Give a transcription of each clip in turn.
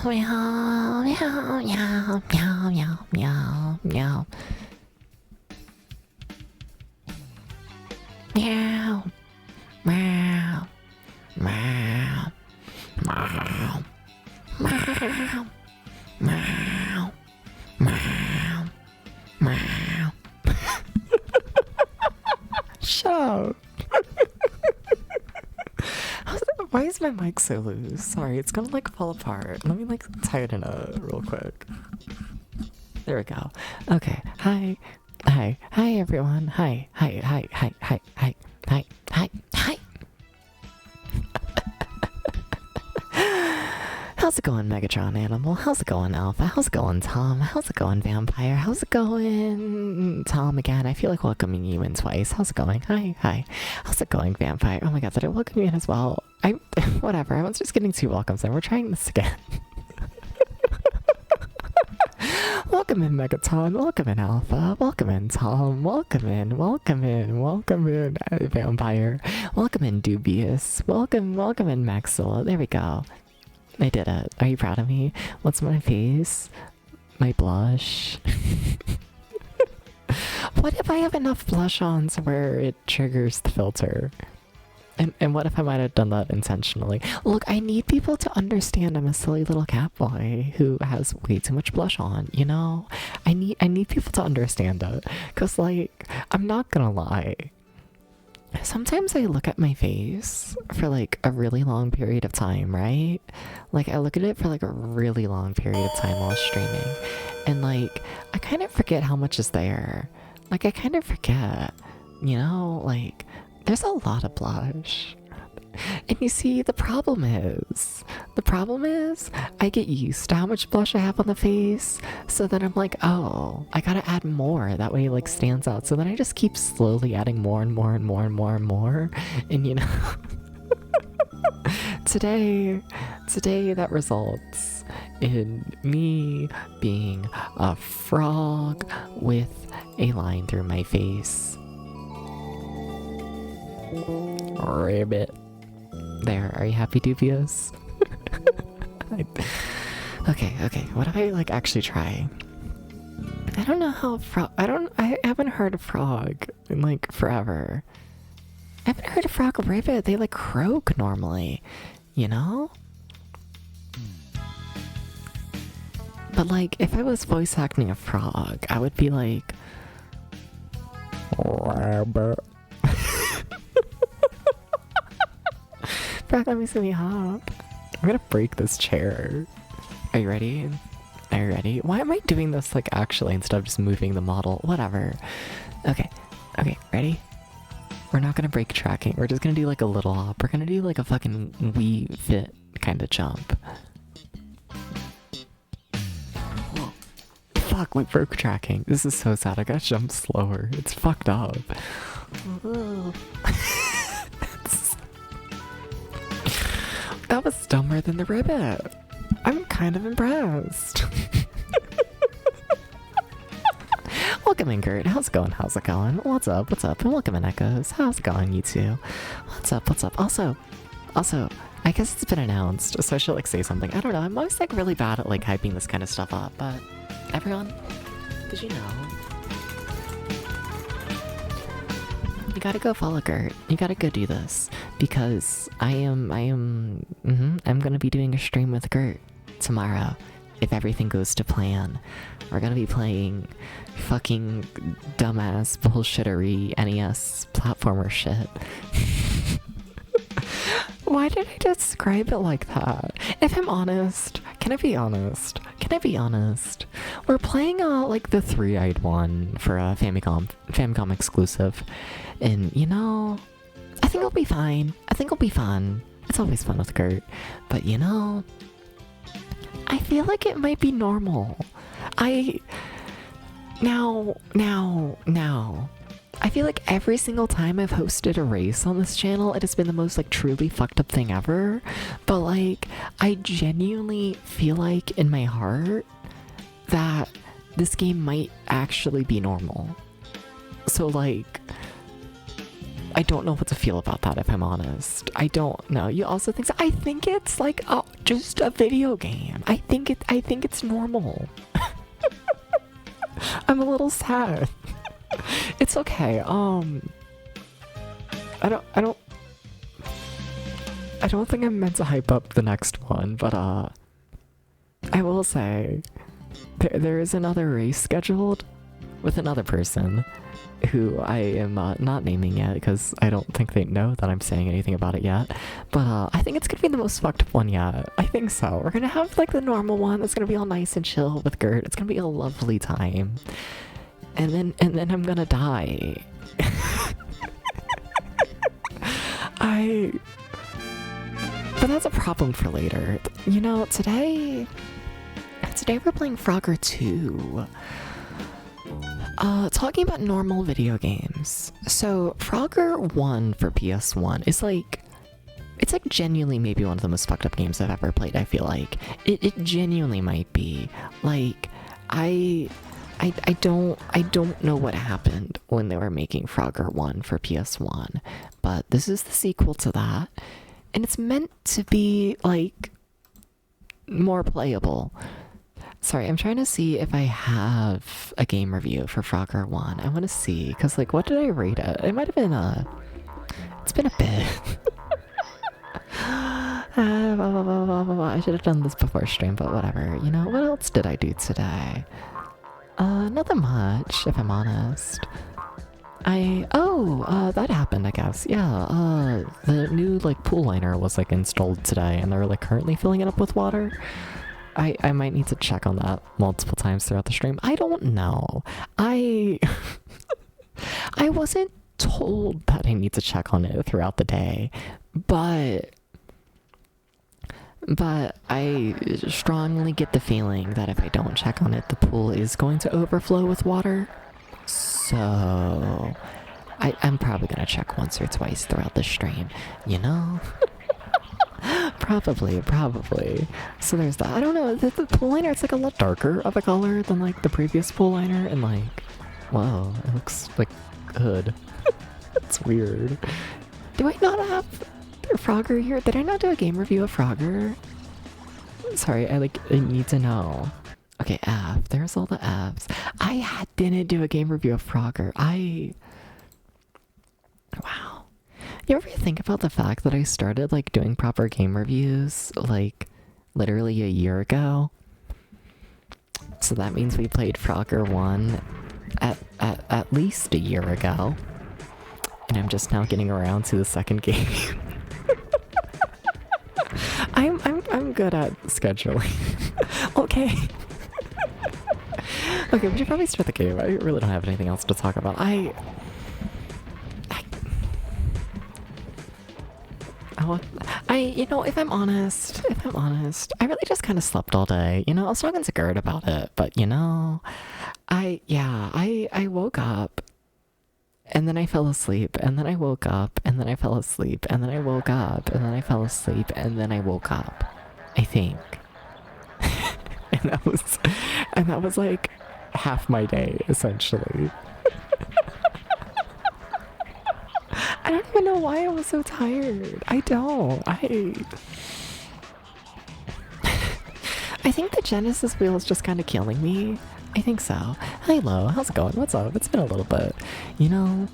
Meow, meow, meow, meow, meow, meow, meow. Meow, meow, meow, meow, meow, meow, meow, meow. Shut up. Why is my mic so loose? Sorry, it's gonna like fall apart. Let me like tighten it real quick. There we go. Okay. Hi. Hi. Hi everyone. Hi. Hi. Hi. Hi. Hi. Hi. Hi. Hi. Hi. How's it going, Megatron Animal? How's it going, Alpha? How's it going, Tom? How's it going, Vampire? How's it going, Tom again? I feel like welcoming you in twice. How's it going? Hi, hi. How's it going, Vampire? Oh my god, did I welcome you in as well? Whatever, I was just getting 2 welcomes in. We're trying this again. Welcome in, Megaton. Welcome in, Alpha. Welcome in, Tom. Welcome in. Welcome in. Welcome in, Vampire. Welcome in, Dubious. Welcome in, Maxilla. There we go. I did it. Are you proud of me? What's my face? My blush? What if I have enough blush on to where it triggers the filter? And what if I might have done that intentionally? Look, I need people to understand I'm a silly little cat boy who has way too much blush on, you know? I need people to understand it. Cause like, I'm not gonna lie. Sometimes I look at my face for like a really long period of time, right? Like I look at it for like a really long period of time while streaming. And like, I kind of forget how much is there. Like I kind of forget, you know, like there's a lot of blush. And you see, the problem is I get used to how much blush I have on the face. So then I'm like, oh, I gotta add more. That way it like stands out. So then I just keep slowly adding more and more and more and more and more. And you know, today that results in me being a frog with a line through my face. Ribbit. There, are you happy, Dubious? Okay, what if I like actually try? I don't know how I haven't heard a frog in like forever. I haven't heard a frog or ribbit. They like croak normally, you know? But like, if I was voice acting a frog, I would be like, rabbit. Frog, let me see me hop. I'm gonna break this chair. Are you ready? Are you ready? Why am I doing this like actually instead of just moving the model? Whatever. Okay, ready? We're not gonna break tracking. We're just gonna do like a little hop. We're gonna do like a fucking Wii Fit kind of jump. Whoa. Fuck, we broke tracking. This is so sad. I gotta jump slower. It's fucked up. That was dumber than the ribbit. I'm kind of impressed. Welcome in, Gert. How's it going? How's it going? What's up? What's up? And welcome in, Echoes. How's it going, you two? What's up? What's up? Also, I guess it's been announced, so I should like say something. I don't know. I'm always like really bad at like hyping this kind of stuff up, but everyone, did you know? You gotta go follow Gert. You gotta go do this because I'm gonna be doing a stream with Gert tomorrow if everything goes to plan. We're gonna be playing fucking dumbass bullshittery NES platformer shit. Why did I describe it like that? If I'm honest, can I be honest? We're playing like the 3-eyed one for a Famicom exclusive. And you know, I think it'll be fine. I think it'll be fun. It's always fun with Gert. But you know, I feel like it might be normal. Now. I feel like every single time I've hosted a race on this channel, it has been the most like truly fucked up thing ever. But like, I genuinely feel like in my heart that this game might actually be normal. So like, I don't know what to feel about that if I'm honest. I don't know. You also think so? I think it's like just a video game. I think it's normal. I'm a little sad. It's okay. I don't think I'm meant to hype up the next one, but I will say there is another race scheduled with another person who I am not naming yet because I don't think they know that I'm saying anything about it yet. But I think it's gonna be the most fucked up one yet. I think so. We're gonna have like the normal one that's gonna be all nice and chill with Gert. It's gonna be a lovely time. And then I'm gonna die. But that's a problem for later. You know, today we're playing Frogger 2. Talking about normal video games. So, Frogger 1 for PS1 is like... It's like genuinely maybe one of the most fucked up games I've ever played, I feel like. It genuinely might be. Like, I don't know what happened when they were making Frogger 1 for PS1, but this is the sequel to that, and it's meant to be, like, more playable. Sorry, I'm trying to see if I have a game review for Frogger 1. I want to see, because, like, what did I rate it? It might have been it's been a bit. I should have done this before stream, but whatever. You know, what else did I do today? Nothing much, if I'm honest. That happened, I guess. Yeah, the new, like, pool liner was, like, installed today, and they're, like, currently filling it up with water. I might need to check on that multiple times throughout the stream. I don't know. I wasn't told that I need to check on it throughout the day, but I strongly get the feeling that if I don't check on it, the pool is going to overflow with water. So I'm probably gonna check once or twice throughout the stream, you know? Probably. So there's that. I don't know, the pool liner, it's like a lot darker of a color than like the previous pool liner, and like, whoa, it looks like good. It's weird. Do I not have Frogger here? Did I not do a game review of Frogger? Sorry, I need to know. Okay, F. There's all the Fs. I didn't do a game review of Frogger. Wow. You ever think about the fact that I started, like, doing proper game reviews, like, literally a year ago? So that means we played Frogger 1 at least a year ago. And I'm just now getting around to the second game. I'm good at scheduling. Okay. Okay, we should probably start the game. I really don't have anything else to talk about. You know, if I'm honest, I really just kind of slept all day. You know, I was talking to Gert about it, but you know, I woke up, and then I fell asleep, and then I woke up, and then I fell asleep, and then I woke up, and then I fell asleep, and then I woke up, I think. and that was like half my day, essentially. I don't even know why I was so tired. I don't. I think the Genesis wheel is just kind of killing me. I think so. Hi, Lo. How's it going? What's up? It's been a little bit. You know?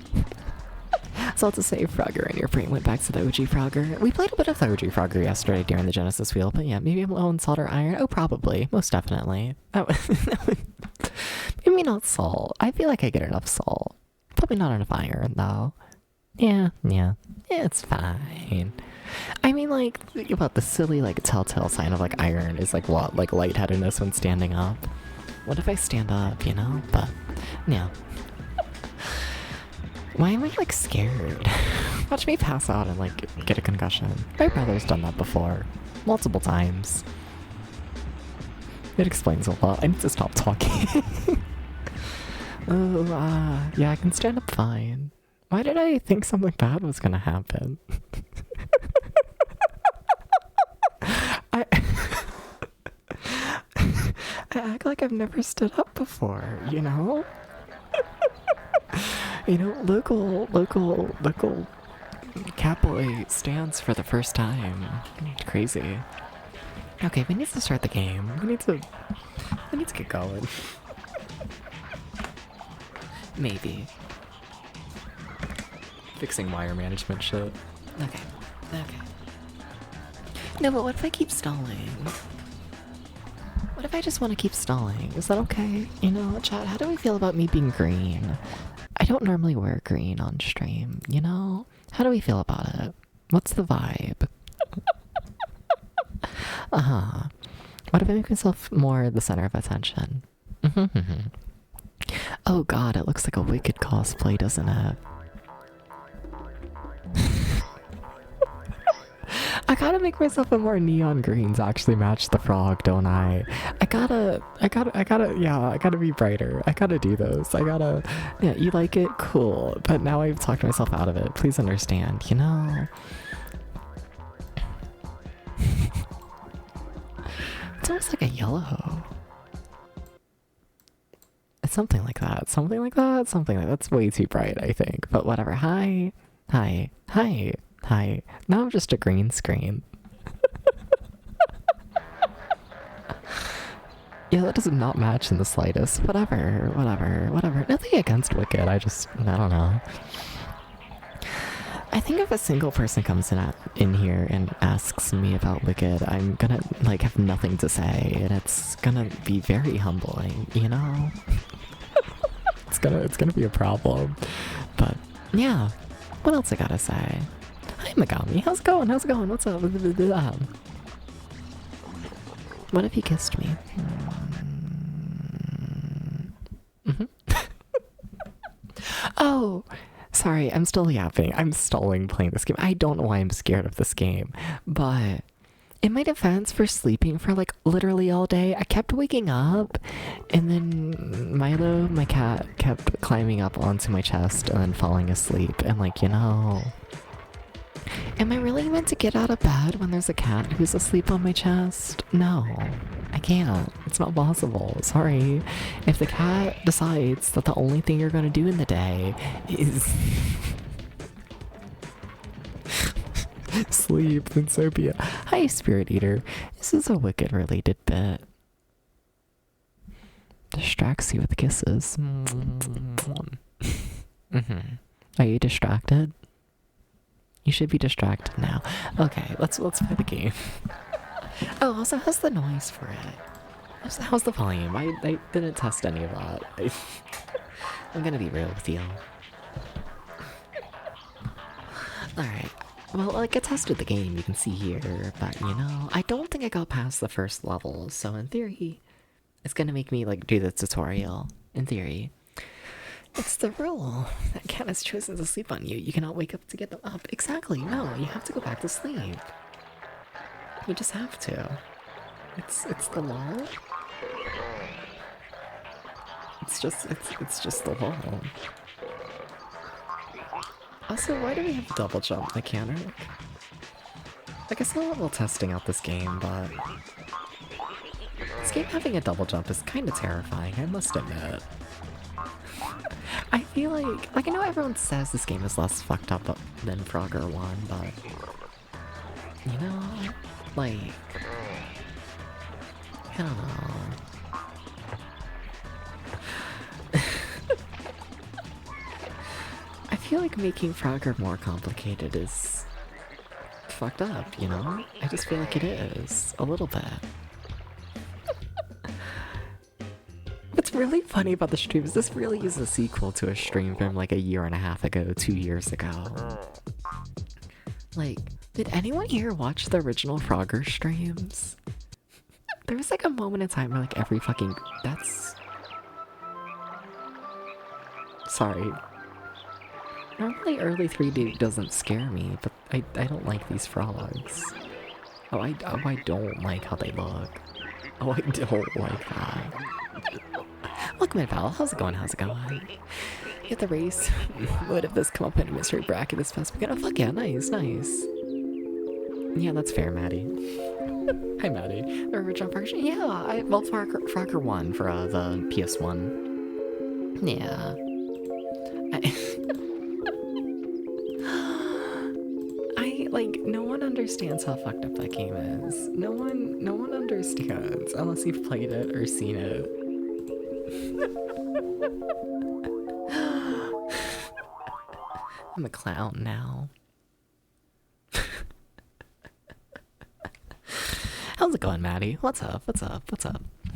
So I'll just say Frogger, and your brain went back to the OG Frogger. We played a bit of the OG Frogger yesterday during the Genesis wheel, but yeah, maybe I'm low on salt or iron. Oh, probably. Most definitely. Maybe not salt. I feel like I get enough salt. Probably not enough iron, though. Yeah, it's fine. I mean, like, think about the silly, like, telltale sign of, like, iron is, like, what? Like, lightheadedness when standing up. What if I stand up, you know? But, yeah. Why am I, like, scared? Watch me pass out and, like, get a concussion. My brother's done that before. Multiple times. It explains a lot. I need to stop talking. Yeah, I can stand up fine. Why did I think something bad was gonna happen? I act like I've never stood up before, you know? You know, local catboy stands for the first time. Crazy. Okay, we need to start the game. We need to get going. Maybe. Fixing wire management shit. Okay. No, but what if I keep stalling? What if I just want to keep stalling? Is that okay? You know, chat, how do we feel about me being green? I don't normally wear green on stream, you know? How do we feel about it? What's the vibe? What if I make myself more the center of attention? Oh god, it looks like a Wicked cosplay, doesn't it? I gotta make myself a more neon greens actually match the frog, don't I? I gotta be brighter. I gotta do those. Yeah, you like it? Cool. But now I've talked myself out of it. Please understand, you know? It's almost like a yellow. It's something like that. That's way too bright, I think. But whatever. Hi. Now I'm just a green screen. Yeah, that does not match in the slightest. Whatever. Nothing against Wicked, I don't know. I think if a single person comes in here and asks me about Wicked, I'm gonna, like, have nothing to say, and it's gonna be very humbling, you know? It's gonna be a problem. But, yeah. What else I gotta say? Hi, Megami. How's it going? What's up? What if he kissed me? Oh! Sorry, I'm still yapping. I'm stalling playing this game. I don't know why I'm scared of this game, but in my defense for sleeping for like literally all day, I kept waking up, and then Milo, my cat, kept climbing up onto my chest and then falling asleep, and like, you know... Am I really meant to get out of bed when there's a cat who's asleep on my chest? No, I can't. It's not possible. Sorry. If the cat decides that the only thing you're gonna do in the day is sleep, then so be it. Hi, Spirit Eater. This is a Wicked related bit. Distracts you with kisses. Are you distracted? You should be distracted now. Okay, let's play the game. Oh, also, how's the noise for it? How's the volume? I didn't test any of that. I'm gonna be real with you. Alright. Well, like, I tested the game, you can see here, but, you know, I don't think I got past the first level, so in theory, it's gonna make me, like, do the tutorial. In theory. It's the rule. That cat has chosen to sleep on you. You cannot wake up to get them up. Exactly, no, you have to go back to sleep. You just have to. It's the law. It's just the law. Also, why do we have double jump mechanic? Like, I saw a little testing out this game, but this game having a double jump is kind of terrifying, I must admit. I feel like I know everyone says this game is less fucked up than Frogger 1, but you know, like, I don't know. I feel like making Frogger more complicated is fucked up, you know? I just feel like it is, a little bit. What's really funny about the stream is this really is a sequel to a stream from like 1.5 years ago, 2 years ago. Like, did anyone here watch the original Frogger streams? There was like a moment in time where like every fucking... That's... Sorry. Normally early 3D doesn't scare me, but I don't like these frogs. Oh, I don't like how they look. Oh, I don't like that. Welcome in, pal. How's it going? Get the race. What if this come up in a mystery bracket this past weekend? Oh, fuck yeah, nice. Yeah, that's fair, Maddie. Hi, Maddie. The original version? Yeah, well, Frogger 1 for the PS1. Yeah. Like, no one understands how fucked up that game is. No one understands unless you've played it or seen it. I'm a clown now. How's it going, Maddie? What's up?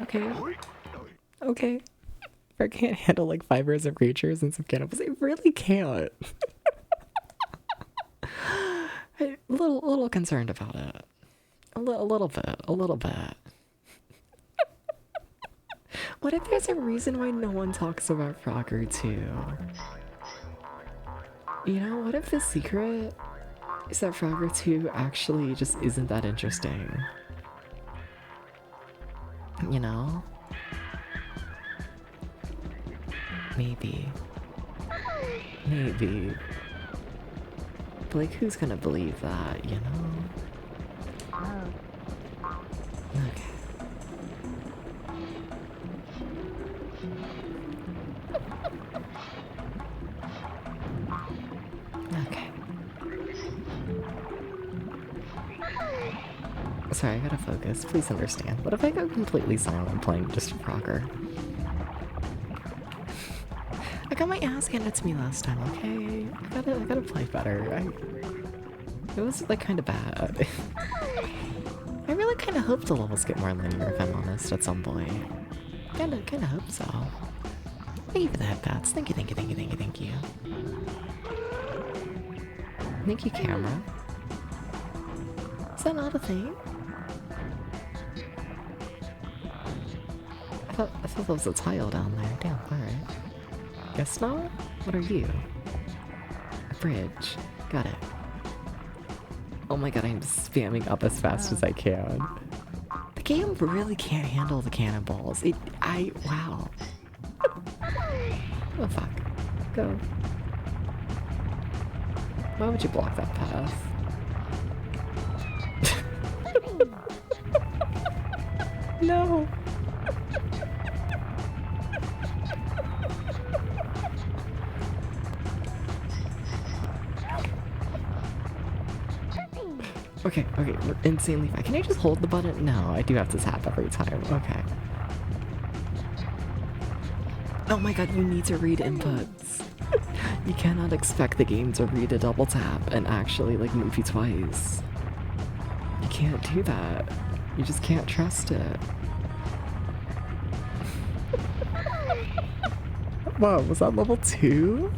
Okay. Okay. If I can't handle like fibers of creatures and some cannibals, I really can't. I'm a little concerned about it. A little bit. What if there's a reason why no one talks about Frogger 2? You know, what if the secret is that Frogger 2 actually just isn't that interesting? You know? Maybe. Maybe. But like, who's gonna believe that, you know? Okay. Okay. Sorry, I gotta focus. Please understand. What if I go completely silent playing just Frogger? I got my ass handed to me last time, okay? I gotta play better. It was like kinda bad. I really kinda hope the levels get more linear if I'm honest at some point. Kinda hope so. Thank you for the headbats. Thank you. Thank you, camera. Is that not a thing? I thought there was a tile down there. Damn, alright. Guess not? What are you? A bridge. Got it. Oh my god, I'm spamming up as fast as I can. The game really can't handle the cannonballs. Wow. Oh fuck. Go. Why would you block that path? No! Okay, we're insanely fast. Can I just hold the button? No, I do have to tap every time. Okay. Oh my god, you need to read inputs. You cannot expect the game to read a double tap and actually like move you twice. You can't do that. You just can't trust it. Whoa, was that level 2?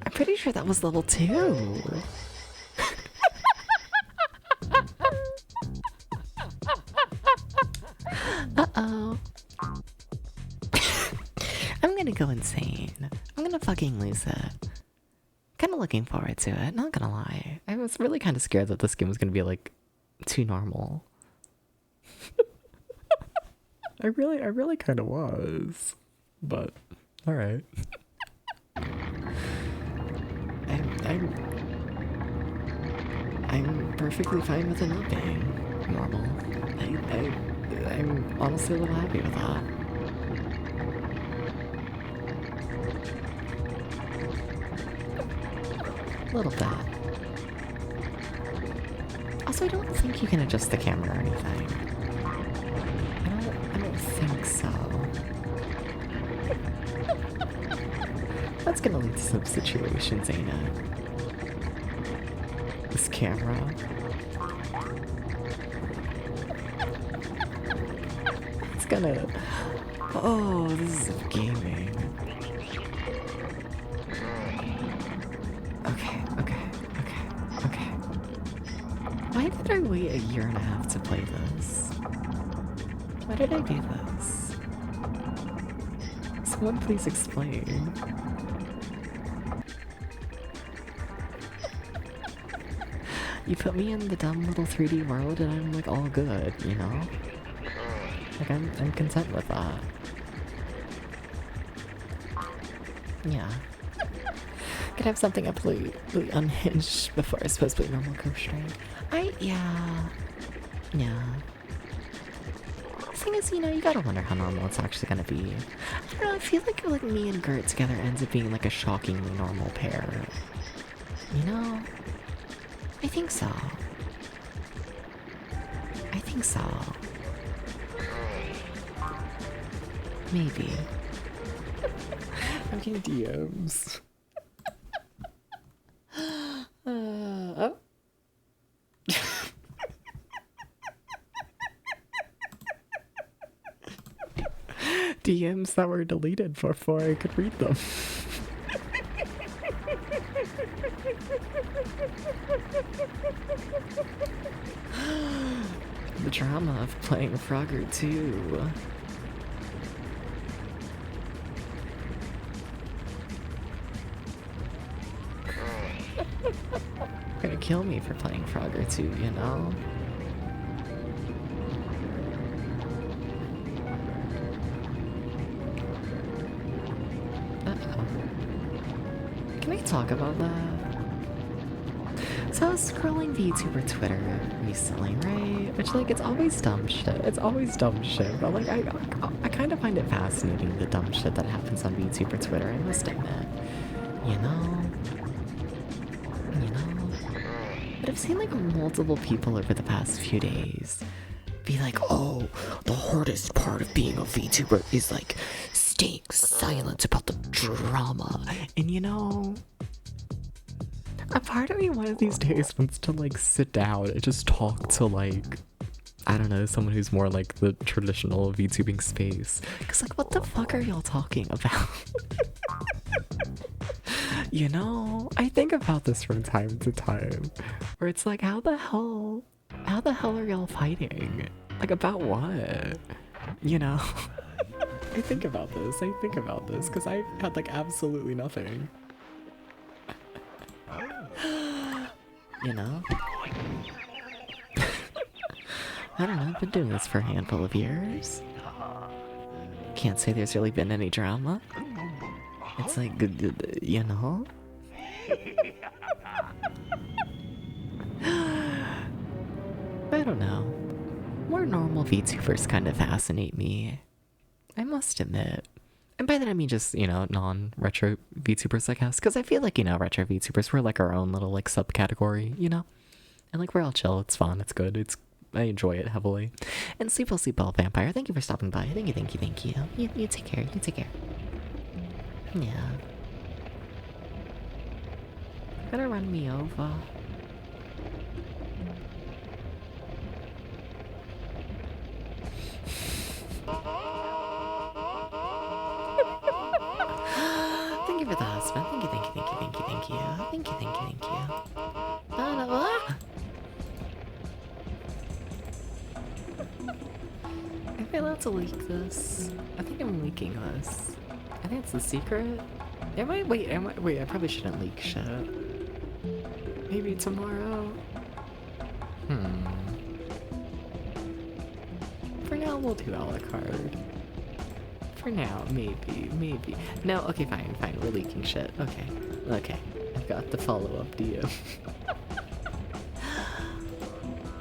I'm pretty sure that was level 2. Uh-oh. I'm gonna go insane. I'm gonna fucking lose it. Kinda looking forward to it, not gonna lie. I was really kinda scared that this game was gonna be like too normal. I really kinda was. But alright. I'm perfectly fine with it not being normal. I'm honestly a little happy with that. A little bit. Also, I don't think you can adjust the camera or anything. I don't think so. That's gonna lead to some situations, ain't it? This camera. It's gonna... Oh, this is gaming. Okay. Why did I wait a year and a half to play this? Why did I do this? Someone please explain. You put me in the dumb little 3D world and I'm like all good, you know? Like I'm content with that. Yeah. Could have something absolutely unhinged before I suppose play normal curve strike. Yeah. The thing is, you know, you gotta wonder how normal it's actually gonna be. I don't know, I feel like me and Gert together ends up being like a shockingly normal pair. You know? I think so. Maybe. I'm getting DMs. Oh. DMs that were deleted before I could read them. The drama of playing Frogger 2. Gonna kill me for playing Frogger 2, you know? Can I talk about that? So I was scrolling the YouTuber Twitter recently, right? Which, like, it's always dumb shit. It's always dumb shit. But, like, I kind of find it fascinating, the dumb shit that happens on YouTuber Twitter, I must admit. You know? But I've seen, like, multiple people over the past few days be like, oh, the hardest part of being a VTuber is, like, staying silent about the drama. And, you know, a part of me one of these days wants to, like, sit down and just talk to, like, I don't know, someone who's more like the traditional VTubing space. Cause, like, what the fuck are y'all talking about? You know, I think about this from time to time, where it's like, how the hell are y'all fighting? Like, about what? You know? I think about this, because I've had, like, absolutely nothing. You know? I don't know, I've been doing this for a handful of years. Can't say there's really been any drama. It's like, you know? I don't know. More normal VTubers kind of fascinate me, I must admit. And by that I mean just, you know, non-retro VTubers, I guess. Because I feel like, you know, retro VTubers, we're like our own little, like, subcategory, you know? And, like, we're all chill, it's fun, it's good, I enjoy it heavily. And Sleep Well Vampire, thank you for stopping by. Thank you. You take care, Yeah. Gonna run me over. Thank you for the husband. Thank you. Am I allowed to leak this? I think I'm leaking this. I think it's the secret. Wait, I probably shouldn't leak shit. Maybe tomorrow? For now, we'll do a la carte. For now, maybe. No, okay, fine, we're leaking shit. Okay. I've got the follow-up DM.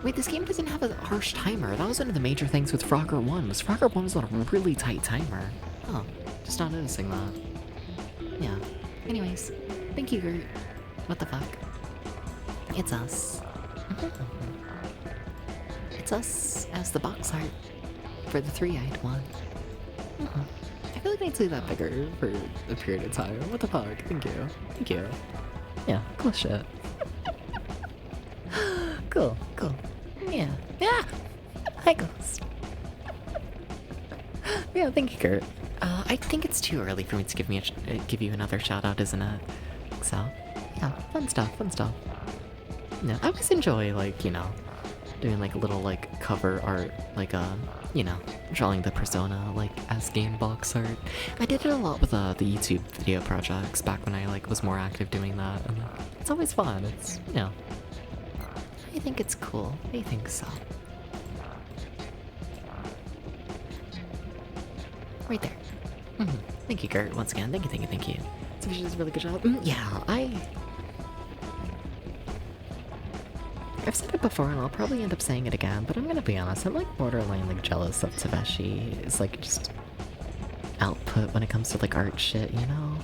Wait, this game doesn't have a harsh timer. That was one of the major things with Frogger 1, was Frogger 1 was on a really tight timer. Oh, just not noticing that. Yeah. Anyways, thank you, Gert. What the fuck? It's us. It's us as the box art for the three-eyed one. I feel like I need to leave that bigger for a period of time. What the fuck? Thank you. Yeah, cool shit. Cool. Yeah. Hi, Ghost. Yeah, thank you, Gert. I think it's too early for me to give you another shout out, isn't it? So, yeah, fun stuff. No, I always enjoy, like, you know, doing like a little like cover art, like you know, drawing the persona like as game box art. I did it a lot with the YouTube video projects back when I like was more active doing that, and it's always fun. It's, you know, I think it's cool. I think so. Right there. Thank you, Gert, once again. Thank you. So she does a really good job. Yeah, I've said it before and I'll probably end up saying it again, but I'm gonna be honest, I'm like borderline like jealous of Taveshi. Like just output when it comes to like art shit, you know?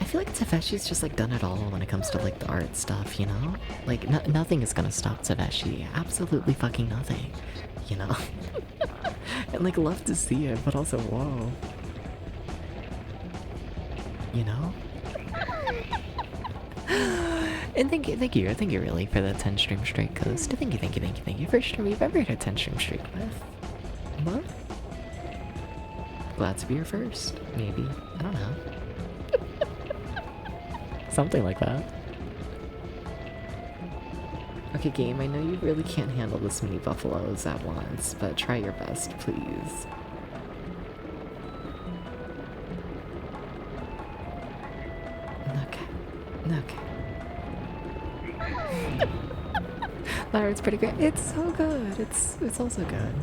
I feel like Taveshi's just like done it all when it comes to like the art stuff, you know? Like nothing is gonna stop Taveshi. Absolutely fucking nothing, you know? And like love to see it, but also whoa. You know? And thank you really for the 10 stream streak, Coast. Thank you. First stream you've ever had a 10 stream streak with. What? Glad to be your first, maybe. I don't know. Something like that. Okay, game, I know you really can't handle this many buffaloes at once, but try your best, please. Okay. Okay. That art's pretty great. It's so good. It's also good.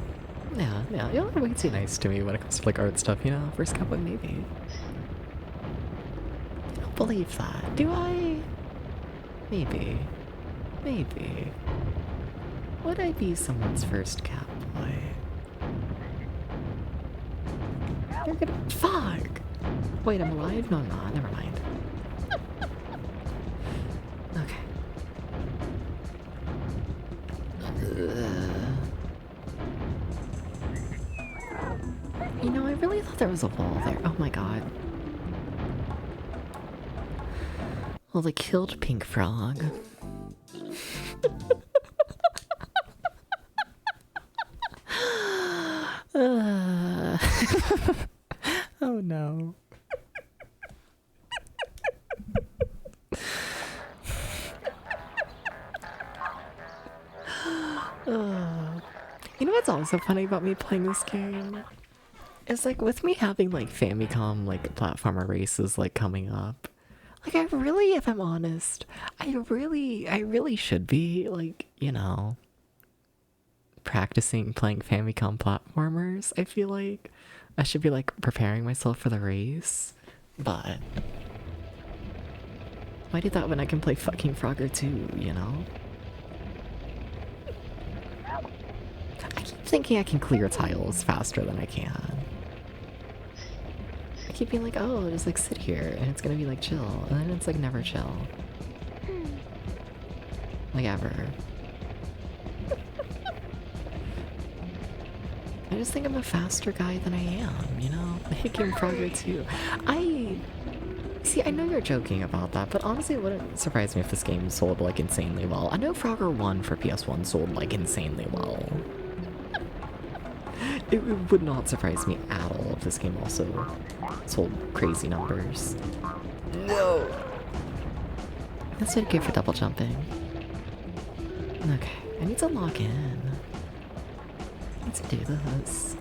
Yeah, y'all are way too nice to me when it comes to like art stuff, you know? First cowboy, maybe. I don't believe that. Do I? Maybe. Maybe. Would I be someone's first cowboy? You're gonna. Fuck! Wait, I'm alive? No, I'm not. Never mind. Okay. You know, I really thought there was a wall there. Oh my god. Well, they killed Pink Frog. Oh no. You know what's also funny about me playing this game? It's like with me having like Famicom like platformer races like coming up. Like I really, if I'm honest, I really should be like, you know, practicing playing Famicom platformers. I feel like I should be like preparing myself for the race. But why do that when I can play fucking Frogger too, you know? I keep thinking I can clear tiles faster than I can. I keep being like, oh, just like sit here and it's gonna be like chill. And then it's like never chill. Like ever. I just think I'm a faster guy than I am, you know? I hate Game Frogger too. See, I know you're joking about that, but honestly it wouldn't surprise me if this game sold like insanely well. I know Frogger 1 for PS1 sold like insanely well. It would not surprise me at all if this game also sold crazy numbers. No! That's not good for double jumping. Okay, I need to log in. I need to do this.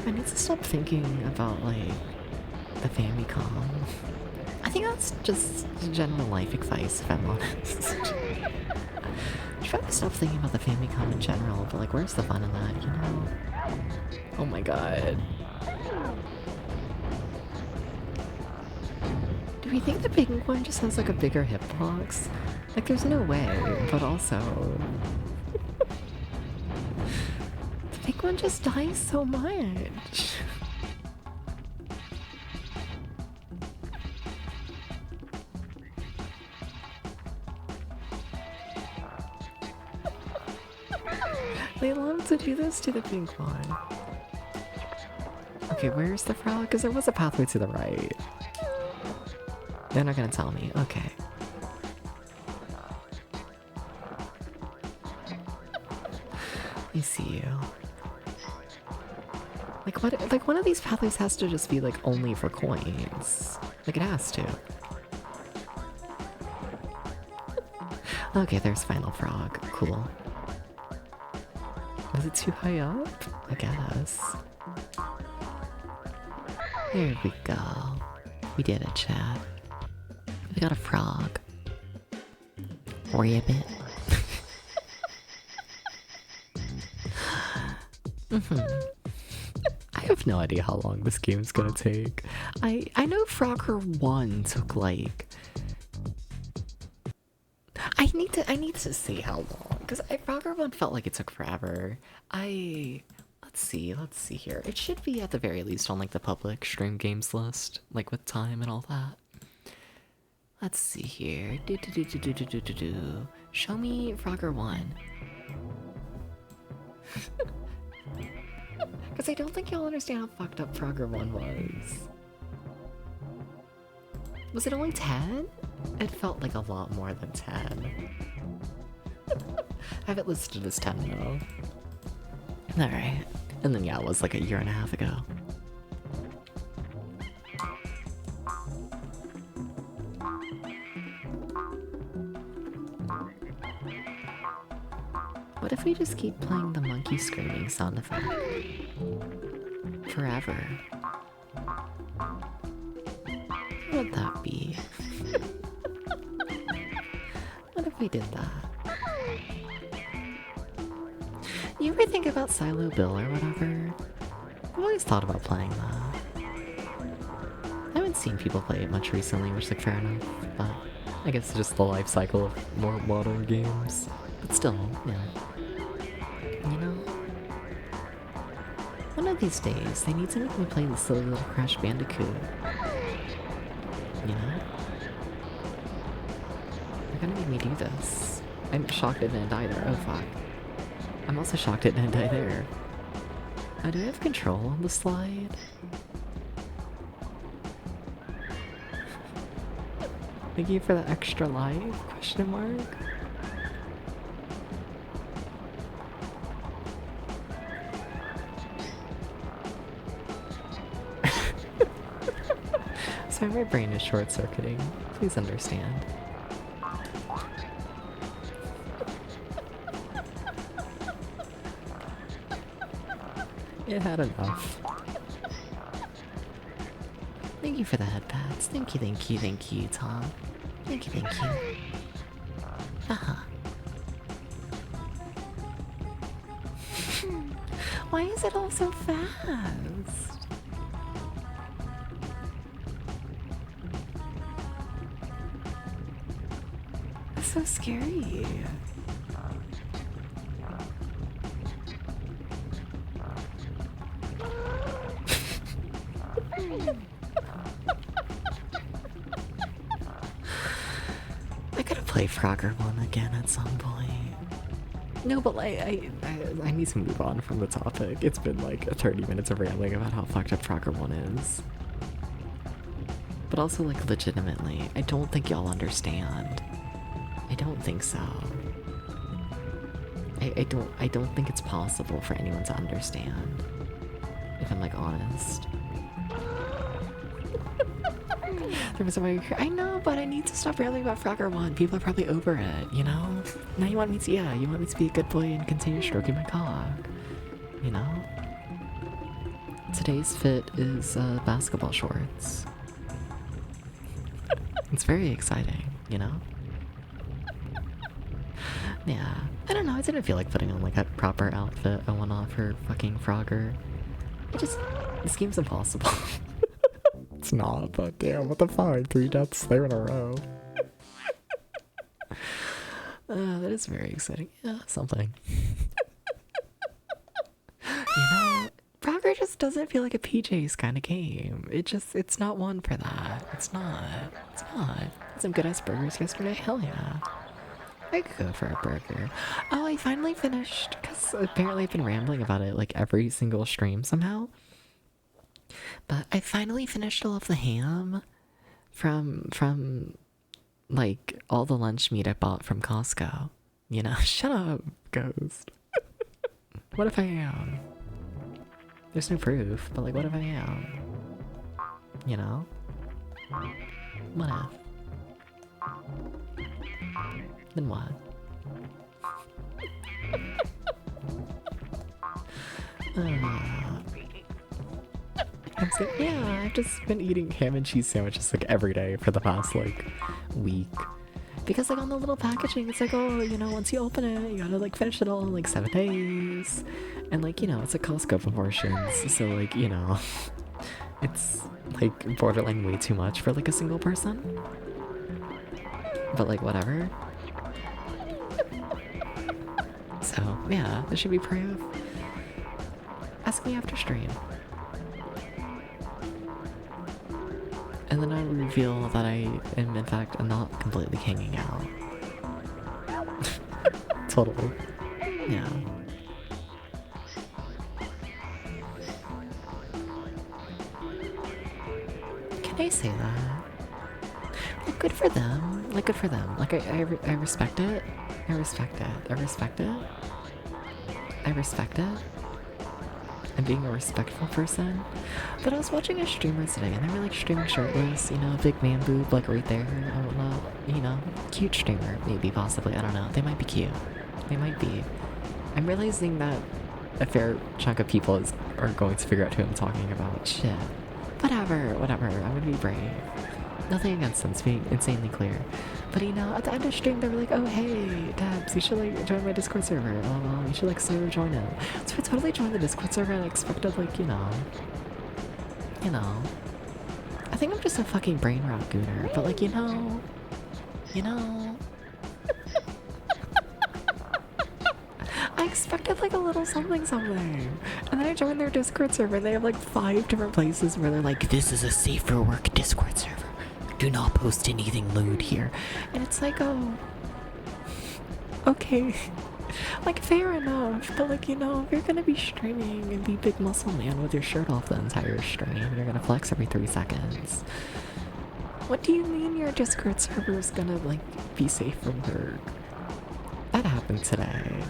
I need to stop thinking about, like, the Famicom. I think that's just general life advice, if I'm honest. Try to stop thinking about the Famicom in general, but like, where's the fun in that, you know? Oh my god. Do we think the pink one just has like a bigger hitbox? Like, there's no way, but also... the pink one just dies so much. They love to do this to the pink one. Okay, where's the frog? Because there was a pathway to the right. They're not gonna tell me. Okay. I see you. Like what? Like one of these pathways has to just be like only for coins. Like it has to. Okay, there's Final Frog. Cool. Was it too high up? I guess. There we go. We did it, chat. We got a frog. Rabbit. I have no idea how long this game's gonna take. I know Frogger 1 took like... I need to see how long, because Frogger 1 felt like it took forever. Let's see here. It should be at the very least on like the public stream games list, like with time and all that. Let's see here. Show me Frogger 1. Because I don't think you'll understand how fucked up Frogger 1 was. Was it only 10? It felt like a lot more than 10. I have it listed as 10 though. Alright. And then yeah, it was like a year and a half ago. What if we just keep playing the monkey screaming sound effect? Forever. What would that be? What if we did that? You ever think about Silo Bill or whatever? I've always thought about playing that. I haven't seen people play it much recently, which is like fair enough, but I guess it's just the life cycle of more modern games. But still, yeah. You know? One of these days, they need to make me play the silly little Crash Bandicoot. You know? They're gonna make me do this. I'm shocked it didn't die there. Oh fuck. I'm also shocked it didn't die there. Do I have control on the slide? Thank you for the extra life? Question mark? Sorry, my brain is short-circuiting. Please understand. It had enough. Thank you for the headpads. Thank you, Tom. Thank you. Haha. Why is it all so fast? It's so scary. I gotta play Frogger 1 again at some point. No, but like, I need to move on from the topic. It's been like 30 minutes of rambling about how fucked up Frogger 1 is. But also, like, legitimately, I don't think y'all understand. I don't think so. I don't think it's possible for anyone to understand. If I'm like honest. There was a way I know, but I need to stop railing about Frogger 1. People are probably over it, you know? Now you want me to, yeah, you want me to be a good boy and continue stroking my cock. You know? Today's fit is basketball shorts. It's very exciting, you know? Yeah. I don't know, I didn't feel like putting on like a proper outfit I went off for fucking Frogger. This game's impossible. It's not, but damn, what the fuck? 3 deaths there in a row. That is very exciting. Yeah, something. You know, Frogger just doesn't feel like a PJ's kind of game. It's not one for that. It's not. Had some good ass burgers yesterday. Hell yeah. I could go for a burger. Oh, I finally finished, because apparently I've been rambling about it like every single stream somehow. But I finally finished all of the ham from like all the lunch meat I bought from Costco. You know, shut up, Ghost. What if I am? There's no proof, but like what if I am? You know? What if? Then what? Yeah, I've just been eating ham and cheese sandwiches like every day for the past like week. Because like on the little packaging, it's like, oh, you know, once you open it, you gotta like finish it all in like 7 days. And like, you know, it's a Costco proportions. So like, you know, it's like borderline way too much for like a single person. But like, whatever. So yeah, there should be proof. Ask me after stream. And then I reveal that I am in fact not completely hanging out. Totally. Yeah. Can I say that? Like, good for them. Like, good for them. Like, I respect it. I respect it. I respect it. I respect it. and being a respectful person. But I was watching a streamer today, and they were like streaming shirtless, you know, big man boob like right there. I don't know, you know, cute streamer, maybe, possibly. I don't know. They might be cute. They might be. I'm realizing that a fair chunk of people are going to figure out who I'm talking about. Shit. Whatever. I'm gonna be brave. Nothing against them, to be insanely clear. But you know, at the end of stream, they were like, oh hey, Dabs, you should like join my Discord server. You should like server join it. So I totally joined the Discord server and I expected like, you know. I think I'm just a fucking brain rot gooner, but like, you know. I expected like a little something. And then I joined their Discord server and they have like 5 different places where they're like, this is a safe for work Discord server. Do not post anything lewd here. And it's like, oh, okay. Like, fair enough, but like, you know, if you're gonna be streaming and be big muscle man with your shirt off the entire stream, you're gonna flex every 3 seconds. What do you mean your Discord server is gonna, like, be safe from work? That happened today.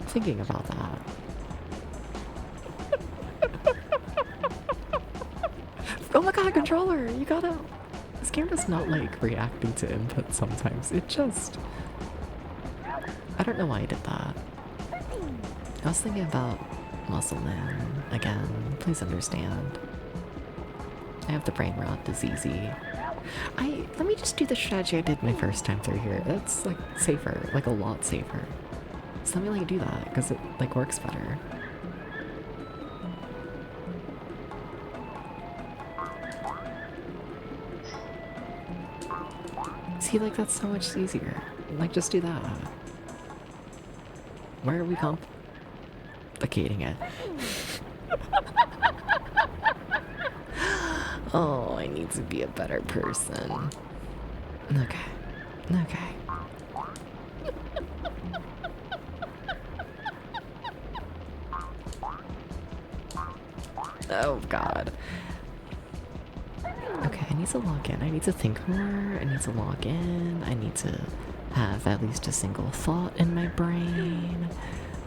Thinking about that. Oh my god, controller! You gotta... This game does not like reacting to input sometimes. It just... I don't know why I did that. I was thinking about Muscle Man again. Please understand. I have the brain rot disease. Let me just do the strategy I did my first time through here. That's like safer, like a lot safer. So let me like do that because it like works better. See, like that's so much easier. Like just do that. Where are we complicating it? Oh, I need to be a better person. Okay. Oh god. Okay, I need to log in. I need to think more. I need to log in. I need to have at least a single thought in my brain.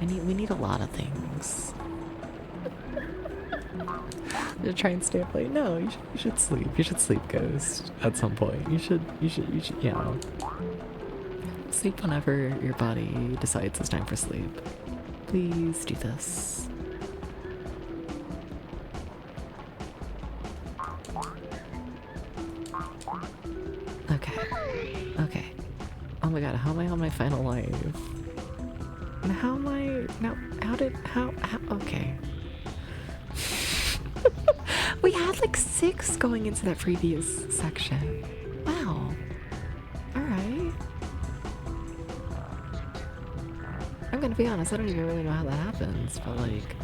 We need a lot of things. To try and stay up late. No, you should sleep. You should sleep, Ghost. At some point. You should, you know. Sleep whenever your body decides it's time for sleep. Please do this. Okay. Oh my god, how am I on my final life? And how am I... No, how... Okay. We had like 6 going into that previous section. Wow. Alright. I'm gonna be honest, I don't even really know how that happens, but like...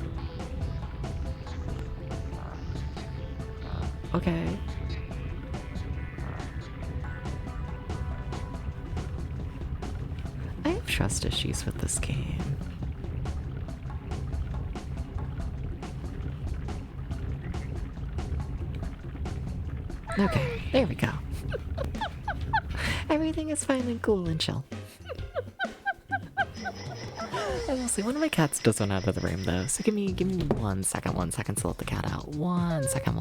Okay. I have trust issues with this game. Okay, there we go. Everything is fine and cool and chill. I will see. One of my cats does run out of the room though, so give me 1 second to let the cat out. 1 second.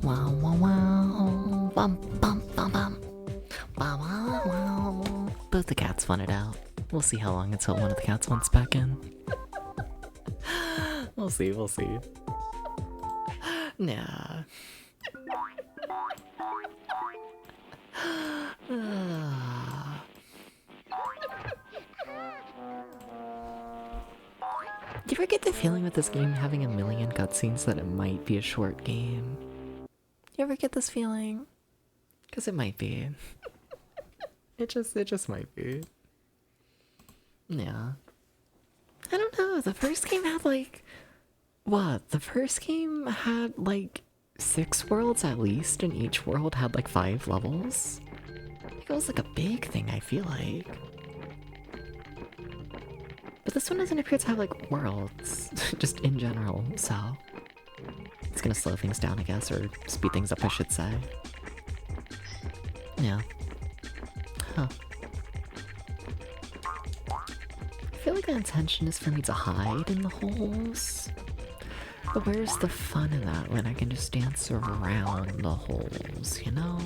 Wow, wow, wow. Bum, bum, bum, bum. Wow, wow, wow. Both the cats fun it out. We'll see how long until one of the cats wants back in. We'll see, we'll see. Nah. Do you ever get the feeling with this game having a million cutscenes that it might be a short game? You ever get this feeling? Because it might be. It just might be. Yeah. I don't know, the first game had like... What? The first game had like 6 worlds at least, and each world had like 5 levels? It was like a big thing, I feel like. But this one doesn't appear to have like worlds, just in general, so... It's gonna slow things down, I guess, or speed things up, I should say. Yeah. Huh. I feel like the intention is for me to hide in the holes. But where's the fun in that when I can just dance around the holes, you know?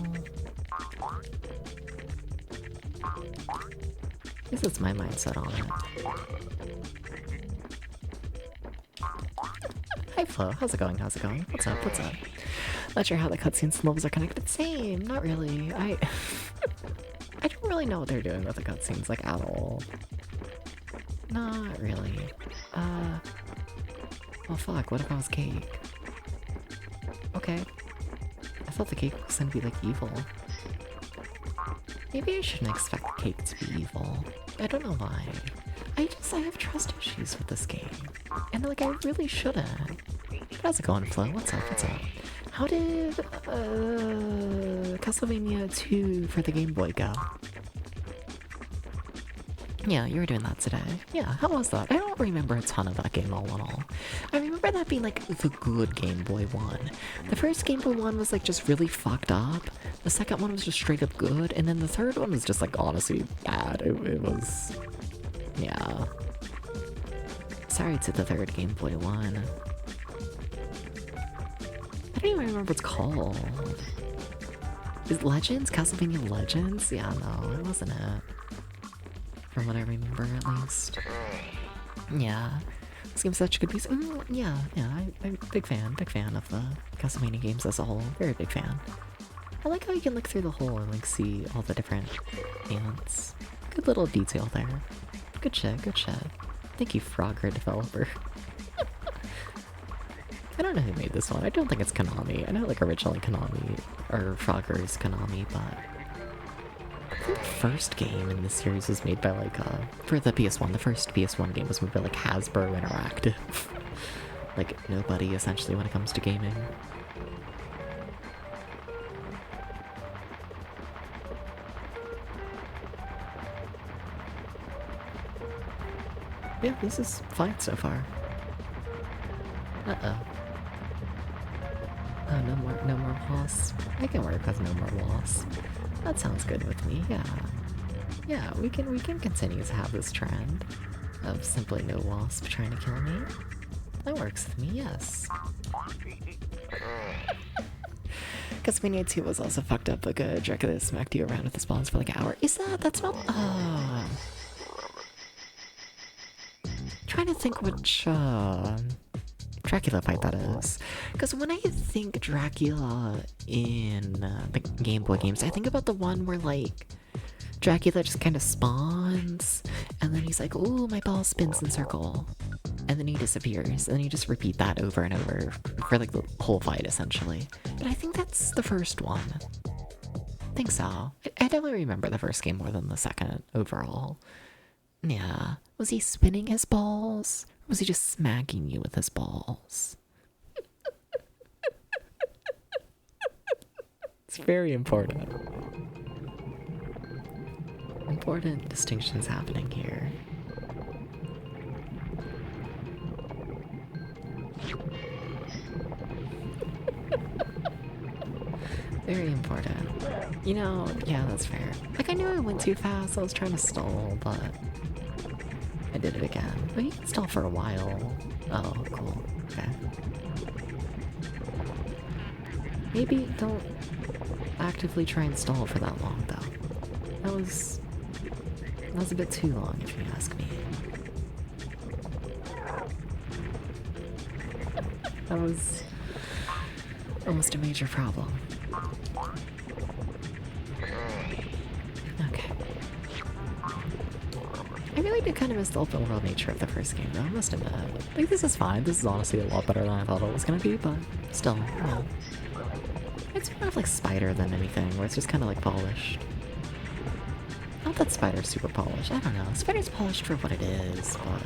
At least that's my mindset on it. Hi Flo, how's it going? How's it going? What's up? What's up? Not sure how the cutscenes and levels are connected. Same, not really. I don't really know what they're doing with the cutscenes, like, at all. Not really. Well fuck, what if I was cake? Okay. I thought the cake was gonna be like evil. Maybe I shouldn't expect the cake to be evil. I don't know why. I have trust issues with this game. And like, I really shouldn't. How's it going, Flo? What's up? What's up? How did, Castlevania 2 for the Game Boy go? Yeah, you were doing that today. Yeah, how was that? I don't remember a ton of that game all in all. I remember that being like the good Game Boy one. The first Game Boy one was like just really fucked up. The second one was just straight up good. And then the third one was just like honestly bad. It was... yeah. Sorry to the third Game Boy one. I don't even remember what it's called. Is Legends? Castlevania Legends? Yeah, no, it wasn't it. From what I remember, at least. Yeah. This game's such a good piece. Yeah, I'm a big fan of the Castlevania games as a whole. Very big fan. I like how you can look through the hole and like see all the different ants. Good little detail there. Good shit, good shit. Thank you, Frogger developer. I don't know who made this one. I don't think it's Konami. I know like originally Konami, or Frogger is Konami, but I think the first game in this series was made by like, for the PS1, the first PS1 game was made by like Hasbro Interactive. Like nobody essentially when it comes to gaming. Yeah, this is fine so far. Uh-oh. Oh, no more wasp. I can work with no more wasp. That sounds good with me, yeah. Yeah, we can continue to have this trend of simply no wasp trying to kill me. That works with me, yes. Castlevania 2 was also fucked up, but good. Dracula smacked you around with his balls for like an hour. Is that's not, trying to think which, Dracula fight that is. Because when I think Dracula in the Game Boy games, I think about the one where, like, Dracula just kind of spawns, and then he's like, ooh, my ball spins in circle. And then he disappears, and then you just repeat that over and over for, like, the whole fight, essentially. But I think that's the first one. I think so. I definitely remember the first game more than the second, overall. Yeah. Was he spinning his balls? Or was he just smacking you with his balls? It's very important. Important distinctions happening here. Very important. You know, yeah, that's fair. Like, I knew I went too fast, I was trying to stall, but I did it again. But you can stall for a while. Oh, cool. Okay. Maybe don't actively try and stall for that long, though. That was a bit too long, if you ask me. That was almost a major problem. Okay. I really do kind of miss the open world nature of the first game, though, I must admit. Like, this is fine. This is honestly a lot better than I thought it was gonna be, but still, yeah. It's more of like Spider than anything, where it's just kind of like polished. Not that Spider's super polished, I don't know. Spider's polished for what it is, but...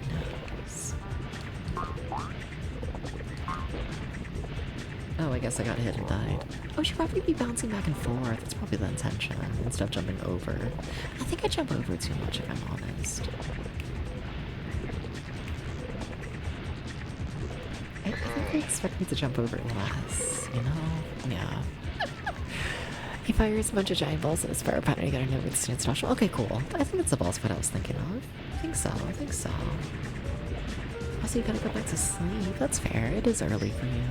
who knows? Oh, I guess I got hit and died. Oh, I should probably be bouncing back and forth. That's probably the intention, instead of jumping over. I think I jump over too much, if I'm honest. I think they expect me to jump over less, you know? Yeah. He fires a bunch of giant balls at his fire pattern, you gotta know with stance special. Okay, cool. I think that's the boss fight I was thinking of. I think so. Also, you gotta go back to sleep. That's fair. It is early for you.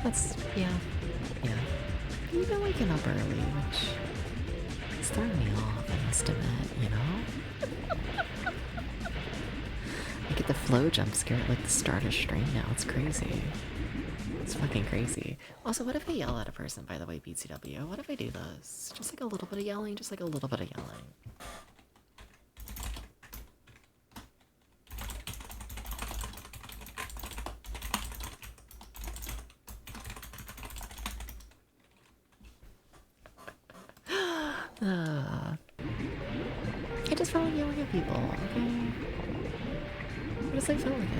That's, yeah. You've been waking up early, which is throwing me off, I must admit, you know? I get the flow jump scare at like the start of stream now. It's crazy. It's fucking crazy. Also, what if I yell at a person, by the way, BTW? What if I do this? Just like a little bit of yelling, just like a little bit of yelling. I just felt like yelling at people, okay? I just like felt like it.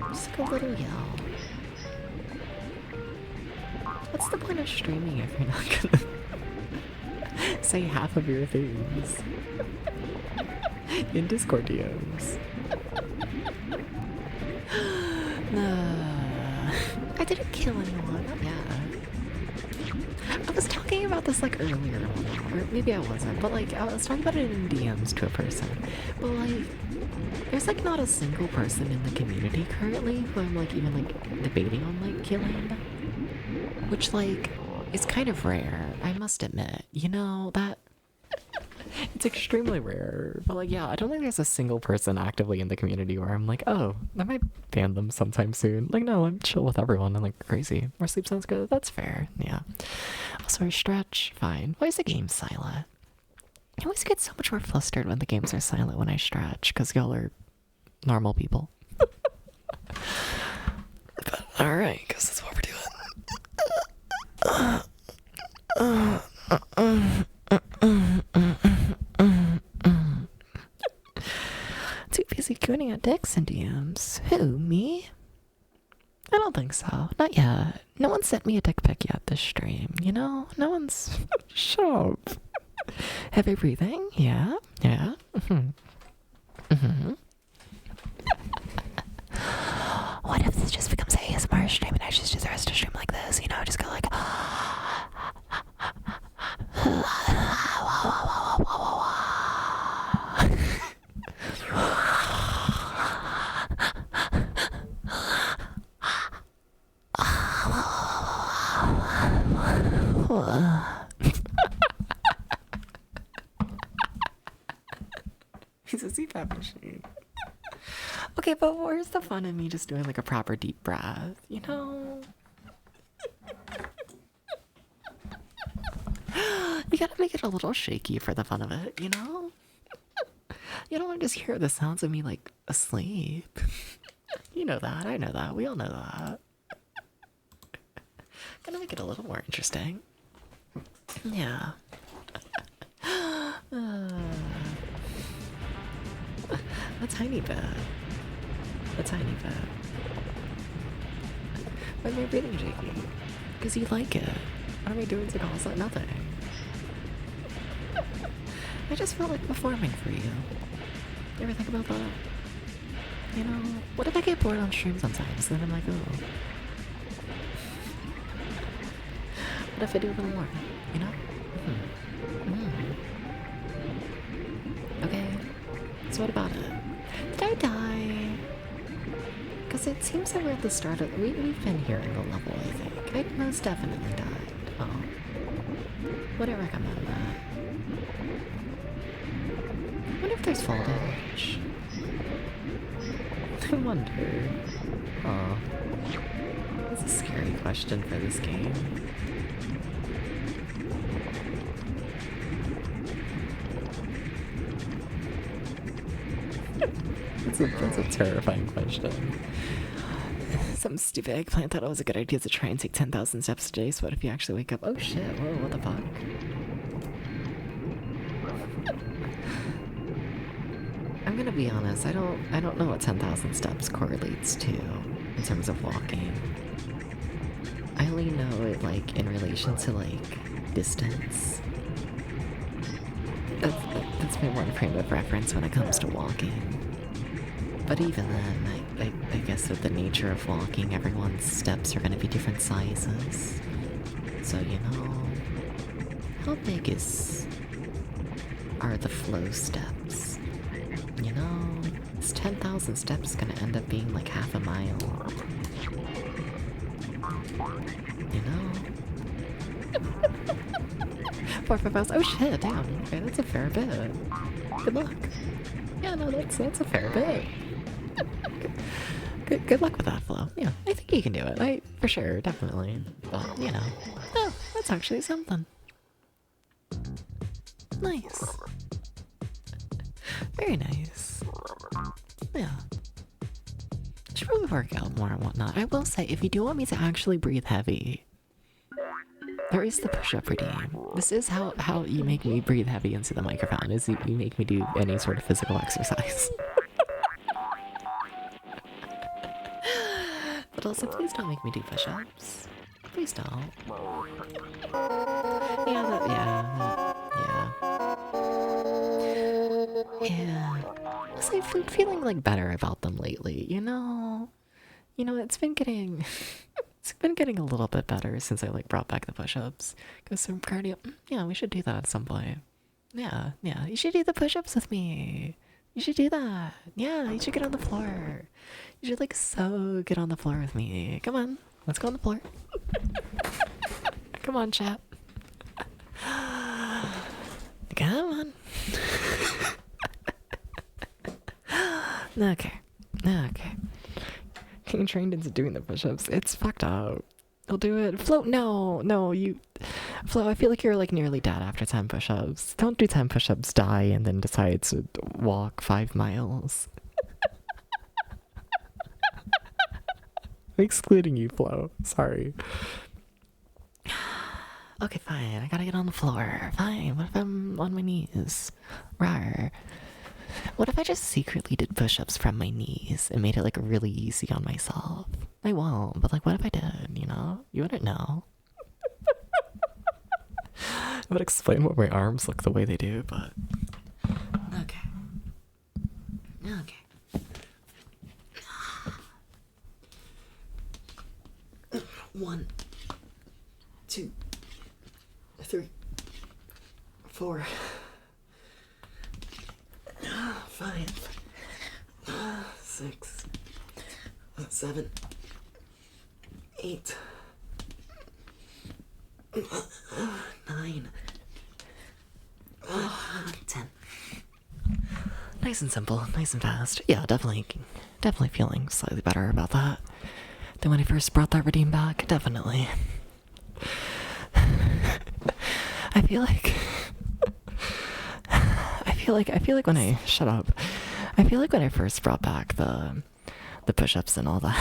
Just like a little yell. What's the point of streaming if you're not gonna say half of your things in Discord DMs? I didn't kill anyone, not yet. I was talking about this like earlier, or maybe I wasn't, but like I was talking about it in DMs to a person. But like, there's like not a single person in the community currently who I'm like even like debating on like killing, which like is kind of rare, I must admit. You know, that it's extremely rare. But like, yeah, I don't think there's a single person actively in the community where I'm like, oh, I might ban them sometime soon. Like, no, I'm chill with everyone. I'm like crazy. More sleep sounds good. That's fair. Yeah. Also, stretch. Fine. Why is the game silent? I always get so much more flustered when the games are silent when I stretch, because y'all are normal people. But alright, because that's what we're doing. Too busy gooning at dicks and DMs. Who, me? I don't think so. Not yet. No one sent me a dick pic yet this stream, you know? No one's... Shut up. Heavy breathing? Yeah. What if this just becomes ASMR stream and I just do the rest of the stream like this? You know, just go like... He's a CPAP machine. Okay, but where's the fun in me just doing like a proper deep breath, you know? You gotta make it a little shaky for the fun of it, you know? You don't want to just hear the sounds of me like asleep. You know that, I know that, we all know that. Gotta make it a little more interesting. Yeah. A tiny bit. A tiny bit. Why am I breathing shaky? Because you like it. What am I doing to cause that? Nothing. I just felt like performing for you. You ever think about that? You know, what if I get bored on stream sometimes? Then I'm like, oh. What if I do a little more? You know? Okay. So what about it? Did I die? Because it seems that we're at the start of... We've been here in the level, I think. I most definitely died. Oh. Wouldn't recommend that. I wonder if there's fall damage. I wonder. Oh. That's a scary question for this game. That's a terrifying question. Some stupid eggplant thought it was a good idea to try and take 10,000 steps a day, so what if you actually wake up? Oh shit, whoa, what the fuck? I'm gonna be honest, I don't know what 10,000 steps correlates to in terms of walking. I only know it like in relation to like distance. That's my one frame of reference when it comes to walking. But even then, I guess with the nature of walking, everyone's steps are gonna be different sizes. So, you know, how big are the flow steps? You know, is 10,000 steps gonna end up being like half a mile? You know? 4 5 Oh shit, damn. Okay, that's a fair bit. Good luck. Yeah, no, that's a fair bit. Good luck with that flow. Yeah, I think you can do it. For sure, definitely. But, you know. Oh, that's actually something. Nice. Very nice. Yeah. Should probably work out more and whatnot. I will say, if you do want me to actually breathe heavy, there is the push-up redeem. This is how you make me breathe heavy into the microphone, is you make me do any sort of physical exercise. But also, please don't make me do push-ups. Please don't. Yeah. So I've feeling like better about them lately, you know? You know, it's been getting a little bit better since I like brought back the push-ups. Go some cardio. Yeah, we should do that at some point. Yeah, you should do the push-ups with me. You should do that. Yeah, you should get on the floor. You should like so get on the floor with me. Come on, let's go on the floor. Come on, chap. Come on. Okay. Getting trained into doing the push-ups. It's fucked up. I'll do it. Flo, no, you... Flo, I feel like you're like nearly dead after 10 push-ups. Don't do 10 push-ups, die, and then decide to walk 5 miles. I'm excluding you, Flo. Sorry. Okay, fine. I gotta get on the floor. Fine. What if I'm on my knees? Rawr. What if I just secretly did push-ups from my knees and made it like really easy on myself? I won't, but like what if I did, you know? You wouldn't know. I would explain why my arms look the way they do, but... Okay. 1, 2, 3, 4, 5, 6, 7, 8, 9, 10. Nice and simple, nice and fast. Yeah, definitely feeling slightly better about that than when I first brought that redeem back. Definitely. I feel like when I shut up. I feel like when I first brought back the push-ups and all that,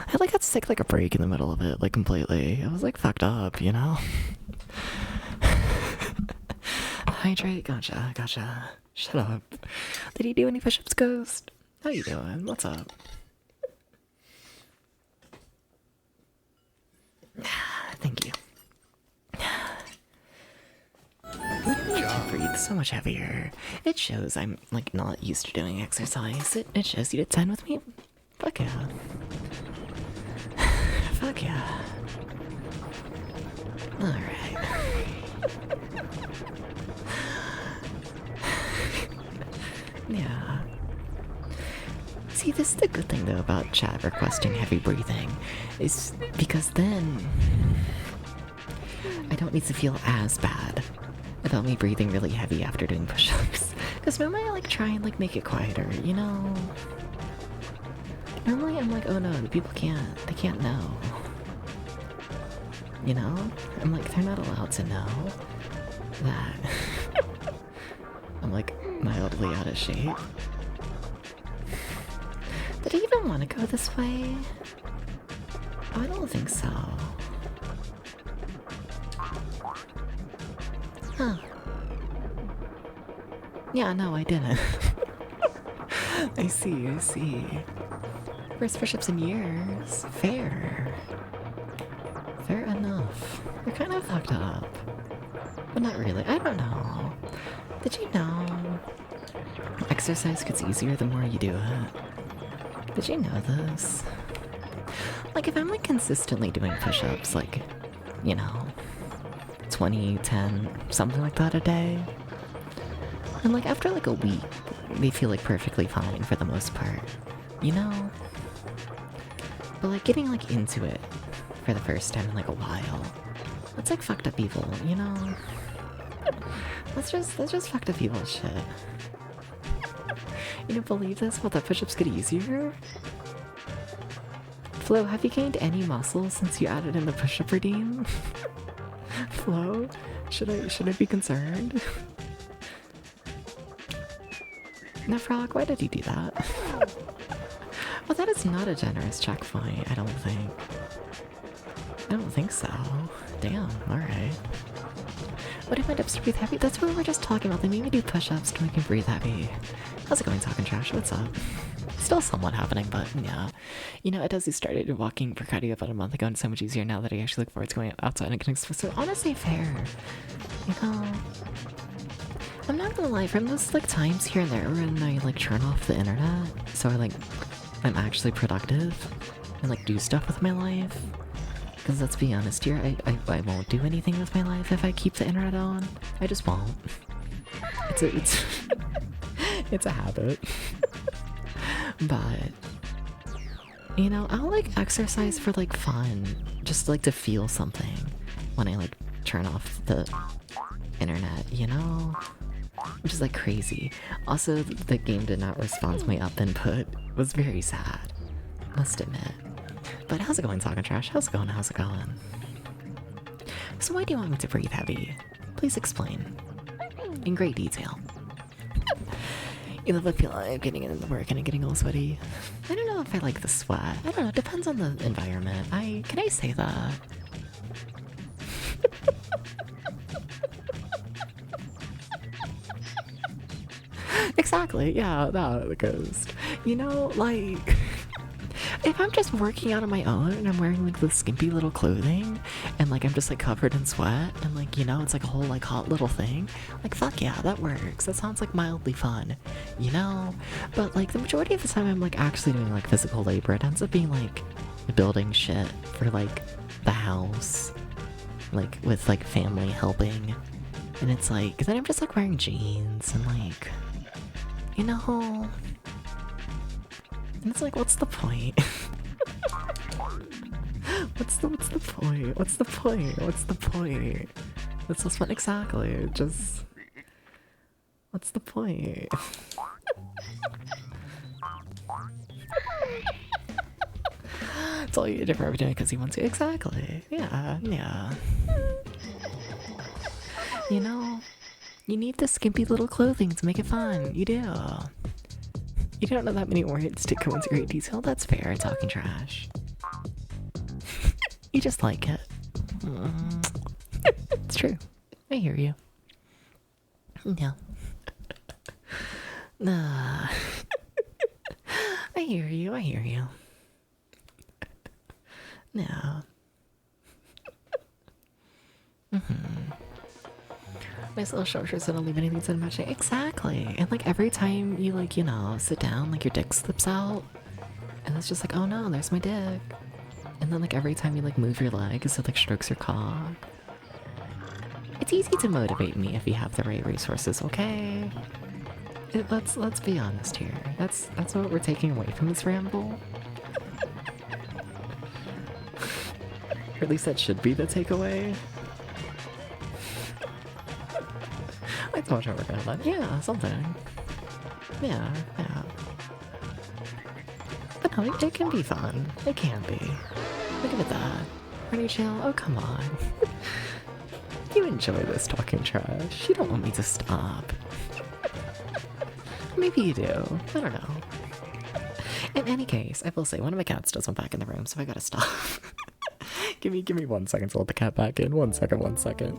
I like had to take like a break in the middle of it, like completely. I was like fucked up, you know? Hydrate, gotcha. Shut up. Did you do any push-ups, Ghost? How you doing? What's up? Thank you. Breathe so much heavier. It shows I'm like not used to doing exercise. It shows you did 10 with me. Fuck yeah. Fuck yeah. Alright. Yeah. See, this is the good thing though about chat requesting heavy breathing, is because then I don't need to feel as bad about me breathing really heavy after doing push-ups. Because normally I like try and like make it quieter, you know? Normally I'm like, oh no, the people they can't know. You know? I'm like, they're not allowed to know that I'm like mildly out of shape. Did I even want to go this way? Oh, I don't think so. Huh. Yeah, no, I didn't. I see. First push-ups in years. Fair. Fair enough. You're kind of fucked up. But not really. I don't know. Did you know exercise gets easier the more you do it? Did you know this? Like, if I'm like consistently doing push-ups, like, you know, 20, 10, something like that a day, and like after like a week, they feel like perfectly fine for the most part, you know? But like getting like into it for the first time in like a while, that's like fucked up evil, you know? That's just fucked up evil shit. You don't believe this? Well, the push-ups get easier? Flo, have you gained any muscle since you added in the push-up redeem? Flo, should I be concerned? No, Frog, why did he do that? Well, that is not a generous checkpoint, I don't think. I don't think so. Damn, alright. What if my dips to breathe heavy? That's what we were just talking about. They made me do push-ups to make me breathe heavy. How's it going, Talking Trash? What's up? Still somewhat happening, but yeah. You know, Adozy started walking for cardio about a month ago, and it's so much easier now that I actually look forward to going outside and getting exposed. So honestly, fair. You know, I'm not gonna lie, from those like times here and there when I like turn off the internet, so I'm actually productive and like do stuff with my life. Because let's be honest here, I won't do anything with my life if I keep the internet on. I just won't. It's it's a habit. But you know, I'll like exercise for like fun, just like to feel something when I like turn off the internet, you know? Which is like crazy. Also, the game did not respond to my up input. It was very sad, must admit. But how's it going, Talking Trash? How's it going? How's it going? So why do you want me to breathe heavy? Please explain. In great detail. You know, I feel like I'm getting into work and I'm getting all sweaty. I don't know if I like the sweat. I don't know, it depends on the environment. Can I say that? Exactly, yeah, that the ghost. You know, like, if I'm just working out on my own and I'm wearing like the skimpy little clothing and like I'm just like covered in sweat and like, you know, it's like a whole like hot little thing, like fuck yeah, that works. That sounds like mildly fun, you know? But like the majority of the time I'm like actually doing like physical labor. It ends up being like building shit for like the house, like with like family helping. And it's like, then I'm just like wearing jeans and like, you know, and it's like, what's the point? What's the point? What's the point? What's the point? That's what's fun. Exactly. Just, what's the point? It's all you different every day because he wants to. Exactly. Yeah. Yeah. You know, you need the skimpy little clothing to make it fun. You do. You don't know that many words to go into great detail. That's fair, Talking Trash. You just like it. It's true. I hear you. Yeah. Nah. I hear you. I hear you. No. Nice little short shirts that don't leave anything to matching. Exactly. And like every time you like, you know, sit down, like your dick slips out. And it's just like, oh no, there's my dick. And then like every time you like move your legs, it like strokes your cock. It's easy to motivate me if you have the right resources, okay? Let's be honest here. That's what we're taking away from this ramble. Or at least that should be the takeaway. I thought I were gonna let, yeah, something. Yeah. But no, it can be fun. It can be. Look at that. Pretty chill. Oh, come on. You enjoy this talking trash. You don't want me to stop. Maybe you do. I don't know. In any case, I will say one of my cats just went back in the room, so I gotta stop. Give me 1 second to let the cat back in. 1 second, 1 second.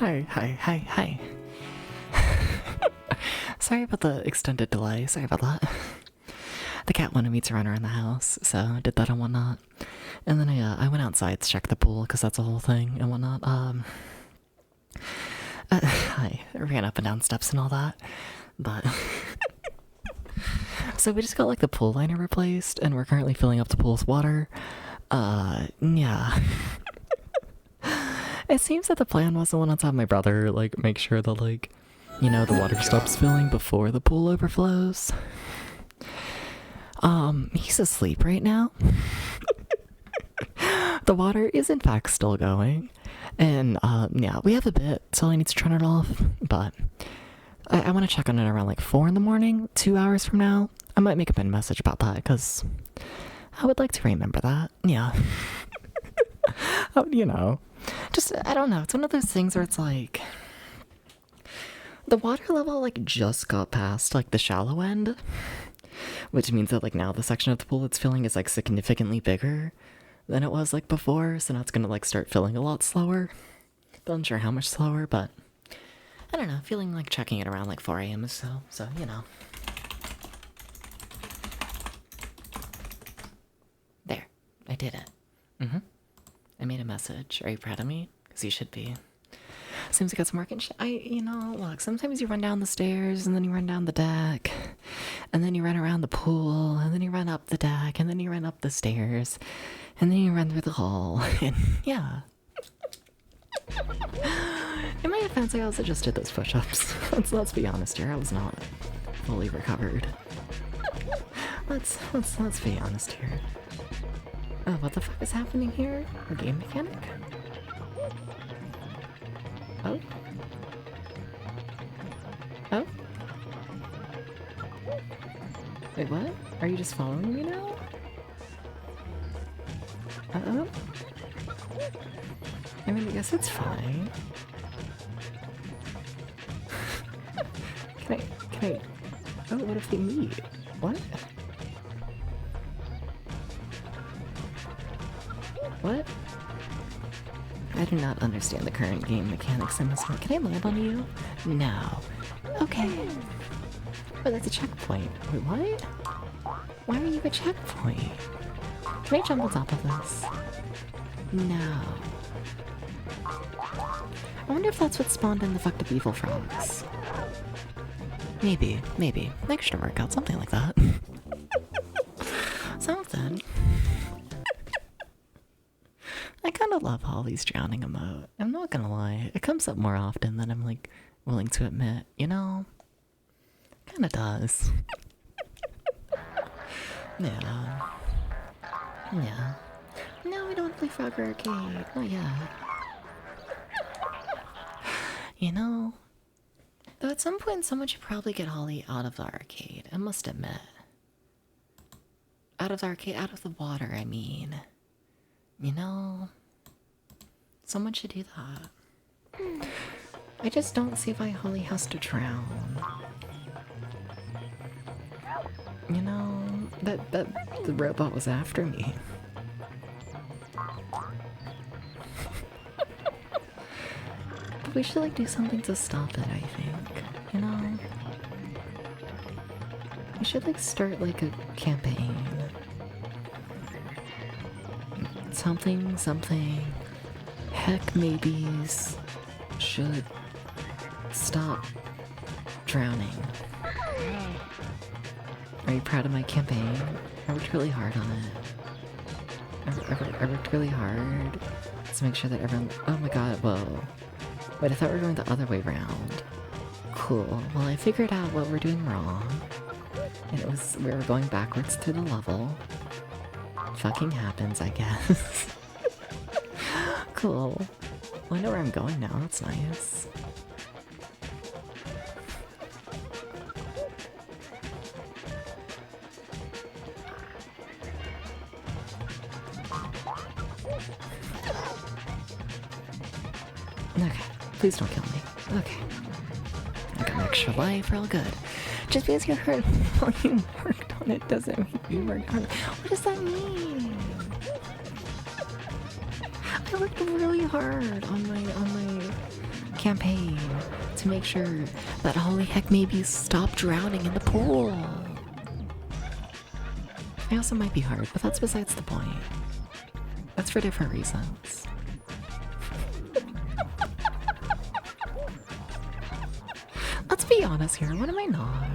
Hi. Sorry about the extended delay. Sorry about that. The cat wanted me to run around the house, so I did that and whatnot. And then I went outside to check the pool, because that's a whole thing and whatnot. I ran up and down steps and all that, but... So we just got, like, the pool liner replaced, and we're currently filling up the pool with water. Yeah. It seems that the plan was the one on top of my brother, like, make sure that, like, you know, the water stops filling before the pool overflows. He's asleep right now. The water is in fact still going. And, yeah, we have a bit till I need to turn it off, but I want to check on it around like 4 in the morning, 2 hours from now. I might make a pin message about that, because I would like to remember that. Yeah. You know, just, I don't know, it's one of those things where it's like, the water level, like, just got past, like, the shallow end, which means that, like, now the section of the pool that's filling is, like, significantly bigger than it was, like, before, so now it's gonna, like, start filling a lot slower. Not unsure how much slower, but I don't know, feeling like checking it around, like, 4 a.m. so, you know. There, I did it. I made a message. Are you proud of me? Because you should be. Seems like got some work and you know, look, sometimes you run down the stairs, and then you run down the deck, and then you run around the pool, and then you run up the deck, and then you run up the stairs, and then you run through the hall, and yeah. In my defense, I also just did those push-ups. Let's be honest here, I was not fully recovered. Let's be honest here. Oh, what the fuck is happening here? A game mechanic? Wait, what? Are you just following me now? Uh-oh. I mean, I guess it's fine. Can I... Oh, what if they meet? What? What? I do not understand the current game mechanics in this one. Can I land on you? No. Okay. Oh, that's a checkpoint. Wait, what? Why are you a checkpoint? Can I jump on top of this? No. I wonder if that's what spawned in the fucked up evil frogs. Maybe. Extra workout, something like that. Something. I kind of love Holly's drowning emote. I'm not gonna lie. It comes up more often than I'm, like, willing to admit, you know? Kinda does. Yeah. No, we don't play Frogger Arcade. Not yet. You know? Though at some point someone should probably get Holly out of the arcade, I must admit. Out of the arcade, out of the water, I mean. You know? Someone should do that. I just don't see why Holly has to drown. You know, that the robot was after me. But we should like do something to stop it, I think. You know? We should like start like a campaign. Something. Heck maybes should stop drowning. Are you proud of my campaign? I worked really hard on it. I worked really hard to make sure that everyone... Oh my god, whoa. Wait, I thought we were going the other way around. Cool. Well, I figured out what we're doing wrong. And it was... we were going backwards through the level. Fucking happens, I guess. Cool. Well, I know where I'm going now, that's nice. Okay, please don't kill me. Okay. I got an extra life, we're all good. Just because you hurt while you worked on it doesn't mean you worked hard. What does that mean? I worked really hard on my campaign to make sure that holy heck maybe stop drowning in the pool. I also might be hard, but that's besides the point. That's for different reasons. Let's be honest here, what am I not?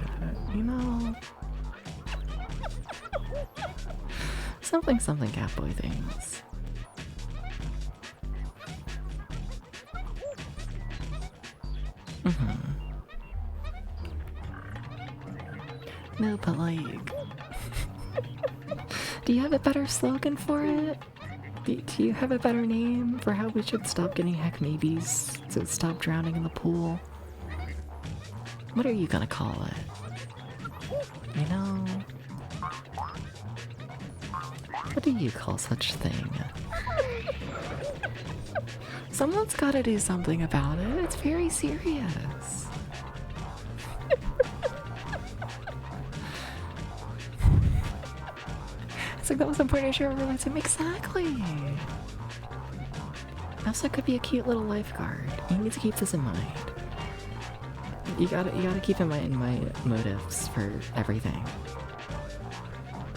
You know? Something catboy things. No, but like... do you have a better slogan for it? Do you have a better name for how we should stop getting heck maybes to stop drowning in the pool? What are you gonna call it? You know? What do you call such thing? Someone's gotta do something about it. It's very serious. It's like that was the point I should have realized. Exactly. Also, could be a cute little lifeguard. You need to keep this in mind. You gotta keep in mind my motives for everything.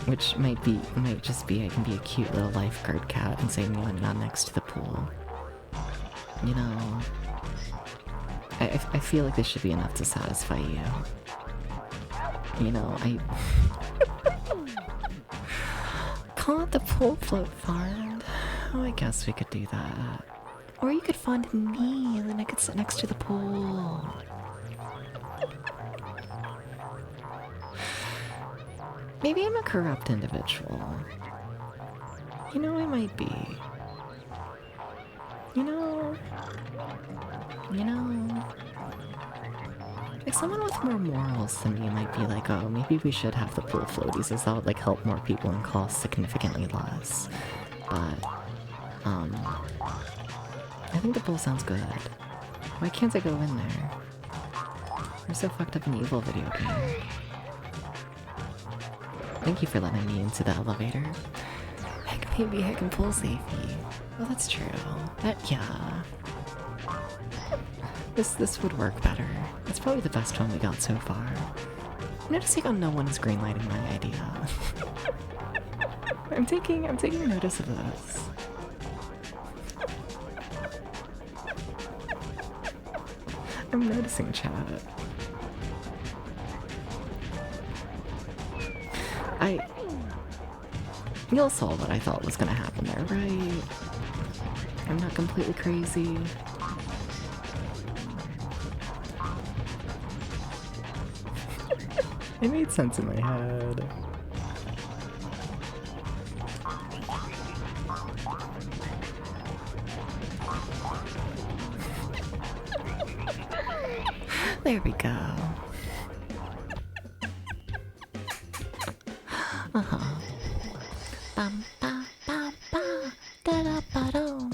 Which might just be I can be a cute little lifeguard cat and say no, I'm not next to the pool. You know, I feel like this should be enough to satisfy you. You know, call it the pool float fund. Oh, I guess we could do that. Or you could fund me and then I could sit next to the pool. Maybe I'm a corrupt individual. You know, I might be. You know. Like, someone with more morals than me might be like, oh, maybe we should have the pool floaties, as that would, like, help more people and cost significantly less. But, I think the pool sounds good. Why can't I go in there? I'm so fucked up in evil video game. Thank you for letting me into the elevator. Heck, maybe I can pull safety. Well, that's true. Yeah. This would work better. It's probably the best one we got so far. I'm noticing how no one is greenlighting my idea. I'm taking notice of this. I'm noticing, chat. You all saw what I thought was gonna happen there, right? I'm not completely crazy. It made sense in my head. There we go. Bum, ba, ba, ba, da, da, ba, do.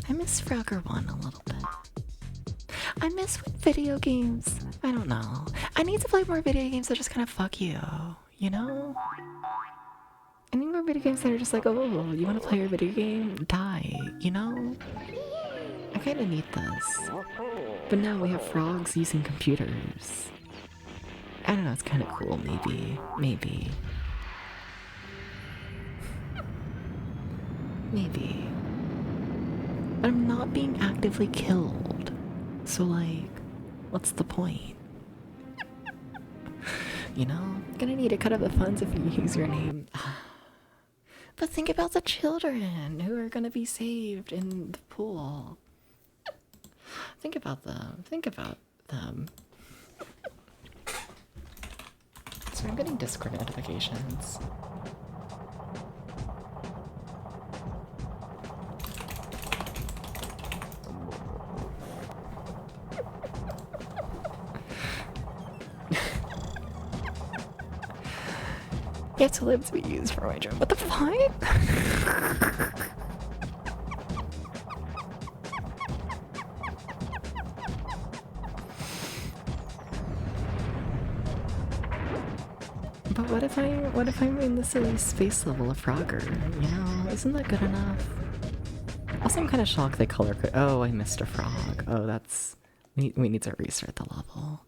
I miss Frogger 1 a little bit. I miss when video games. I don't know. I need to play more video games that just kind of fuck you, you know? I need more video games that are just like, oh, you want to play your video game? Die, you know? I kind of need this. But now we have frogs using computers. I don't know, it's kind of cool, maybe. Maybe. Maybe. But I'm not being actively killed. So, like, what's the point? You know? Gonna need to cut out the funds if you use your name. But think about the children who are gonna be saved in the pool. Think about them. Think about them. So I'm getting Discord notifications. You have to live to be used for my job. What the fuck? But what if I'm in the silly space level of Frogger? You know, isn't that good enough? Also, I'm kind of shocked they color code. Oh, I missed a frog. Oh, that's we need to restart the level.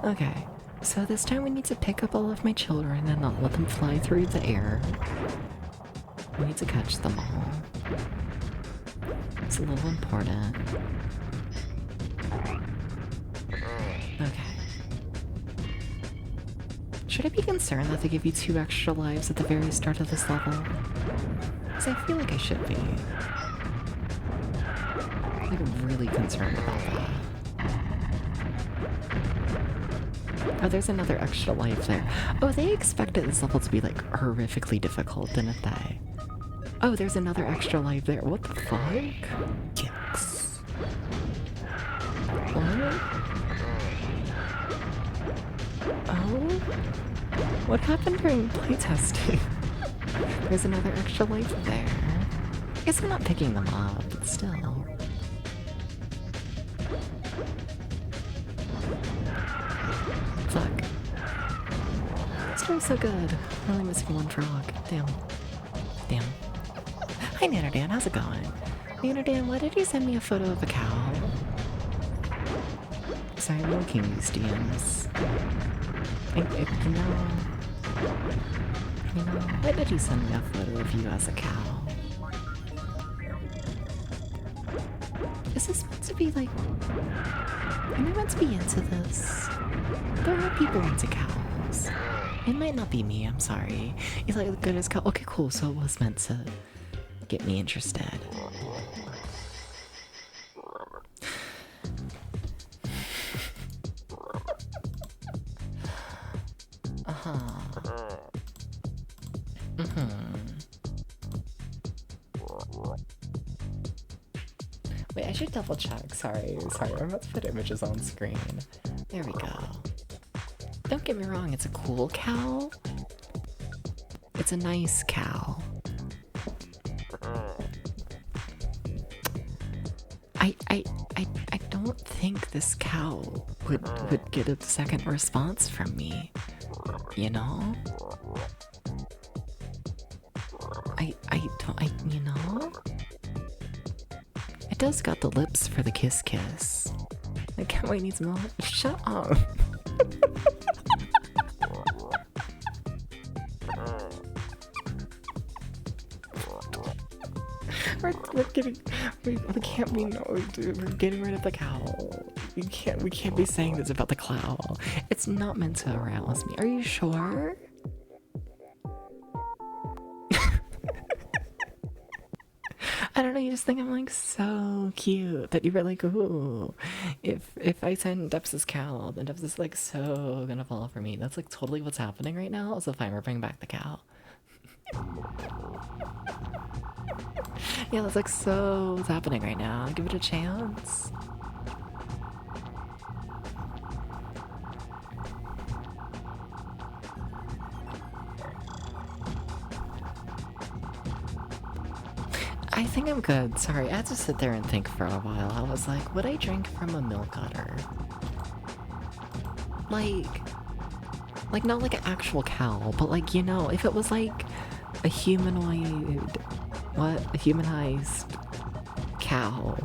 Okay, so this time we need to pick up all of my children and not let them fly through the air. We need to catch them all. It's a little important. Okay. Should I be concerned that they give you 2 extra lives at the very start of this level? Because I feel like I should be. Like, I'm really concerned about that. Oh, there's another extra life there. Oh, they expected this level to be, like, horrifically difficult, didn't they? Oh, there's another extra life there. What the fuck? Yikes. What? Oh? What happened during playtesting? There's another extra life there. I guess I'm not picking them up, but still. Fuck. It's doing so good. I'm only missing 1 frog. Damn. Damn. Hi Nanodan, how's it going? Nanodan, why did you send me a photo of a cow? Sorry, I'm looking these DMs. You know, why did you send me a photo of you as a cow? Is this meant to be like... Am I meant to be into this? There are people into cows. It might not be me, I'm sorry. You like the good as cow. Okay, cool, so it was meant to get me interested. Wait, I should double check. Sorry, I'm about to put images on screen. There we go. Don't get me wrong, it's a cool cow. It's a nice cow. I don't think this cow would get a second response from me. You know? You know? It does got the lips for the kiss kiss. I can't wait, needs more. Shut up. We can't be dude, we're getting rid of the cow. We can't be saying this about the cow. It's not meant to arouse me. Are you sure? I don't know, you just think I'm like so cute that you were like, ooh, if I send Deps's cow, then Deps is like so gonna fall for me. That's like totally what's happening right now. So fine, we're bringing back the cow. Yeah, that's like so what's happening right now. Give it a chance. I think I'm good. Sorry, I had to sit there and think for a while. I was like, would I drink from a milk udder? Like not like an actual cow, but like, you know, if it was like a humanoid, a humanized cow.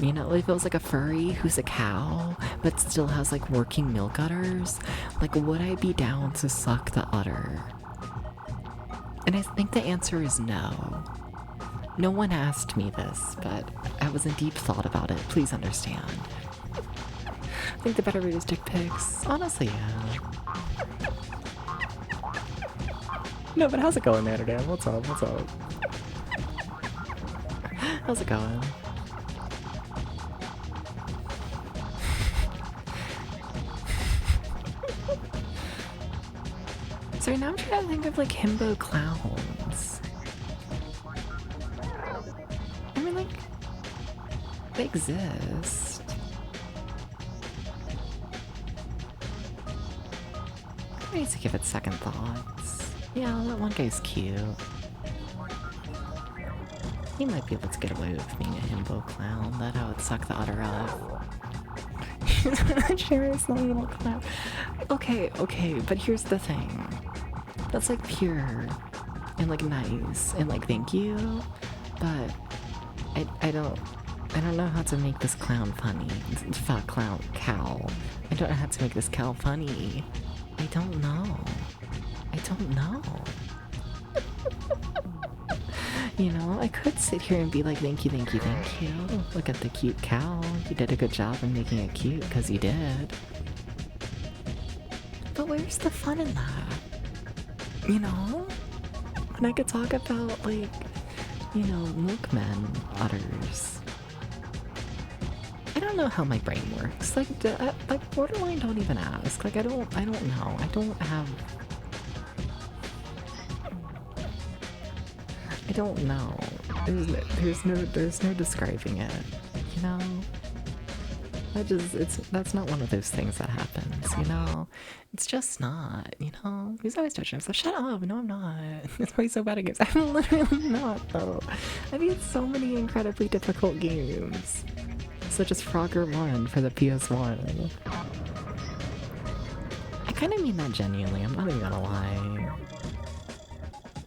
You know, if it was like a furry who's a cow, but still has like working milk udders, like would I be down to suck the udder? And I think the answer is no. No one asked me this, but I was in deep thought about it. Please understand. I think the better route is dick pics. Honestly, yeah. No, but how's it going, Manadam? What's up? What's up? How's it going? Sorry, now I'm trying to think of like himbo clowns. I mean, like, they exist. I need to give it second thoughts. Yeah, that one guy's cute. He might be able to get away with being a himbo clown. That I would suck the udder up. Cheers, little clown. Okay, but here's the thing. That's like pure and like nice and like thank you, but I don't know how to make this clown funny. Fuck, cow. I don't know how to make this cow funny. I don't know. You know, I could sit here and be like, thank you. Look at the cute cow. You did a good job in making it cute, because you did. But where's the fun in that? You know? And I could talk about, like, you know, milkmen udders. I don't know how my brain works. Like, borderline don't even ask. Like, I don't know. I don't know. There's no describing it. You know? That's not one of those things that happens, you know? It's just not, you know? He's always touching himself. Shut up! No, I'm not. That's why he's so bad at games. I'm literally not, though. I beat so many incredibly difficult games. Such as Frogger 1 for the PS1. I kind of mean that genuinely, I'm not even gonna lie.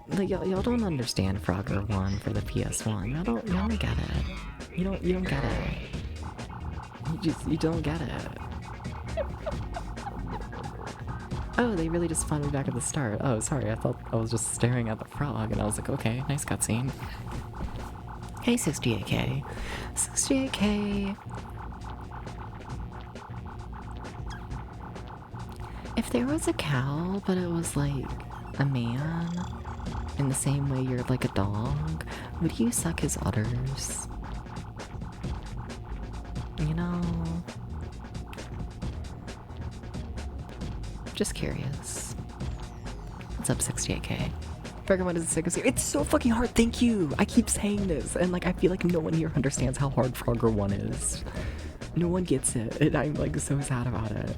Like, y'all don't understand Frogger 1 for the PS1. Y'all don't get it. You don't get it. You don't get it. Oh, they really just spawned me back at the start. Oh, sorry, I thought I was just staring at the frog and I was like, okay, nice cutscene. Hey, 68k. 68k. If there was a cow, but it was like a man, in the same way you're like a dog, would you suck his udders? You know? Just curious. What's up, 68K? Frogger1 is the sickest here. It's so fucking hard, thank you! I keep saying this, and like I feel like no one here understands how hard Frogger1 is. No one gets it, and I'm like so sad about it.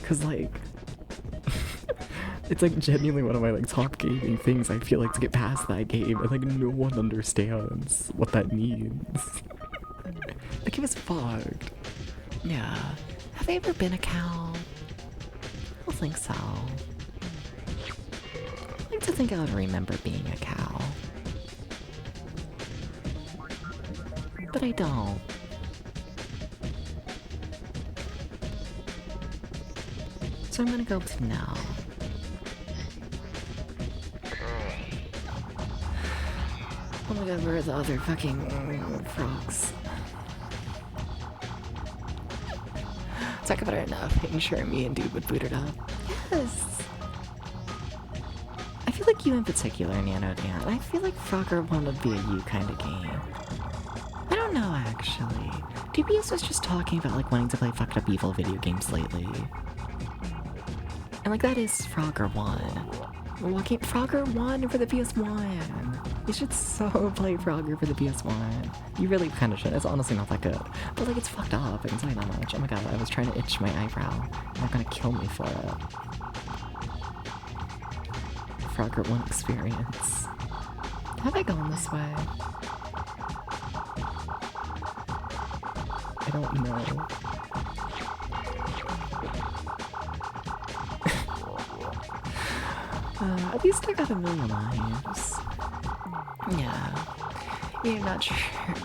Cause like, it's like genuinely one of my like top gaming things I feel like to get past that game, and like no one understands what that means. The game is fucked. Yeah. Have I ever been a cow? I don't think so. I like to think I would remember being a cow. But I don't. So I'm gonna go to no. Oh my god, where are the other fucking frogs? Talk about it enough, making sure me and dude would boot it up. Yes! I feel like you in particular, Nano Dan. I feel like Frogger1 would be a you kind of game. I don't know, actually. DPS was just talking about like wanting to play fucked up evil video games lately. And like that is Frogger1. Walking Frogger1 for the PS1. You should so play Frogger for the PS1. You really kind of should. It's honestly not that good. But like it's fucked up. I can tell you that much. Oh my god, I was trying to itch my eyebrow. They're gonna kill me for it. Frogger1 experience. Have I gone this way? I don't know. At least I got a million lives. Yeah. You're not sure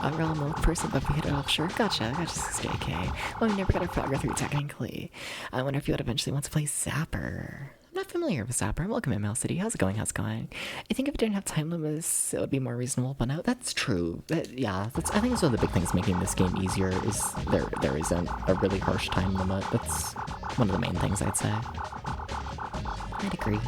a real milk person, but we hit it off. Sure, gotcha 60K. Well, we never got a Frogger 3 technically. I wonder if you would eventually want to play Zapper. I'm not familiar with Zapper. Welcome in Mouse City. How's it going? How's it going? I think if it didn't have time limits, it would be more reasonable, but no, that's true. Yeah, I think that's one of the big things making this game easier is there isn't a really harsh time limit. That's one of the main things I'd say. I'd agree.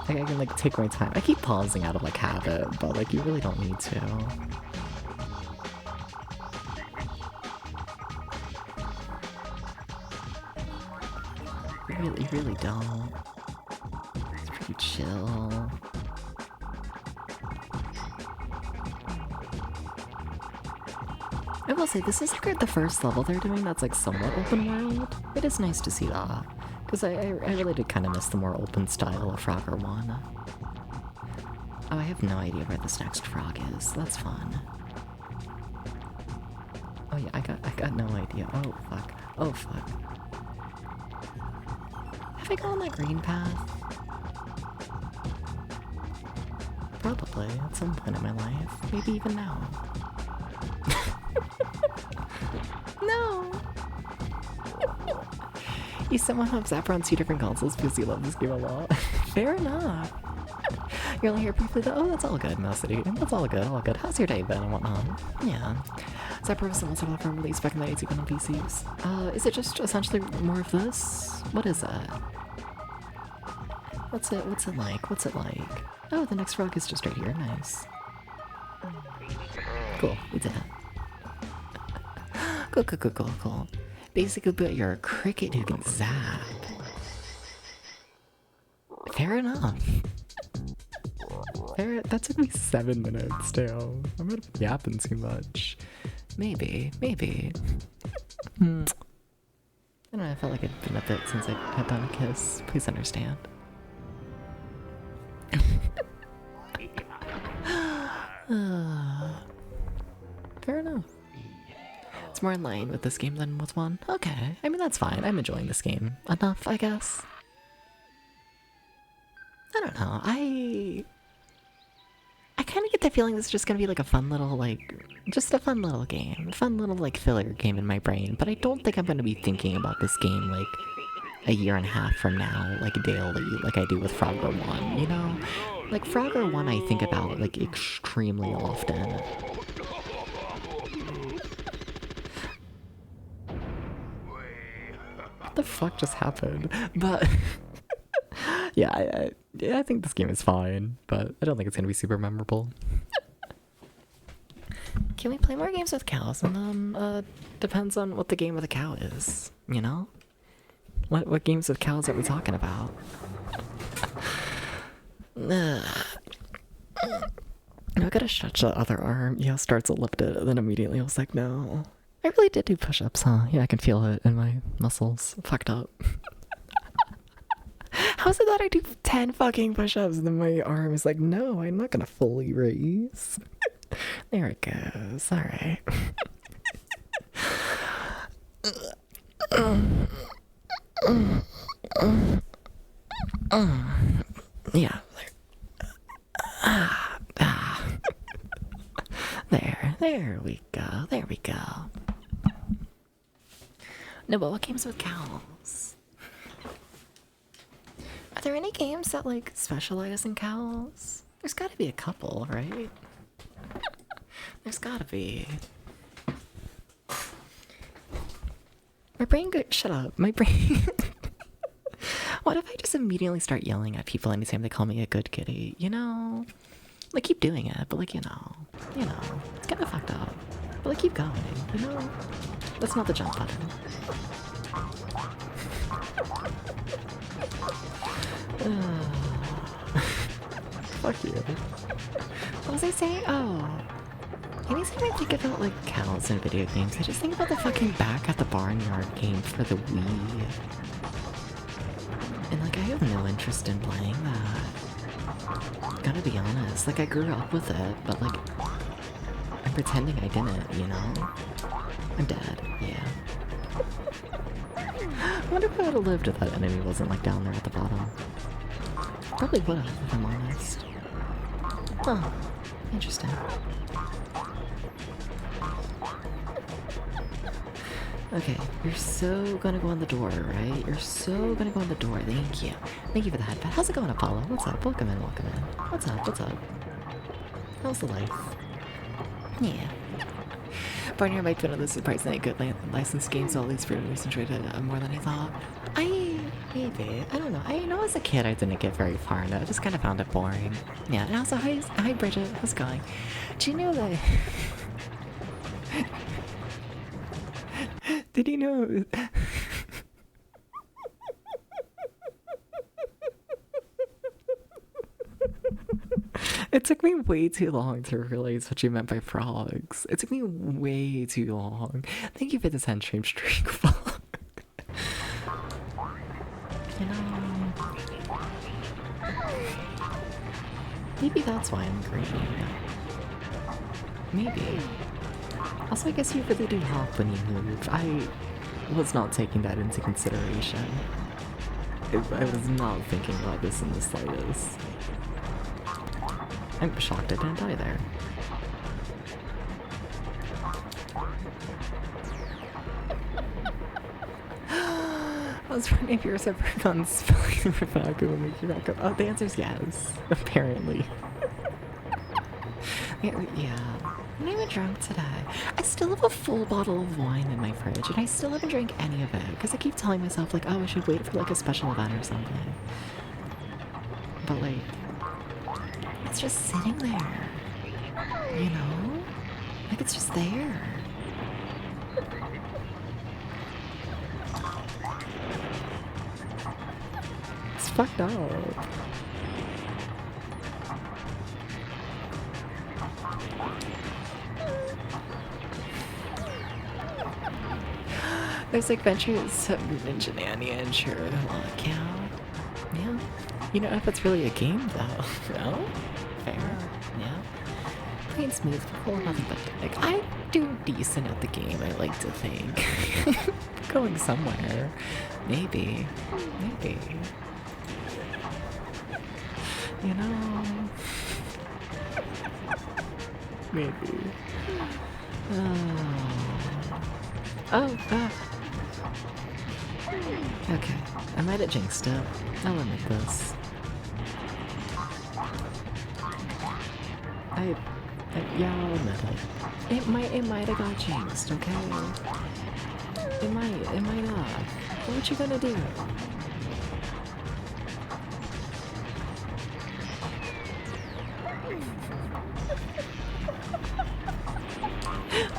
Like, I can like take my time. I keep pausing out of like habit, but like you really don't need to. You really don't. It's pretty chill. I will say, this is like the first level they're doing that's like somewhat open world. It is nice to see that. Because I really did kind of miss the more open style of Frogger1. Oh, I have no idea where this next frog is. That's fun. Oh yeah, I got no idea. Oh fuck. Oh fuck. Have I gone that green path? Probably, at some point in my life. Maybe even now. No! You someone have Zapper on 2 different consoles because you love this game a lot. Fair enough. You're only here briefly though. Oh, that's all good, Mouse City. That's all good, all good. How's your day been and whatnot? Yeah. Zapper was the multi-platform release back in the 80s on PCs. Is it just essentially more of this? What is it? What's it like? What's it like? Oh, the next frog is just right here. Nice. Cool, we did it. Cool. Basically, but you're a cricket who can zap. Fair enough. That took me 7 minutes, too. I'm not yapping too much. Maybe. I don't know, I felt like it'd been a bit since I had done a kiss. Please understand. Fair enough. It's more in line with this game than with one. Okay, I mean that's fine. I'm enjoying this game enough, I guess. I don't know. I kind of get the feeling this is just gonna be like a fun little just a fun little game, fun little like filler game in my brain. But I don't think I'm gonna be thinking about this game like a year and a half from now, like daily, like I do with Frogger1. You know, like Frogger1, I think about like extremely often. fuck just happened? But yeah, I think this game is fine, but I don't think it's gonna be super memorable. Can we play more games with cows? And depends on what the game with the cow is, you know? What games with cows are we talking about? I gotta stretch the other arm. Yeah, starts to lift it, and then immediately I was like, no. I really did do push-ups, huh? Yeah, I can feel it in my muscles. Fucked up. How is it that I do 10 fucking push-ups and then my arm is like, no, I'm not gonna fully raise. There it goes. Alright. Yeah. There we go. There we go. No, but what games with cows? Are there any games that, like, specialize in cows? There's gotta be a couple, right? There's gotta be. My brain shut up. My brain... What if I just immediately start yelling at people anytime they call me a good kitty? You know? Like, keep doing it, but like, you know, it's kind of fucked up. But like, keep going, you know? That's not the jump button. Fuck you. What was I saying? Oh. Anytime I think about, like, cows in video games, I just think about the fucking Back at the Barnyard game for the Wii. And, like, I have no interest in playing that. Gotta be honest. Like, I grew up with it, but, like, I'm pretending I didn't, you know? I'm dead, yeah. I wonder if I would have lived if that enemy wasn't, like, down there at the bottom. Probably would have, if I'm honest. Huh. Interesting. Okay, you're so gonna go on the door, right? You're so gonna go on the door. Thank you. Thank you for the headband. How's it going, Apollo? What's up? Welcome in, welcome in. What's up? What's up? How's the life? Yeah. Barnyard might be one of those surprisingly good licensed games, so at least for years enjoyed it more than I thought. Maybe. I don't know. I know as a kid I didn't get very far into it. I just kind of found it boring. Yeah, and also, hi Bridget. How's it going? Do you know that... Did you know... It took me way too long to realize what you meant by frogs. It took me way too long. Thank you for the 10 stream streak. You know... Maybe that's why I'm green. Maybe. Also, I guess you really do hop when you move. I was not taking that into consideration. I was not thinking about this in the slightest. I'm shocked I didn't die there. I was wondering if you were separate on spelling the Rebecca will make you back up. Oh, the answer's yes. Apparently. Yeah. I'm even drunk today. I still have a full bottle of wine in my fridge, and I still haven't drank any of it, because I keep telling myself, like, oh, I should wait for, like, a special event or something. But, like, it's just sitting there. You know? Like, it's just there. It's fucked up. There's like ventures of Ninjanania, sure, well, count. Yeah. You know, if it's really a game though. No? Fair. Yeah. Playing smooth, full nothing but like I do decent at the game, I like to think. Going somewhere. Maybe. Maybe. You know. Maybe. Oh, okay, I might have jinxed it. I'll admit this. Yeah, I'll admit it. It might have got jinxed, okay? It might have. What you gonna do?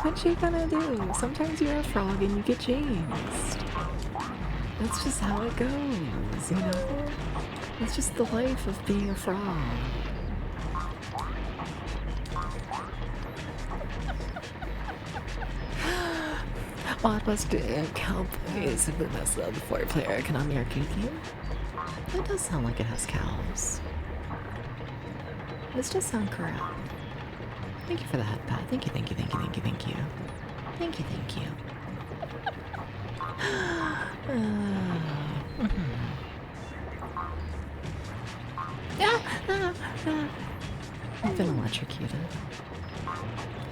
What you gonna do? Sometimes you're a frog and you get jinxed. That's just how it goes, you know? It's just the life of being a frog. Odd West Cowboys and Vanessa, the 4-player Konami arcade game. That does sound like it has cows. This does sound correct. Thank you for the head pat. Thank you, thank you, thank you, thank you, thank you. Thank you, thank you. I've been electrocuted.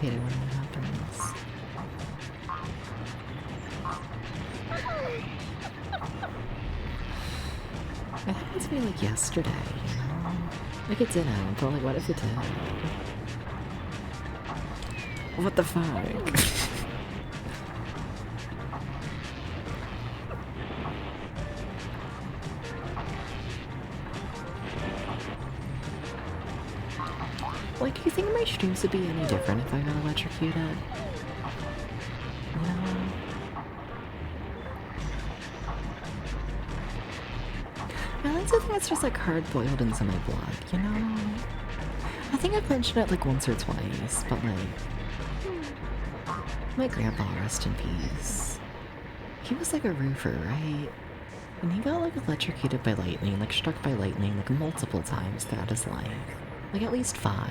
Hate it when that happens. It happened to me like yesterday, you know? Like it didn't, but like what if it did? What the fuck? Like, do you think my streams would be any different if I got electrocuted? No. I like to think it's just like hard boiled into my blood, you know? I think I've mentioned it like once or twice, but like, my grandpa, rest in peace. He was like a roofer, right? And he got like electrocuted by lightning, like struck by lightning like multiple times throughout his life. Like at least 5.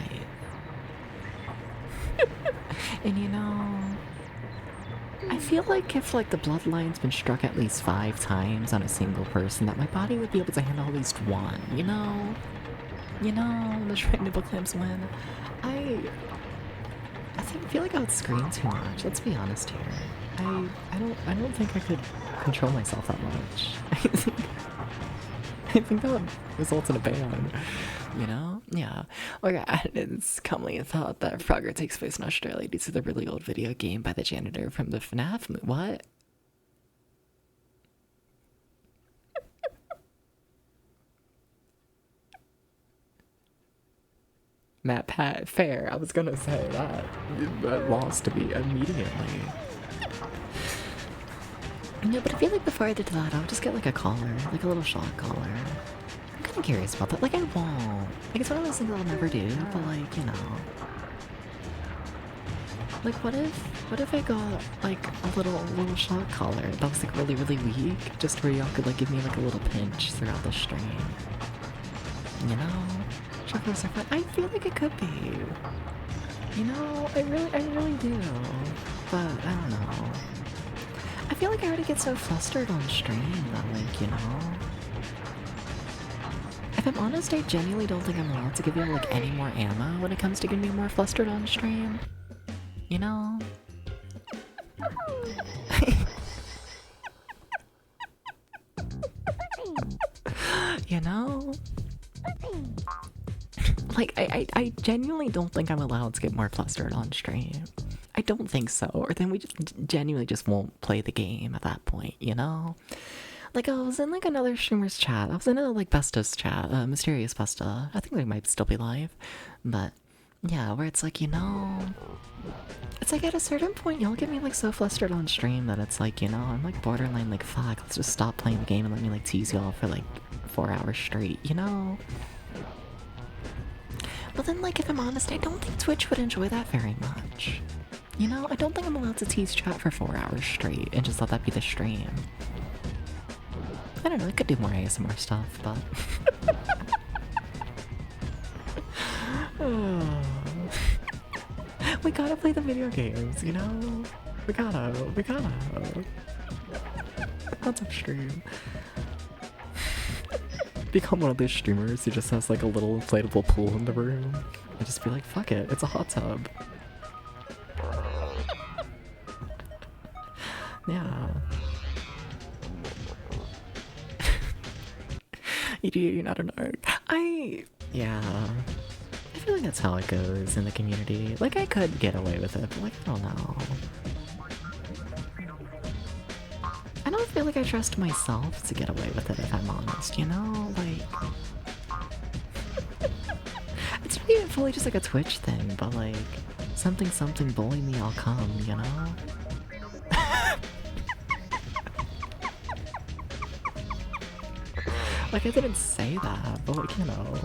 And you know, I feel like if like the bloodline's been struck at least 5 times on a single person, that my body would be able to handle at least 1, you know? You know, the Shrine Nibble Clamps win. I feel like I would scream too much, let's be honest here. I don't think I could control myself that much. I think that would result in a ban. You know? Yeah. Or it's commonly thought that Frogger takes place in Australia due to the really old video game by the janitor from the FNAF movie. What? Matt Pat, fair. I was gonna say that. That lost to me immediately. No, but I feel like before I did that, I would just get like a collar, like a little shock collar. I'm kind of curious about that. Like, I won't. Like, it's one of those things I'll never do, but like, you know. Like, what if I got like a little shock collar that was like really weak, just where y'all could like give me like a little pinch throughout the stream. You know? Shockers are fun. I feel like it could be. You know, I really do. But I don't know. I feel like I already get so flustered on stream that, like, you know. If I'm honest, I genuinely don't think I'm allowed to give you like any more ammo when it comes to getting me more flustered on stream. You know? You know? Like, I genuinely don't think I'm allowed to get more flustered on stream. I don't think so, or then we just genuinely just won't play the game at that point, you know? Like, I was in like another streamer's chat. I was in a like Besta's chat, Mysterious Besta. I think they might still be live, but yeah, where it's like, you know, it's like at a certain point you'll get me like so flustered on stream that it's like, you know, I'm like borderline like, fuck, let's just stop playing the game and let me like tease y'all for like 4 hours straight, you know? But then, like, if I'm honest, I don't think Twitch would enjoy that very much. You know, I don't think I'm allowed to tease chat for 4 hours straight and just let that be the stream. I don't know, I could do more ASMR stuff, but... We gotta play the video games, you know? We gotta. That's upstream. Become one of those streamers who just has like a little inflatable pool in the room and just be like, fuck it, it's a hot tub. Yeah. You're not an arc. Yeah. I feel like that's how it goes in the community. Like, I could get away with it, but like, I don't know. I don't feel like I trust myself to get away with it, if I'm honest, you know? Like, it's not even fully just like a Twitch thing, but like, something bully me, I'll come, you know? Like, I didn't say that, but like, you know.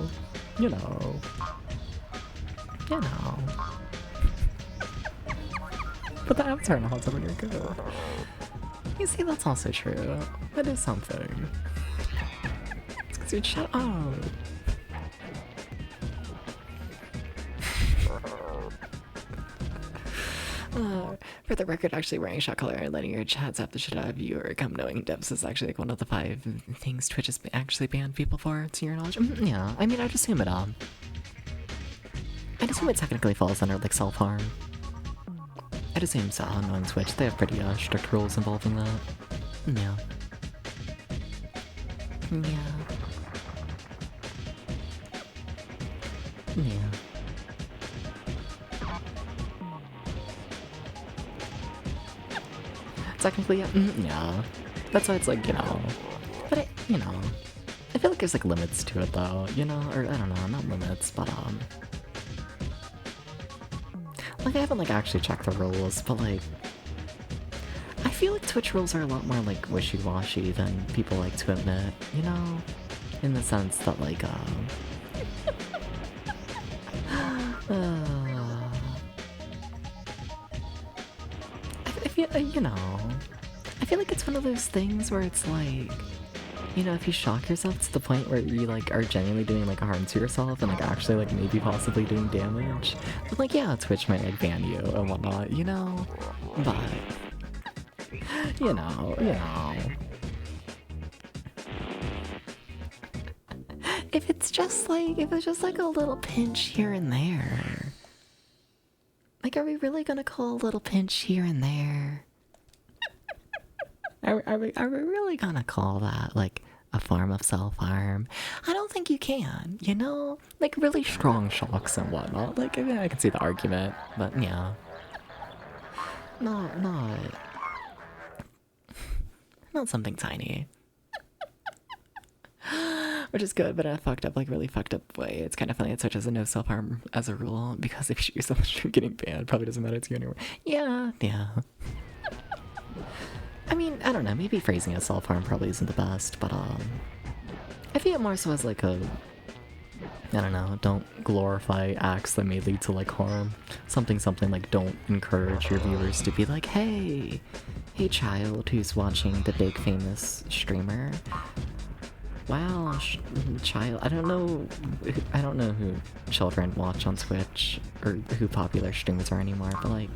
But the avatar nods when you're good. You see, that's also true. That is something. It's 'cause you'd shut up. For the record, actually wearing shot color and letting your chats have the shit out of you or come knowing devs is actually like one of the 5 things Twitch has actually banned people for, to your knowledge. Yeah, I mean, I'd assume it technically falls under like self-harm. I'd assume so, knowing Twitch. They have pretty strict rules involving that. Yeah. Yeah. Technically, yeah. Yeah. That's why it's like, you know. But I feel like there's like limits to it though, you know? Or I don't know, not limits, but like I haven't like actually checked the rules, but like I feel like Twitch rules are a lot more like wishy-washy than people like to admit, you know? In the sense that like I feel like it's one of those things where it's like, you know, if you shock yourself to the point where you like are genuinely doing like harm to yourself and like actually like maybe possibly doing damage, then like yeah, Twitch might like ban you and whatnot, you know? But you know. If it's just like a little pinch here and there. Like, are we really gonna call a little pinch here and there? Are we really gonna call that like a form of self-harm? I don't think you can, you know? Like really strong shocks and whatnot. Like I mean, I can see the argument, but yeah. Not something tiny. Which is good, but in a really fucked up way. It's kind of funny that Twitch has a no self-harm as a rule, because if you shoot yourself stream getting banned, probably doesn't matter to you anymore. Yeah. I mean, I don't know, maybe phrasing as self-harm probably isn't the best, but I feel it more so as like a, I don't know, don't glorify acts that may lead to like harm. Something like don't encourage your viewers to be like, hey child who's watching the big famous streamer. Wow, child. I don't know who children watch on Twitch or who popular streamers are anymore, but like,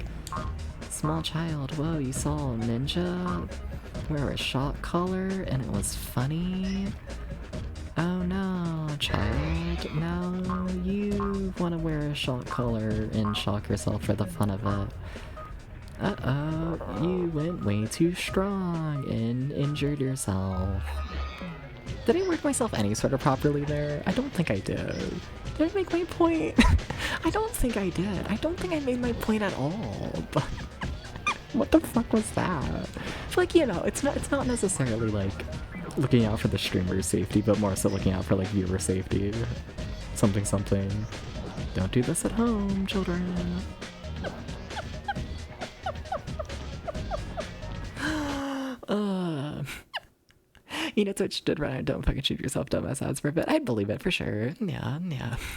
small child, whoa, you saw Ninja wear a shock collar and it was funny? Oh no, child, now you want to wear a shock collar and shock yourself for the fun of it. Uh-oh, you went way too strong and injured yourself. Did I work myself any sort of properly there? I don't think I did. Did I make my point? I don't think I did. I don't think I made my point at all. But what the fuck was that? Like, you know, it's not necessarily like looking out for the streamer's safety, but more so looking out for like viewer safety. Something. Don't do this at home, children. You know, Twitch did run a don't fucking shoot yourself dumbass ads for a bit. I'd believe it for sure. Yeah.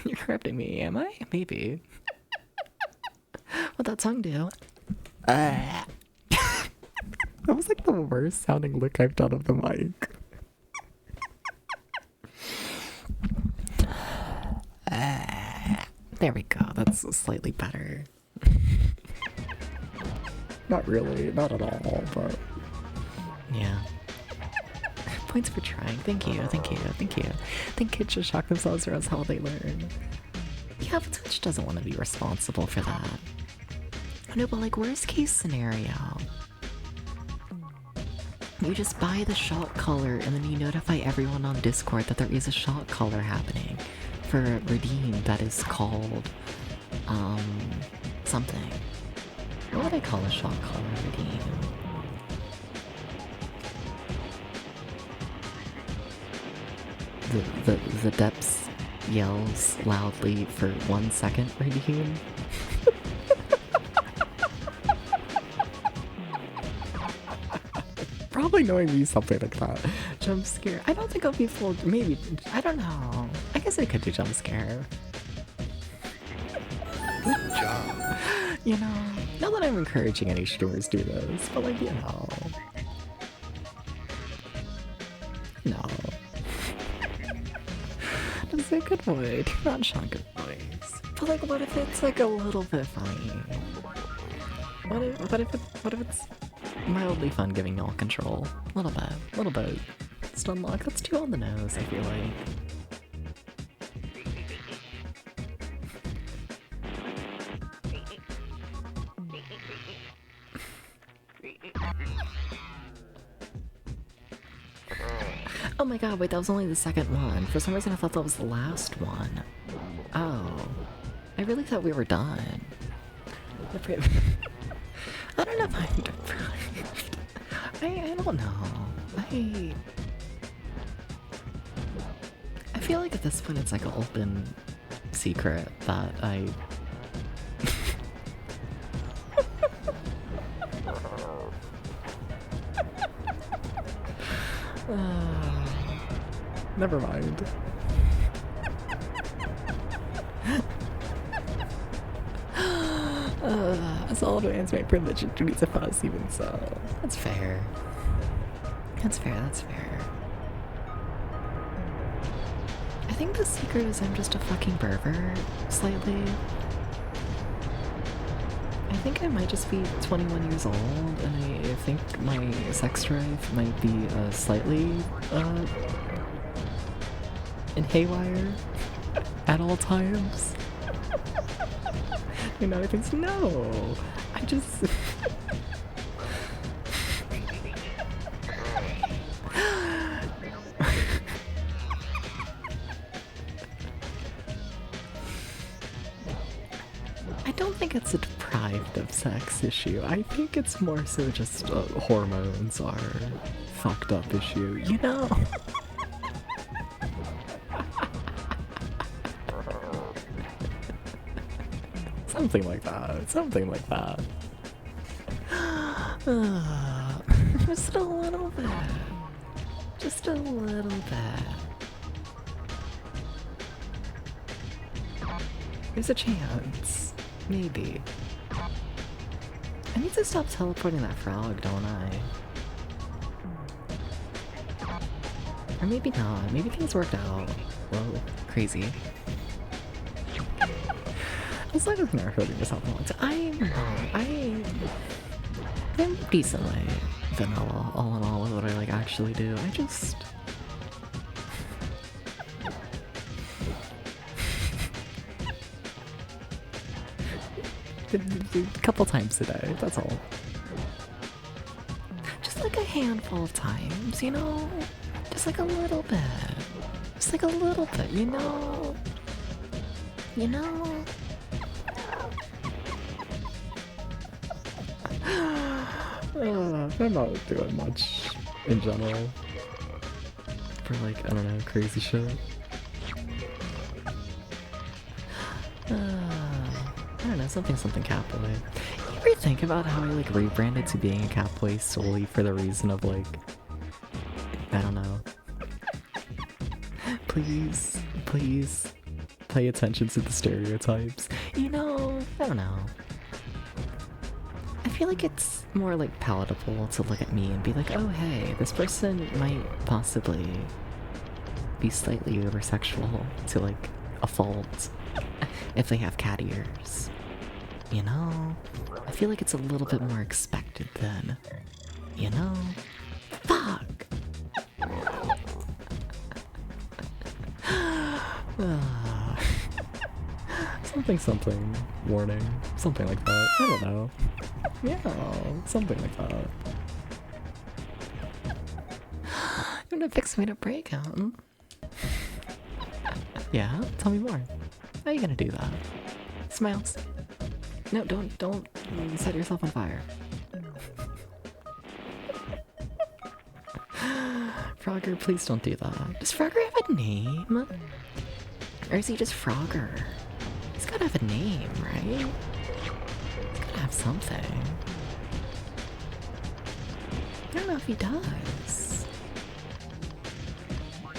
You're corrupting me, am I? Maybe. What'd that song do? That was like the worst sounding lick I've done of the mic. There we go. That's slightly better. Not really. Not at all, but yeah. Points for trying. Thank you. Think kids should shock themselves or else how will they learn? Yeah, but Twitch doesn't want to be responsible for that. No, but like worst case scenario, you just buy the shock collar and then you notify everyone on Discord that there is a shock collar happening for a redeem that is called something. What would I call a shock collar redeem? the depths yells loudly for 1 second, Raheem. Probably knowing me something like that. Jump scare. I don't think I'll be full. Maybe. I don't know. I guess I could do jump scare. Good job. You know, not that I'm encouraging any streamers to do this, but like, you know. No. That's a good boy. Do not shout good boys. But like, what if it's like a little bit funny? What if it's mildly fun giving y'all control? A little bit. Stunlock, that's too on the nose, I feel like. Oh my god, wait, that was only the second one. For some reason I thought that was the last one. Oh. I really thought we were done. I don't know if I'm deprived. I don't know. I feel like at this point it's like an open secret that I... Never mind. As all demands my privilege and duties of us, even so. That's fair. That's fair. I think the secret is I'm just a fucking pervert, slightly. I think I might just be 21 years old, and I think my sex drive might be slightly, in haywire at all times. And now I think, no, I just... I don't think it's a deprived of sex issue. I think it's more so just hormones are fucked up issue, you know? Something like that. Just a little bit. Just a little bit. There's a chance. Maybe. I need to stop teleporting that frog, don't I? Or maybe not. Maybe things worked out. Whoa, crazy. It's like I've never hurting yourself in a long time. I'm decently vanilla, all in all, with what I like actually do. I just... a couple times a day, that's all. Just like a handful of times, you know? Just like a little bit. Just like a little bit, you know? You know? I'm not doing much in general for like, I don't know, crazy shit. I don't know, something Catboy. You ever think about how I like rebranded to being a Catboy solely for the reason of like, I don't know. Please pay attention to the stereotypes. You know, I don't know. I feel like it's more like palatable to look at me and be like, oh hey, this person might possibly be slightly oversexual to like a fault if they have cat ears. You know? I feel like it's a little bit more expected then. You know? Fuck! Something, warning. Something like that. I don't know. Yeah, something like that. I'm gonna fix me to breakout. Yeah, tell me more. How are you gonna do that? Smiles. No, don't set yourself on fire. Frogger, please don't do that. Does Frogger have a name? Or is he just Frogger? He's gotta have a name, right? He's gotta have something. I don't know if he does.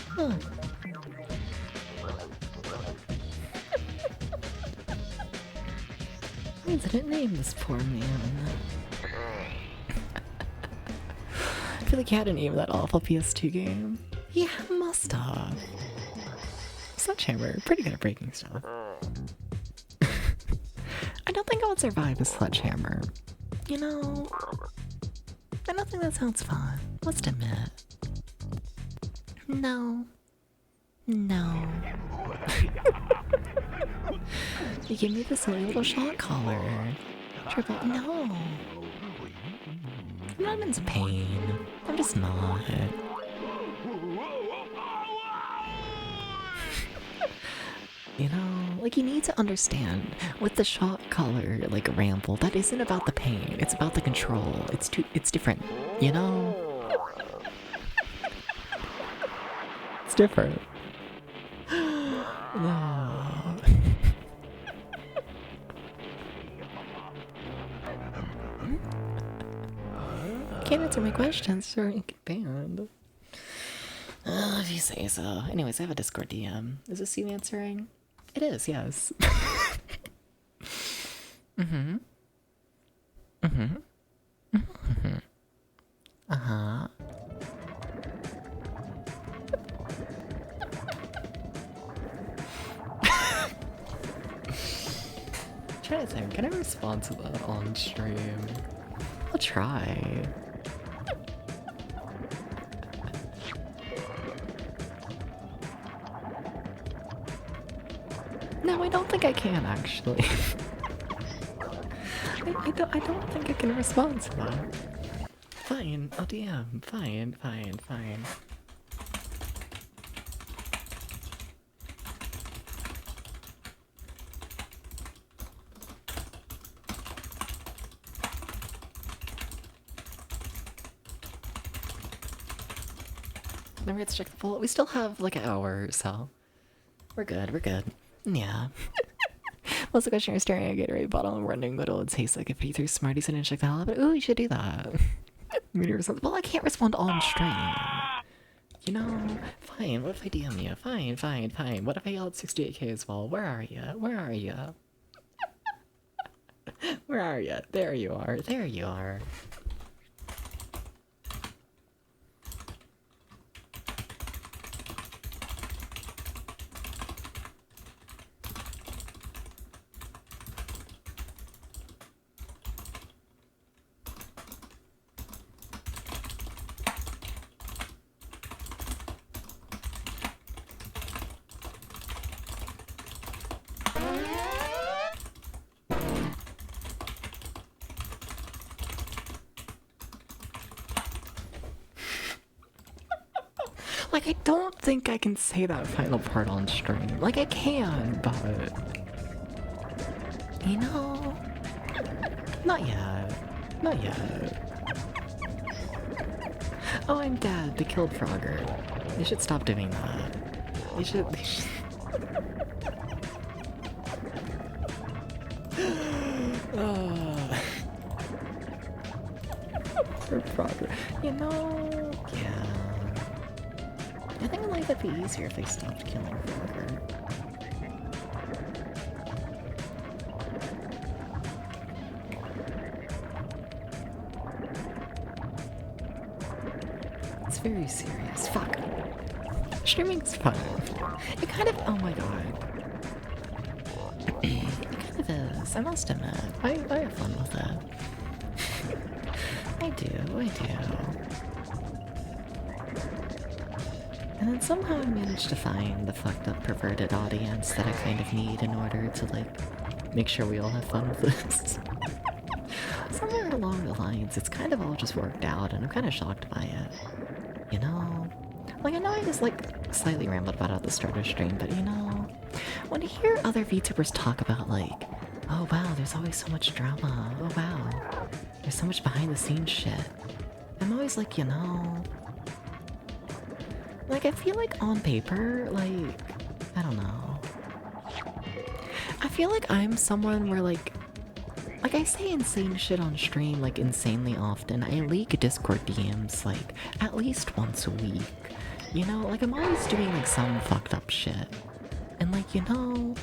Huh. I didn't name this poor man. I feel like he had a name of that awful PS2 game. Yeah, must have. Sledgehammer, pretty good at breaking stuff. I don't think I would survive a sledgehammer. You know, I don't think that sounds fun. Must admit. No. No. You give me this silly little shot collar. Triple, no. I'm not in pain. I'm just not. You know, like you need to understand with the shot collar, like ramble, that isn't about the pain. It's about the control. It's different. You know? It's different. Can't answer my questions, so you get banned. If you say so. Anyways, I have a Discord DM. Is this you answering? It is, yes. Mm-hmm. Mm-hmm. Mm-hmm. Uh-huh. Try to think, can I respond to that on stream? I'll try. No, I don't think I can actually. I don't think I can respond to that. Fine, I'll DM. Fine. Then we have to check the poll. We still have like an hour, so we're good. Yeah. What's the question? You're staring at a Gatorade bottle and wondering what it would taste like if you threw Smarties in and checked the hell out of it. Ooh, you should do that. Well, I can't respond on stream. You know, fine. What if I DM you? Fine. What if I yell at 68k as well? Where are you? Where are you? There you are. Like, I don't think I can say that final part on stream. Like, I can, but... You know... Not yet. Oh, I'm dead. They killed Frogger. They should stop doing that. They should... Poor Frogger. You know... Yeah... I think life would be easier if they stopped killing Frogger. It's very serious. Fuck. Streaming's fun. It kind of... Oh my god. It kind of is. I must admit. I have fun with it. I do. And then somehow I managed to find the fucked up perverted audience that I kind of need in order to, like, make sure we all have fun with this. Somewhere along the lines, it's kind of all just worked out, and I'm kind of shocked by it. You know? Like, I know I just, like, slightly rambled about it at the start of stream, but you know, when I hear other VTubers talk about, like, oh wow, there's always so much drama, oh wow, there's so much behind the scenes shit, I'm always like, you know, Like, I feel like on paper, like, I don't know. I feel like I'm someone where, like I say insane shit on stream, like, insanely often. I leak Discord DMs, like, at least once a week. You know, like, I'm always doing, like, some fucked up shit. And, like, you know,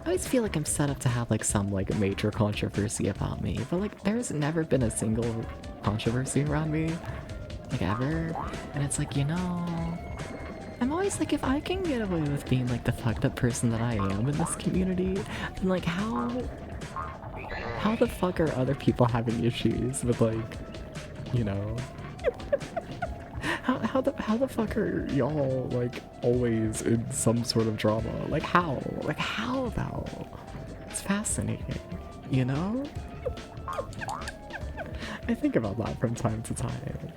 I always feel like I'm set up to have, like, some, like, major controversy about me. But, like, there's never been a single controversy around me, like, ever. And it's like, you know, I'm always like, if I can get away with being, like, the fucked up person that I am in this community, then, like, how the fuck are other people having issues with, like, you know? How the fuck are y'all, like, always in some sort of drama? Like, how? Like, how, though? It's fascinating, you know? I think about that from time to time.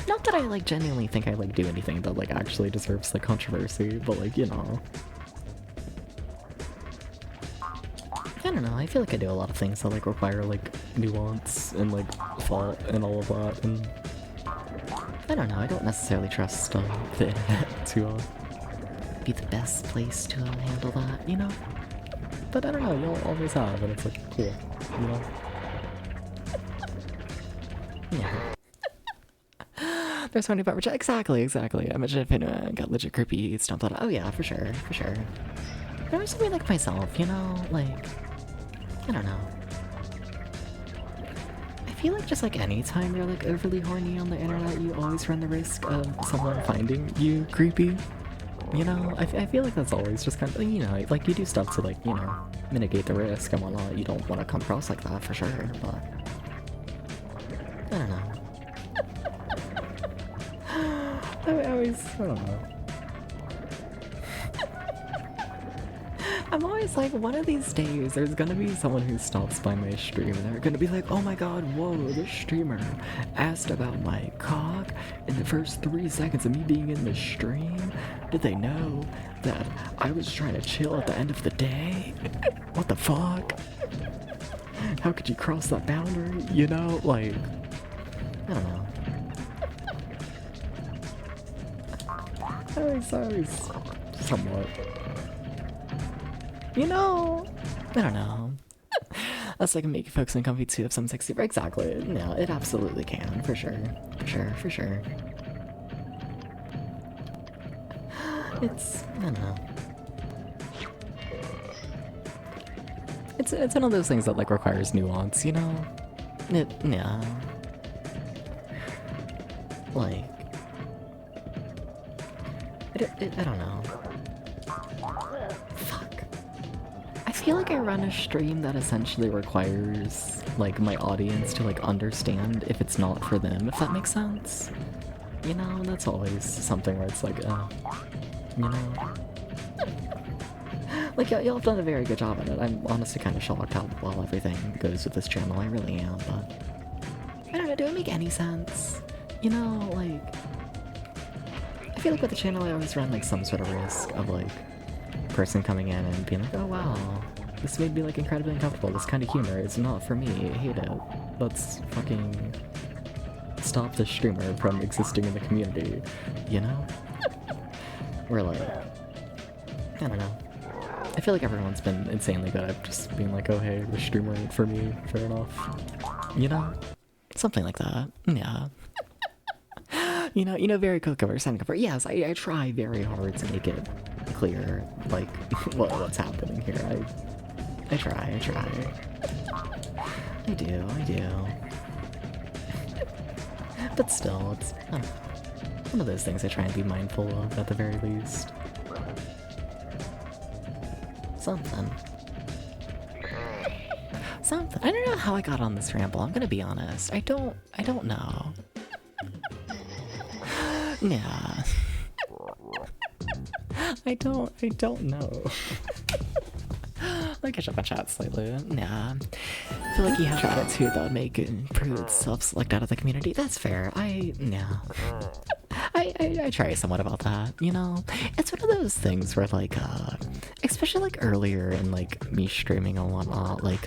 Not that I, like, genuinely think I, like, do anything that, like, actually deserves, like, controversy, but, like, you know. I don't know, I feel like I do a lot of things that, like, require, like, nuance and, like, thought and all of that, and I don't know, I don't necessarily trust the internet to be the best place to handle that, you know? But I don't know, you'll always have, and it's, like, cool, you know? Yeah. There's so many part exactly. I mentioned if it got legit creepy, stumped out. Oh yeah, for sure. There's somebody like myself, you know, like, I don't know. I feel like just like any time you're like overly horny on the internet, you always run the risk of someone finding you creepy. You know, I feel like that's always just kind of, you know, like you do stuff to, like, you know, mitigate the risk and whatnot. You don't want to come across like that for sure, but I don't know. I don't know. I'm always like, one of these days, there's gonna be someone who stops by my stream and they're gonna be like, oh my god, whoa, this streamer asked about my cock in the first 3 seconds of me being in the stream. Did they know that I was trying to chill at the end of the day? What the fuck? How could you cross that boundary? You know, like, I don't know. I always somewhat. You know, I don't know. That's like make folks uncomfy too if someone's sexy. Exactly. No, it absolutely can, for sure. For sure. It's, I don't know. It's one of those things that, like, requires nuance, you know? Yeah. Like, I don't know. Fuck. I feel like I run a stream that essentially requires, like, my audience to, like, understand if it's not for them, if that makes sense. You know, that's always something where it's like, you know? Like, y'all have done a very good job at it. I'm honestly kind of shocked how well everything goes with this channel. I really am, but I don't know, do it make any sense? You know, like, I feel like with the channel I always run, like, some sort of risk of, like, person coming in and being like, oh wow, this made me, like, incredibly uncomfortable. This kind of humor is not for me. I hate it. Let's fucking stop this streamer from existing in the community, you know? We're like, I don't know. I feel like everyone's been insanely good at just being like, oh hey, the streamer ain't for me, fair enough. You know? Something like that. Yeah. You know, very cooker, sounding cover. Yes, I try very hard to make it clear, like, what's happening here. I try. I do. But still, it's, I don't know, one of those things I try and be mindful of at the very least. Something. I don't know how I got on this ramble, I'm gonna be honest. I don't know. Yeah. I don't know. Let me catch up on chat slightly. Yeah. I feel like you have an attitude that would make improved self-select out of the community. That's fair. I try somewhat about that, you know? It's one of those things where, like, especially, like, earlier in, like, me streaming and whatnot, like,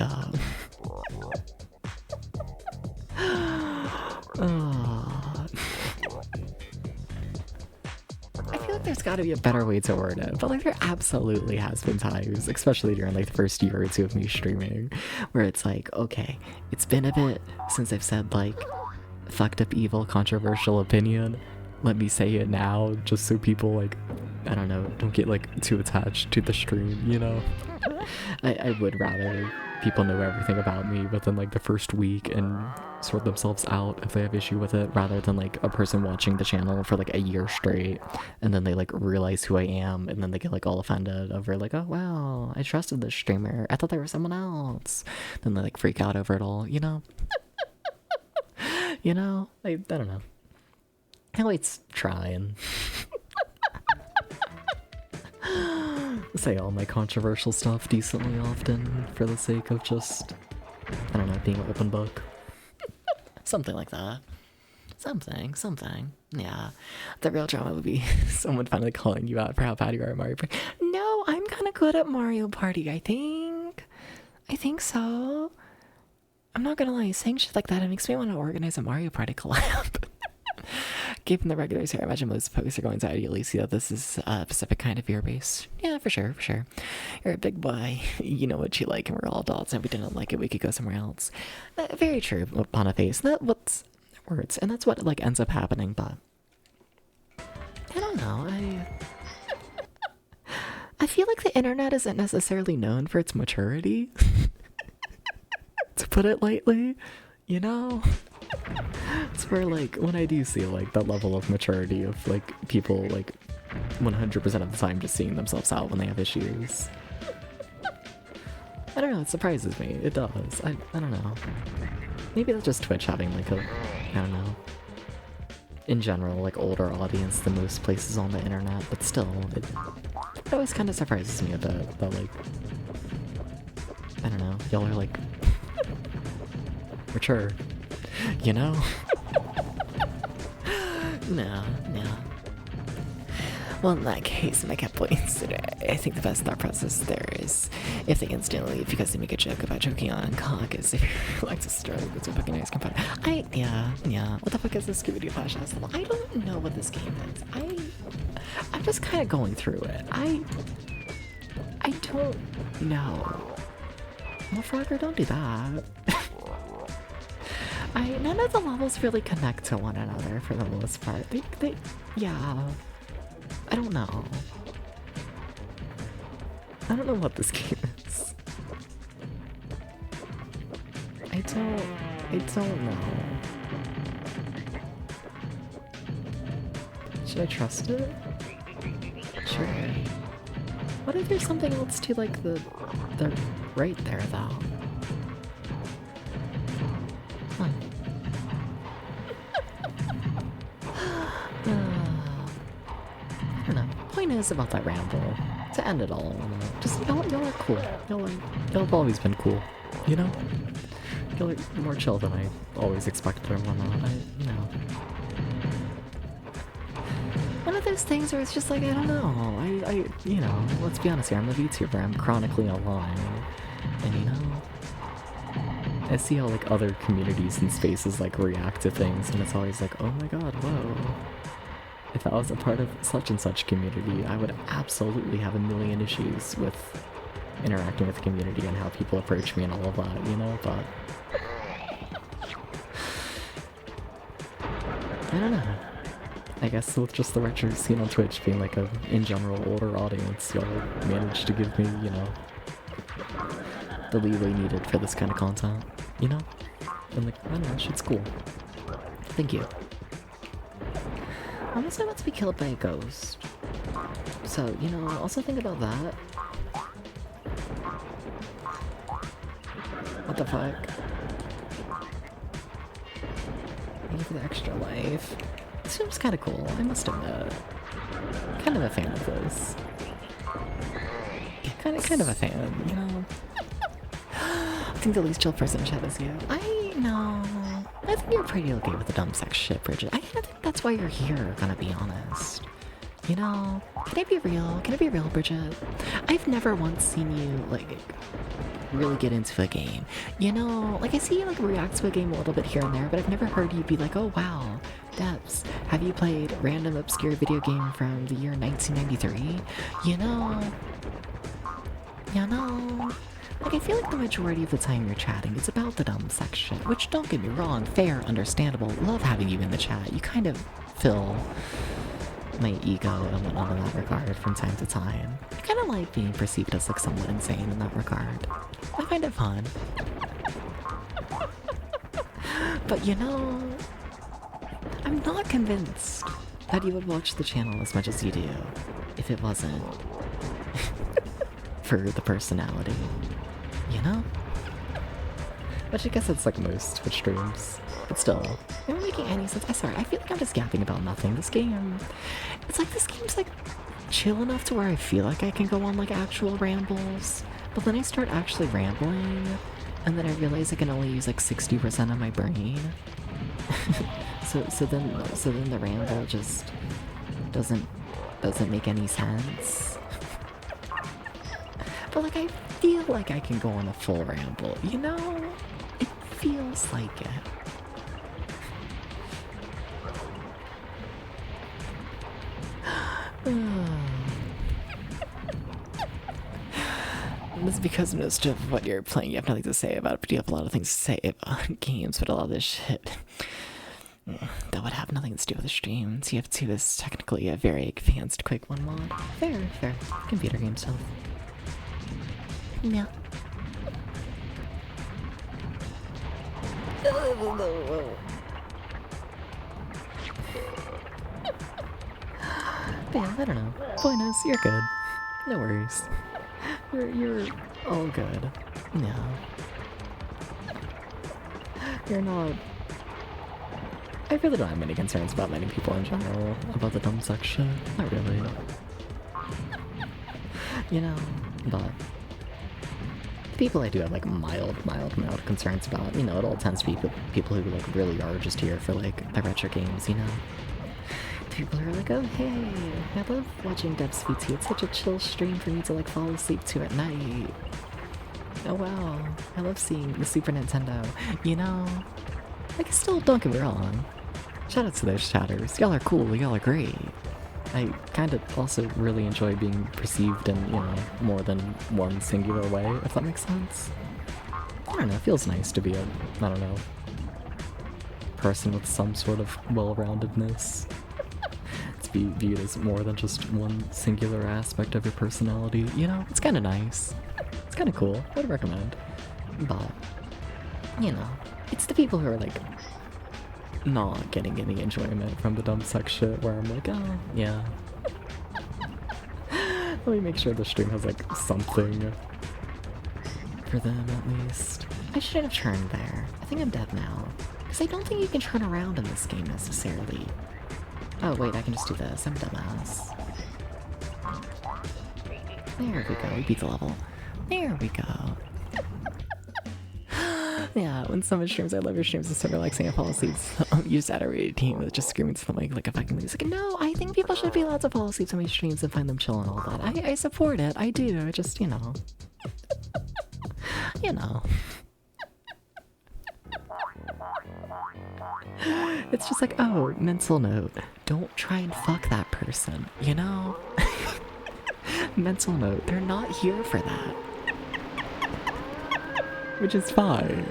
there's gotta be a better way to word it, but like there absolutely has been times, especially during like the first year or two of me streaming, where it's like, okay, it's been a bit since I've said like fucked up, evil, controversial opinion. Let me say it now, just so people like, I don't know, don't get like too attached to the stream, you know? I would rather people know everything about me within like the first week and sort themselves out if they have issue with it, rather than like a person watching the channel for like a year straight and then they like realize who I am and then they get like all offended over like, oh wow, I trusted this streamer, I thought they were someone else. Then they like freak out over it all, you know? You know? I don't know. I always trying. Say all my controversial stuff decently often for the sake of just, I don't know, being an open book. Something like that. Something. Yeah. The real drama would be someone finally calling you out for how bad you are at Mario Party. No, I'm kind of good at Mario Party, I think. I think so. I'm not gonna lie, saying shit like that, it makes me want to organize a Mario Party collab. Given the regulars here, I imagine most folks are going to ideally see that this is a specific kind of fear base. Yeah, for sure. You're a big boy. You know what you like, and we're all adults, and if we didn't like it, we could go somewhere else. Very true, on a face. What's words, and that's what like ends up happening, but I don't know, I feel like the internet isn't necessarily known for its maturity. To put it lightly, you know? It's where like when I do see like that level of maturity of like people like 100% of the time just seeing themselves out when they have issues. I don't know, it surprises me. It does. I don't know. Maybe that's just Twitch having like a, I don't know, in general, like older audience than most places on the internet, but still, it always kind of surprises me a bit that like, I don't know, y'all are like mature. You know? No. Well, in that case, my cat points today. I think the best thought process there is if they instantly leave because they make a joke about joking on cock is if you like to stroke, it's a fucking nice component. Yeah. What the fuck is this Scooby-Doo Flash ass level? I don't know what this game is. I'm just kind of going through it. I don't know. Well, Frogger, don't do that. None of the levels really connect to one another for the most part. Yeah. I don't know. I don't know what this game is. I don't know. Should I trust it? Sure. What if there's something else to like the right there though? I don't know. Point is about that ramble. To end it all, just y'all are cool. Y'all have always been cool. You know? Y'all are more chill than I always expected or whatnot. You know. One of those things where it's just like, I don't know. You know, let's be honest here, I'm a VTuber, I'm chronically online. And you know, I see how like other communities and spaces like react to things, and it's always like, oh my god, whoa. If I was a part of such and such community, I would absolutely have a million issues with interacting with the community and how people approach me and all of that, you know, but I don't know. I guess with just the retro scene on Twitch being like a, in general, older audience, y'all managed to give me, you know, the leeway needed for this kind of content, you know? And like, I don't know, shit's cool. Thank you. I'm also about to be killed by a ghost. So, you know, also think about that. What the fuck? Thank you for the extra life. This seems kinda cool, I must admit. Kind of a fan of this. Kind of a fan, you know? I think the least chill person in chat is you. I know. I think you're pretty okay with the dumb sex shit, Bridget. I kinda think that's why you're here, gonna be honest. You know? Can I be real? Can I be real, Bridget? I've never once seen you, like, really get into a game. You know, like I see you like react to a game a little bit here and there, but I've never heard you be like, oh wow, Debs, have you played random obscure video game from the year 1993? You know, like I feel like the majority of the time you're chatting, it's about the dumb section, which don't get me wrong, fair, understandable, love having you in the chat. You kind of fill my ego and whatnot in that regard from time to time. I kind of like being perceived as like somewhat insane in that regard. I find it fun. But you know, I'm not convinced that you would watch the channel as much as you do if it wasn't for the personality, you know? Which I guess it's like most Twitch streams. But still, am I making any sense? I swear, I feel like I'm just yapping about nothing. This game, it's like this game's like chill enough to where I feel like I can go on like actual rambles. But then I start actually rambling, and then I realize I can only use like 60% of my brain. so then the ramble just doesn't make any sense. But like I feel like I can go on a full ramble, you know? It feels like it. This is because most of what you're playing you have nothing to say about, but you have a lot of things to say about games, but a lot of this shit that would have nothing to do with the stream. TF2 is technically a very advanced quick one mod. Fair. Computer game stuff. Yeah. Yeah, I don't know. Point is, you're good. No worries. You're all good. Yeah. You're not... I really don't have many concerns about many people in general, about the dumb section. Not really. You know, but... people I do have like mild concerns about, you know, it all tends to be people who like really are just here for like the retro games, you know? People are like, oh hey, I love watching Deb's VT, it's such a chill stream for me to like fall asleep to at night. Oh wow, I love seeing the Super Nintendo, you know? Like, still, don't get me wrong. Shout out to those chatters, y'all are cool, y'all are great. I kind of also really enjoy being perceived in, you know, more than one singular way, if that makes sense. I don't know, it feels nice to be a, I don't know, person with some sort of well-roundedness. To be viewed as more than just one singular aspect of your personality, you know? It's kind of nice. It's kind of cool. I would recommend. But, you know, it's the people who are like not getting any enjoyment from the dumb sex shit where I'm like, oh, yeah. Let me make sure the stream has like something for them at least. I shouldn't have turned there. I think I'm dead now. Because I don't think you can turn around in this game necessarily. Oh wait, I can just do this. I'm a dumbass. There we go, we beat the level. There we go. Yeah, when someone streams, I love your streams, it's so relaxing, I fall asleep. So you just add a rated team with just screaming to the mic like effectively. It's like, no, I think people should be allowed to fall asleep to my streams and find them chill and all that. I support it, I do, just, you know. You know. It's just like, oh, mental note, don't try and fuck that person, you know? Mental note, they're not here for that. Which is fine.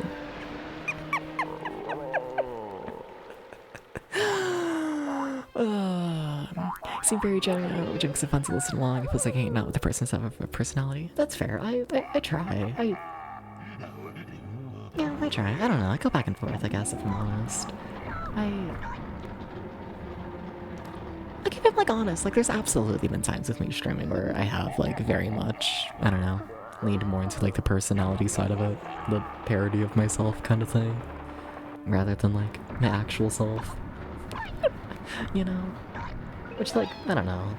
Seem very general, jokes and fun to listen along. It feels like hanging out with the person's have a personality. That's fair, I try. Yeah, I try. I don't know, I go back and forth, I guess, if I'm honest. Like, if I'm like honest, like there's absolutely been times with me streaming where I have like very much, I don't know, leaned more into like the personality side of it, the parody of myself kind of thing, rather than like my actual self. You know? Which like, I don't know.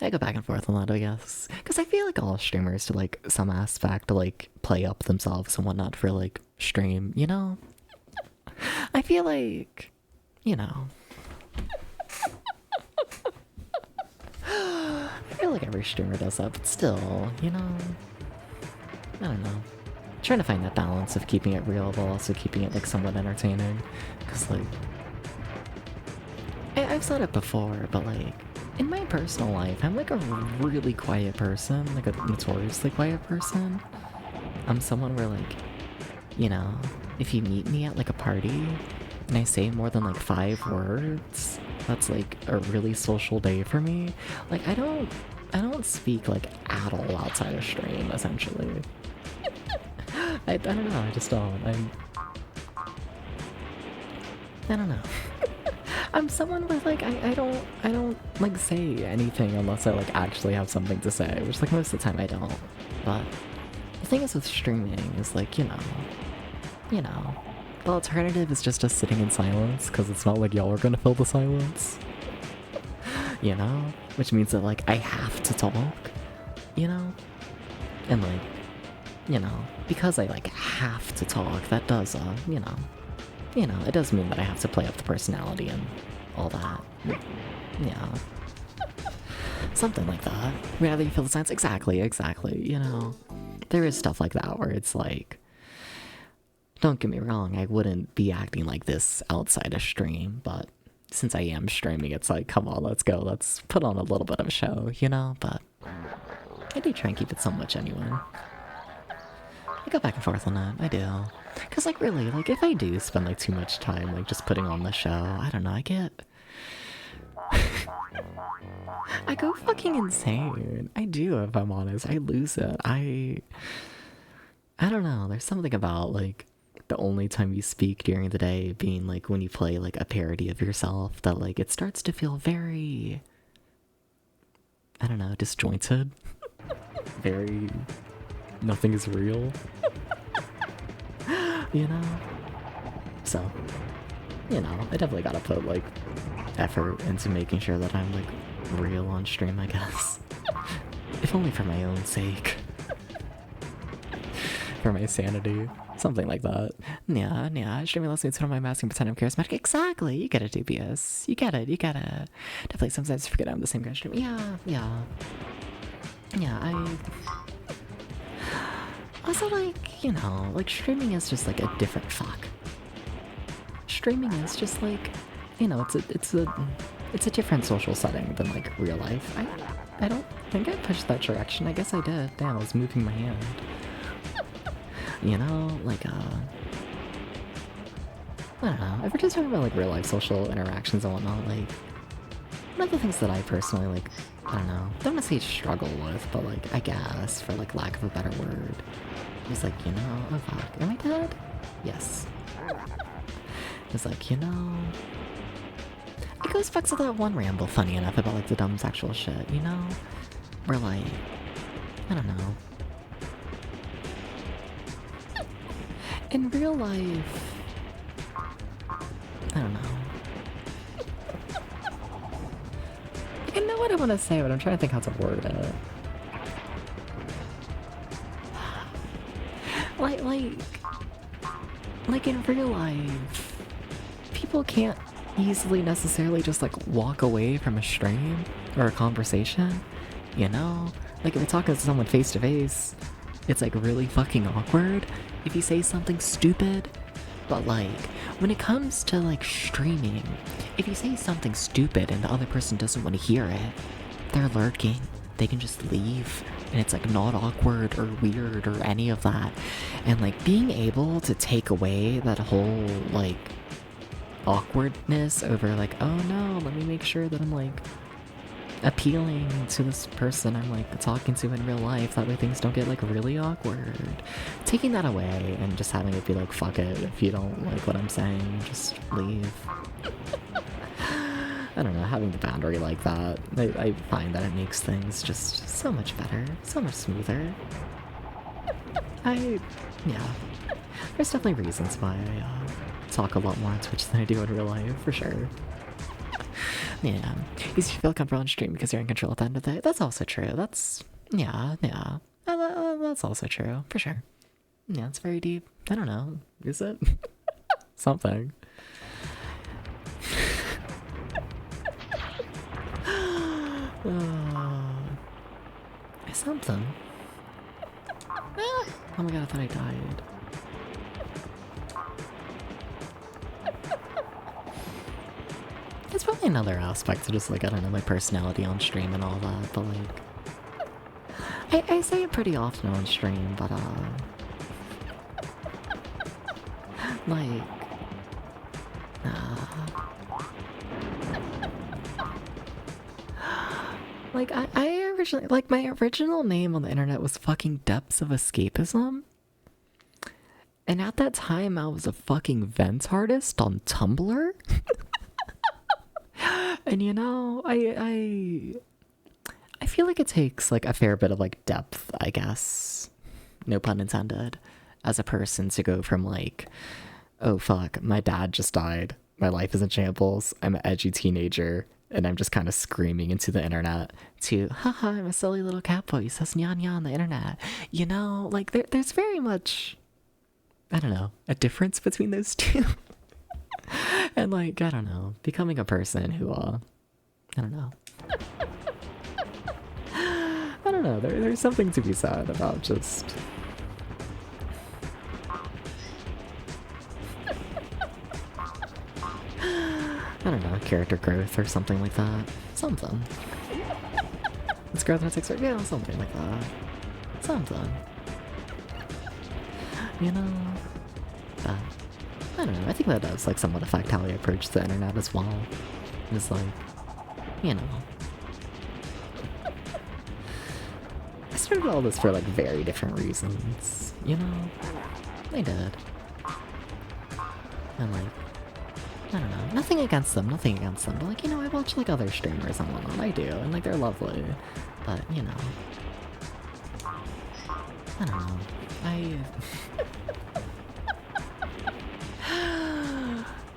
I go back and forth on that, I guess. Because I feel like all streamers to like some aspect like play up themselves and whatnot for like stream, you know? I feel like, you know. I feel like every streamer does that, but still, you know. I don't know. Trying to find that balance of keeping it real while also keeping it like somewhat entertaining. Cause like, I've said it before, but like, in my personal life, I'm like a really quiet person, like a notoriously quiet person. I'm someone where like, you know, if you meet me at like a party and I say more than like 5 words, that's like a really social day for me. Like I don't speak like at all outside of stream, essentially. I don't know, I just don't. I don't know. I'm someone with like I don't like say anything unless I like actually have something to say, which like most of the time I don't. But the thing is with streaming is like, you know, the alternative is just us sitting in silence, because it's not like y'all are gonna fill the silence. You know? Which means that like I have to talk, you know? And like, you know, because I like have to talk, that does you know, it does mean that I have to play up the personality and all that. Yeah. Something like that. Rather you feel the silence. Exactly, you know. There is stuff like that where it's like, don't get me wrong, I wouldn't be acting like this outside a stream, but since I am streaming, it's like, come on, let's go, let's put on a little bit of a show, you know? But I do try and keep it somewhat genuine. I go back and forth on that, I do. Cause like really, like if I do spend like too much time like just putting on the show, I don't know, I get... I go fucking insane. I do, if I'm honest. I lose it. I don't know, there's something about like the only time you speak during the day being like when you play like a parody of yourself that like it starts to feel very, I don't know, disjointed. Very, nothing is real. You know? So, you know, I definitely gotta put like effort into making sure that I'm like real on stream, I guess. If only for my own sake. For my sanity. Something like that. Yeah. Streaming lets me turn on my mask and pretend I'm charismatic. Exactly. You get it, DPS. You get it. Definitely sometimes I forget I'm the same guy streaming. Yeah, also, like, you know, like, streaming is just, like, a different fuck. Streaming is just, like, you know, it's a different social setting than, like, real life. I don't think I pushed that direction. I guess I did. Damn, I was moving my hand. You know, like, I don't know. If we're just talking about, like, real-life social interactions and whatnot, like, one of the things that I personally, like, I don't want to say struggle with, but, like, I guess, for, like, lack of a better word, is, like, you know, oh, fuck, am I dead? Yes. It's like, you know, it goes back to that one ramble, funny enough, about, like, the dumb sexual shit, you know? Where, like, I don't know. In real life, I don't know. Like, I know what I want to say, but I'm trying to think how to word it. Like in real life, people can't easily necessarily just like walk away from a stream or a conversation, you know? Like if you're talking to someone face to face, it's like really fucking awkward if you say something stupid. But like, when it comes to like streaming, if you say something stupid and the other person doesn't want to hear it, they're lurking, they can just leave, and it's like not awkward or weird or any of that. And like being able to take away that whole like awkwardness over like, oh no, let me make sure that I'm like appealing to this person I'm like talking to in real life, that way things don't get like really awkward. Taking that away and just having it be like, fuck it, if you don't like what I'm saying, just leave. I don't know, having the boundary like that, I find that it makes things just so much better, so much smoother. Yeah, there's definitely reasons why I talk a lot more on Twitch than I do in real life, for sure. Yeah, you feel comfortable on stream because you're in control at the end of the day. That's also true. That's, yeah. That's also true, for sure. Yeah, it's very deep. I don't know. Is it? Something. Something. Ah! Oh my god, I thought I died. It's probably another aspect to just, like, I don't know, my personality on stream and all that, but, like... I say it pretty often on stream, but, like... Like, I originally... Like, my original name on the internet was fucking Depths of Escapism. And at that time, I was a fucking vent artist on Tumblr. And you know, I feel like it takes like a fair bit of like depth, I guess, no pun intended, as a person to go from like, oh fuck, my dad just died, my life is in shambles, I'm an edgy teenager, and I'm just kind of screaming into the internet, to, haha, I'm a silly little cat boy who says nya nya on the internet. You know, like there's very much, I don't know, a difference between those two. And like, I don't know, becoming a person who, I don't know. I don't know, there's something to be said about just... I don't know, character growth or something like that. Something. It's growth in 6 yeah, something like that. Something. You know, I don't know, I think that does like somewhat affect how I approach the internet as well. It's like, you know. I started all this for like very different reasons, you know? I did. And like, I don't know, nothing against them, but like, you know, I watch like other streamers and whatnot, I do, and like they're lovely, but you know. I don't know,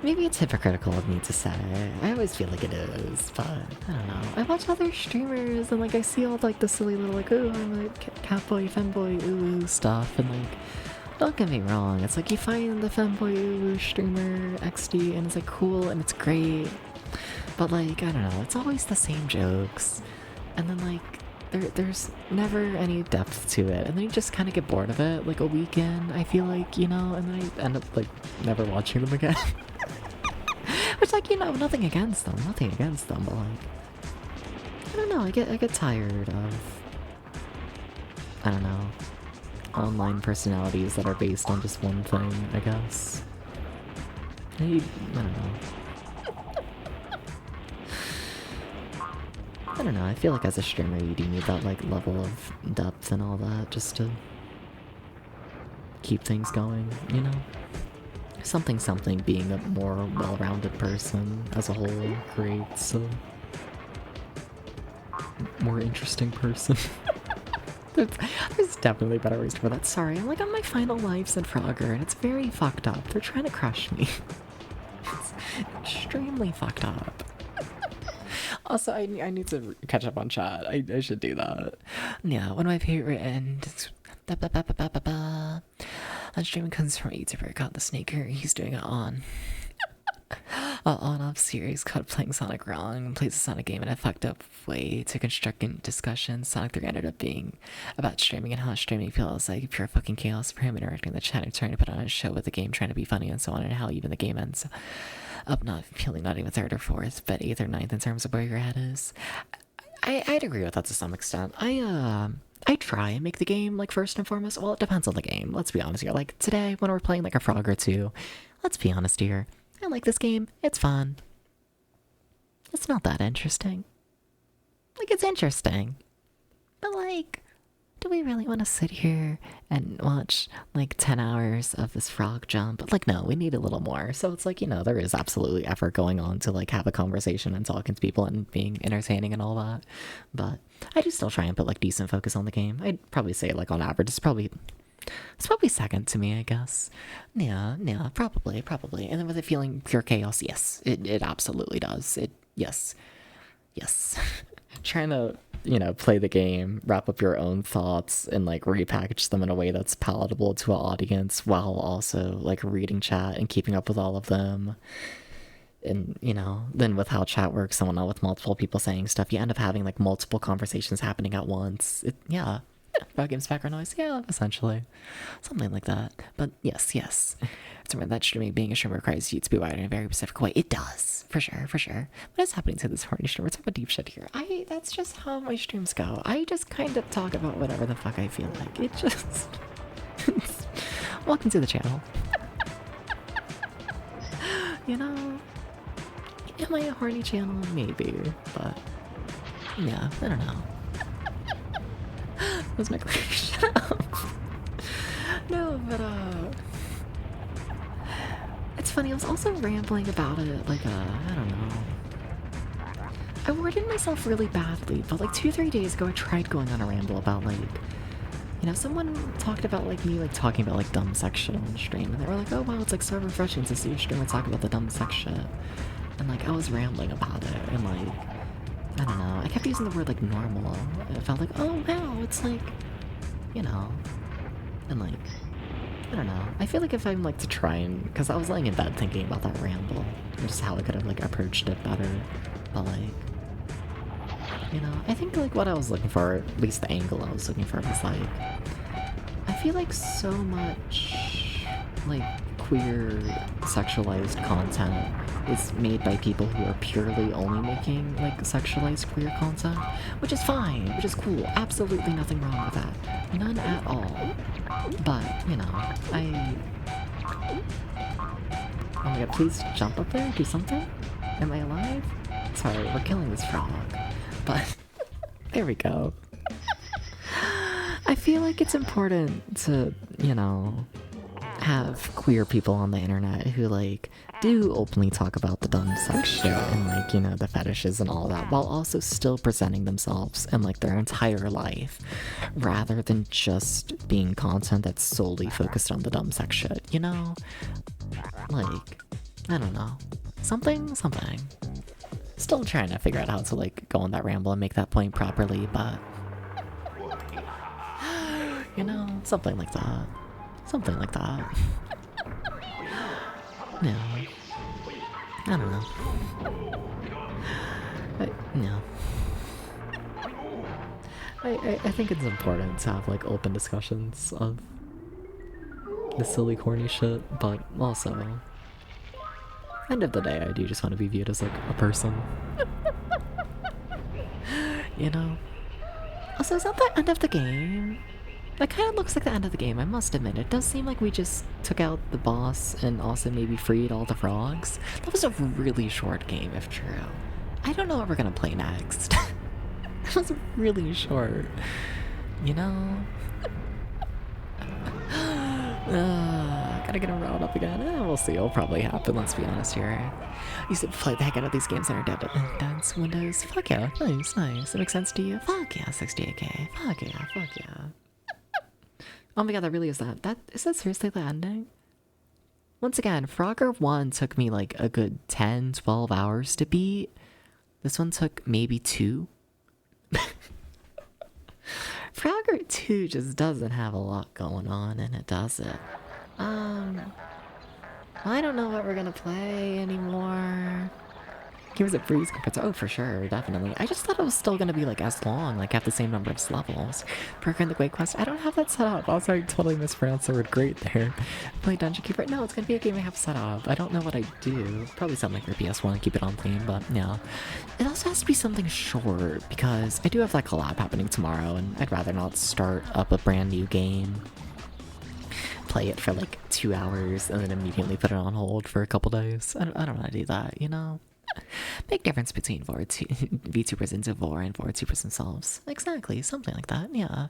maybe it's hypocritical of me to say. I always feel like it is, but I don't know. I watch other streamers and like I see all like the silly little like, oh, I'm like catboy, femboy, ooh stuff, and like, don't get me wrong, it's like you find the femboy ooh streamer XD and it's like cool and it's great, but like, I don't know, it's always the same jokes, and then like, there's never any depth to it, and then you just kind of get bored of it, like a weekend, I feel like, you know, and then I end up like never watching them again. Which, like, you know, nothing against them, but like, I don't know, I get tired of, I don't know, online personalities that are based on just one thing, I guess. I don't know. I don't know, I feel like as a streamer you do need that like level of depth and all that just to keep things going, you know? Something being a more well-rounded person as a whole creates a more interesting person. There's definitely better ways for that. Sorry, I'm like on my final lives in Frogger and it's very fucked up. They're trying to crush me. It's extremely fucked up. Also, I need to catch up on chat. I should do that. Yeah, one of my favorite ends. On stream comes from a YouTuber called The Snaker. He's doing it on off series called Playing Sonic Wrong. Plays a Sonic game in a fucked up way to construct a discussion. Sonic 3 ended up being about streaming and how streaming feels like pure fucking chaos for him, interacting with the chat and trying to put on a show with the game, trying to be funny and so on, and how even the game ends up not feeling not even third or fourth, but 8th or 9th in terms of where your head is. I'd agree with that to some extent. I try and make the game, like, first and foremost. Well, it depends on the game, let's be honest here. Like, today, when we're playing, like, a Frog or two, let's be honest here. I like this game. It's fun. It's not that interesting. Like, it's interesting. But, like, do we really want to sit here and watch, like, 10 hours of this frog jump? Like, no, we need a little more. So it's like, you know, there is absolutely effort going on to, like, have a conversation and talking to people and being entertaining and all that. But I do still try and put, like, decent focus on the game. I'd probably say, like, on average, it's probably second to me, I guess. Yeah, probably. And then with it feeling pure chaos, yes, it absolutely does. Yes. Trying to, you know, play the game, wrap up your own thoughts, and, like, repackage them in a way that's palatable to an audience while also, like, reading chat and keeping up with all of them. And, you know, then with how chat works, someone with multiple people saying stuff, you end up having, like, multiple conversations happening at once. Yeah. games background noise, yeah, essentially. Something like that. But yes. So that streaming being a streamer requires you to be wired in a very specific way. It does, for sure. What is happening to this horny stream? We're talking about deep shit here. That's just how my streams go. I just kind of talk about whatever the fuck I feel like. It just... Welcome to the channel. You know... Am I a horny channel? Maybe, but... Yeah, I don't know. That was my question. Shut up. No, but it's funny, I was also rambling about it, like, I don't know. I worded myself really badly, but like 2-3 days ago I tried going on a ramble about like, you know, someone talked about like me like talking about like dumb sex shit on the stream, and they were like, oh wow, it's like so refreshing to see your streamer talk about the dumb sex shit. And like, I was rambling about it, and like, I don't know, I kept using the word like normal, and it felt like, oh wow, it's like, you know, and like, I don't know. I feel like if I'm like to try and, because I was laying in bed thinking about that ramble, and just how I could have like approached it better, but like, you know, I think like what I was looking for, at least the angle I was looking for, was like, I feel like so much like queer sexualized content is made by people who are purely only making like sexualized queer content, which is fine, which is cool, absolutely nothing wrong with that, none at all. But, you know, oh my god, please jump up there, do something? Am I alive? Sorry, we're killing this frog. But, there we go. I feel like it's important to, you know, have queer people on the internet who, like, do openly talk about the dumb sex shit and, like, you know, the fetishes and all that, while also still presenting themselves and, like, their entire life, rather than just being content that's solely focused on the dumb sex shit, you know? Like, I don't know. Something. Still trying to figure out how to, like, go on that ramble and make that point properly, but... You know, something like that. No. I don't know. I think it's important to have, like, open discussions of the silly, corny shit, but also, end of the day, I do just want to be viewed as, like, a person. You know? Also, is that the end of the game? That kind of looks like the end of the game, I must admit. It does seem like we just took out the boss and also maybe freed all the frogs. That was a really short game, if true. I don't know what we're gonna play next. That was really short. You know? Gotta get him riled up again. We'll see, it'll probably happen, let's be honest here. You said play the heck out of these games that are dance windows. Fuck yeah, nice. It makes sense to you? Fuck yeah, 68k. Fuck yeah. Oh my god, that really is that. Is that seriously the ending? Once again, Frogger 1 took me like a good 10-12 hours to beat. This one took maybe 2. Frogger 2 just doesn't have a lot going on in it, does it? I don't know what we're gonna play anymore. Here's a breeze compared to, oh, for sure, definitely. I just thought it was still gonna be like as long, like have the same number of levels. Perker in the Great Quest, I don't have that set up. Also, I totally mispronounced the word great there. Play Dungeon Keeper, no, it's gonna be a game I have set up. I don't know what I do. Probably something for PS1, keep it on theme, but yeah. It also has to be something short, because I do have that collab happening tomorrow, and I'd rather not start up a brand new game, play it for like 2 hours, and then immediately put it on hold for a couple days. I don't want to do that, you know? Big difference between VTubers into Vor and VTubers themselves. Exactly, something like that, yeah.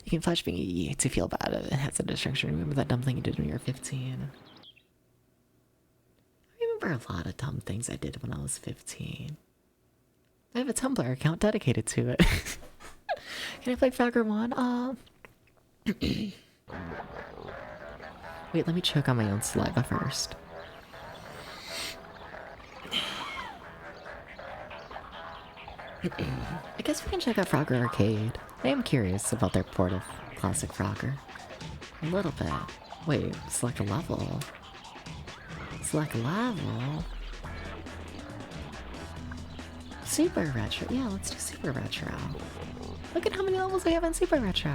You can flash being to feel bad. It has a distraction. Remember that dumb thing you did when you were 15? I remember a lot of dumb things I did when I was 15. I have a Tumblr account dedicated to it. Can I play Frogger 1? Wait, let me choke on my own saliva first. I guess we can check out Frogger Arcade. I am curious about their port of classic Frogger. A little bit. Wait, select a level. Select level? Super retro. Yeah, let's do super retro. Look at how many levels we have in Super Retro.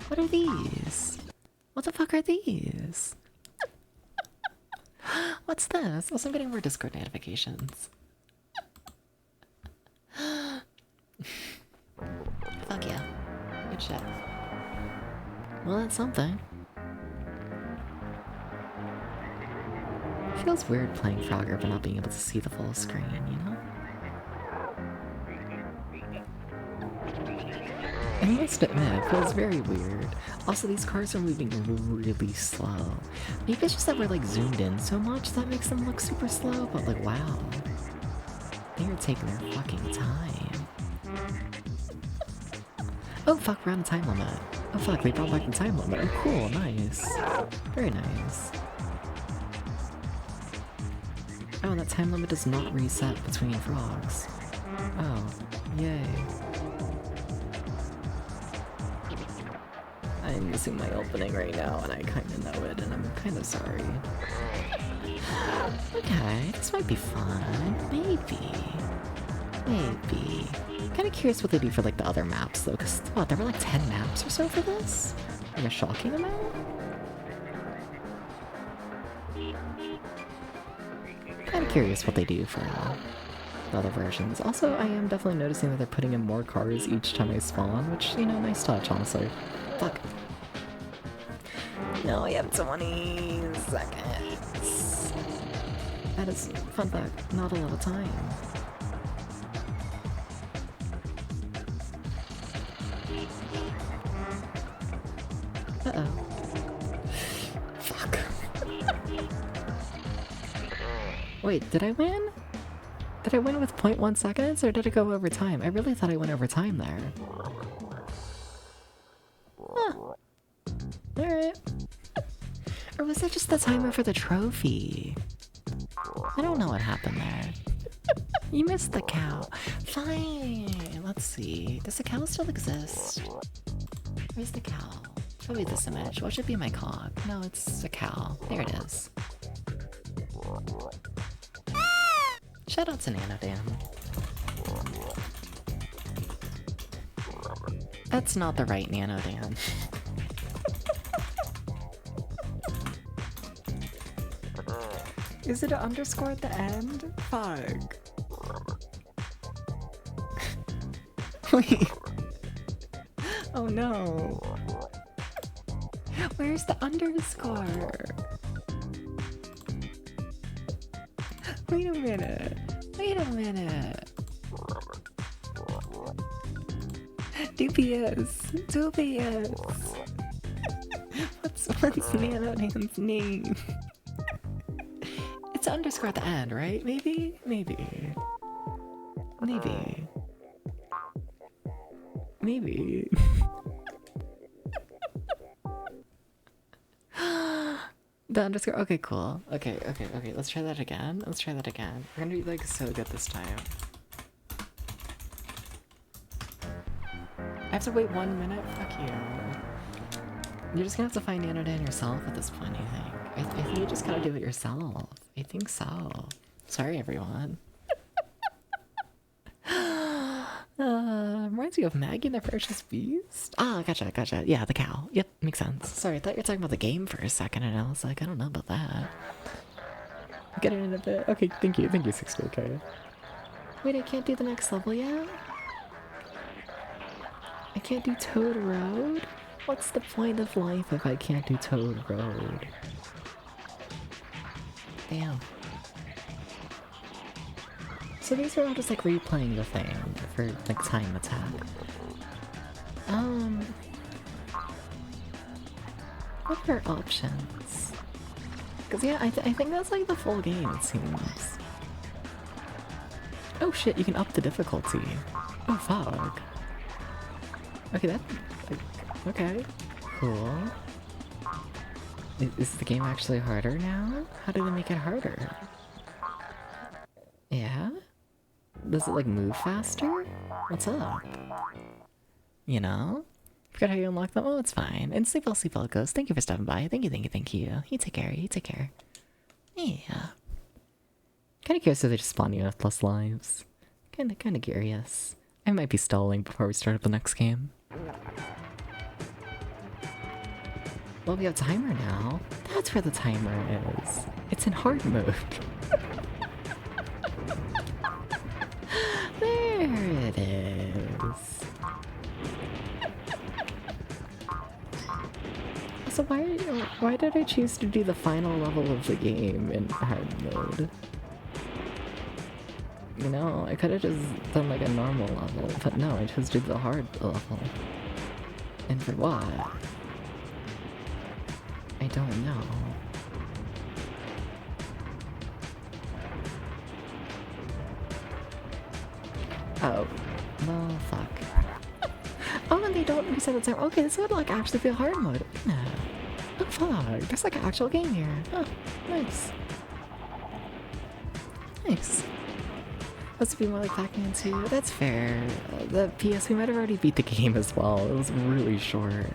What are these? What the fuck are these? What's this? Also, I'm getting more Discord notifications. Fuck yeah. Good shit. Well, that's something. It feels weird playing Frogger but not being able to see the full screen, you know? I must admit, it feels very weird. Also, these cars are moving really slow. Maybe it's just that we're like zoomed in so much that makes them look super slow, but like, wow. They are taking their fucking time. Oh fuck, we're on a time limit. Oh fuck, they brought back the time limit. Oh cool, nice. Very nice. Oh, that time limit does not reset between frogs. Oh, yay. I'm missing my opening right now, and I kinda know it, and I'm kinda sorry. Okay, this might be fun. Maybe. Maybe. Kinda curious what they do for, like, the other maps, though, because, what, there were, like, 10 maps or so for this? Like, a shocking amount? Kinda curious what they do for, the other versions. Also, I am definitely noticing that they're putting in more cars each time I spawn, which, you know, nice touch, honestly. Fuck. No, I have 20 seconds. That is, fun fact, not a lot of time. Uh-oh. Fuck. Wait, did I win? Did I win with 0.1 seconds, or did it go over time? I really thought I went over time there. Huh. Alright. Or was that just the timer for the trophy? I don't know what happened there. You missed the cow. Fine. Let's see. Does the cow still exist? Where's the cow? Show me this image. What should be my cog? No, it's a cow. There it is. Shout out to Nanodam. That's not the right Nanodam. Is it an underscore at the end? Fuck. Wait. Oh no. Where's the underscore? Wait a minute. Wait a minute. Dubious. Dubious. What's Nanodam's name? It's underscore at the end, right? Maybe? Maybe. Maybe. Maybe. The underscore. Okay, cool. Okay. Let's try that again. Let's try that again. We're gonna be like so good this time. I have to wait 1 minute? Fuck you. You're just gonna have to find Nanodam yourself at this point, I think. I think you just gotta do it yourself. I think so. Sorry, everyone. Reminds you of Maggie and the Ferocious Beast? Ah, gotcha. Yeah, the cow. Yep, makes sense. Sorry, I thought you were talking about the game for a second, and I was like, I don't know about that. I'll get it in a bit. Okay, thank you, 60k. Wait, I can't do the next level yet? I can't do Toad Road? What's the point of life if I can't do Toad Road? Damn. So these are all just like replaying the thing for like time attack. What are options? Cause yeah, I think that's like the full game, it seems. Oh shit, you can up the difficulty. Oh fuck. Okay, that... okay. Cool. Is the game actually harder now? How do they make it harder? Yeah? Does it like move faster? What's up? You know? Forgot how you unlock them? Oh, it's fine. And sleep well goes. Thank you for stopping by. Thank you. You take care. Yeah. Kinda curious if they just spawn you with plus lives. Kinda curious. I might be stalling before we start up the next game. Well, we have timer now. That's where the timer is. It's in hard mode. There it is. So why did I choose to do the final level of the game in hard mode? You know, I could have just done like a normal level, but no, I chose to do the hard level. And for what? I don't know. Oh, well, fuck. Oh, and they don't reset the timer. Okay, this would like actually be a hard mode. Yeah. Oh, fuck. There's like an actual game here. Oh, nice. Nice. Supposed to be more like Pac-Man 2. That's fair. The PS, we might have already beat the game as well. It was really short.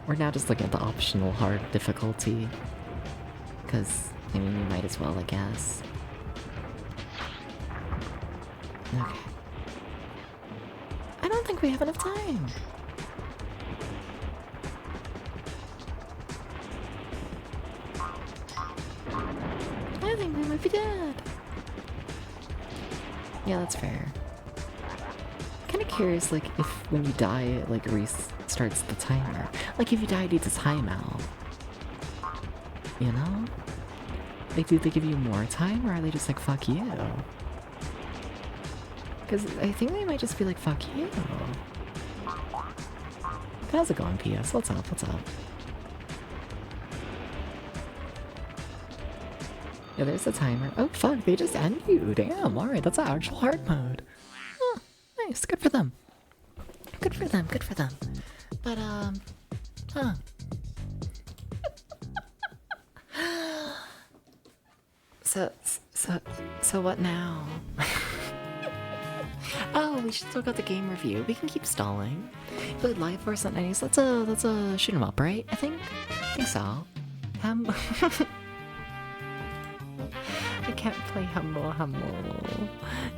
We're now just looking at the optional hard difficulty. Because, I mean, you might as well, I guess. Okay. I don't think we have enough time. I think we might be dead. Yeah, that's fair. Kinda curious, like, if when you die, it, like, restarts the timer. Like, if you die, it needs a timeout. You know? Like, do they give you more time, or are they just like, fuck you? Because I think they might just be like, fuck you. How's it going, PS? What's up? What's up? Yeah, there's the timer. Oh, fuck, they just end you. Damn, alright, that's an actual hard mode. Oh, nice, good for them. Good for them, good for them. But, huh. So what now? Oh, we should still got the game review. We can keep stalling. Played Life Force at 90s. That's a shoot 'em up, right? I think so. I can't play Humble.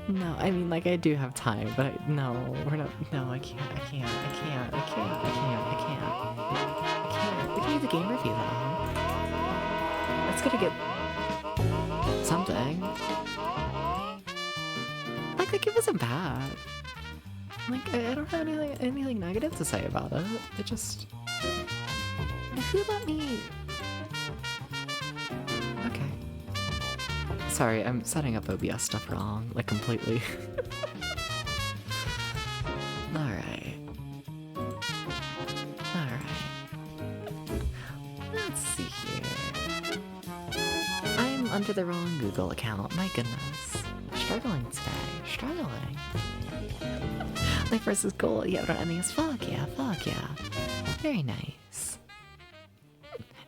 No, I mean, like, I do have time, but no, we're not. No, I can't. We can do the game review though. That's gonna get something. Like, the game wasn't bad. Like, I don't have anything negative to say about it. It just... Who let me... Okay. Sorry, I'm setting up OBS stuff wrong, like, completely. Alright. Let's see here. I'm under the wrong Google account, my goodness. Struggling today. Life versus goal, yeah, what NES, fuck yeah. Very nice.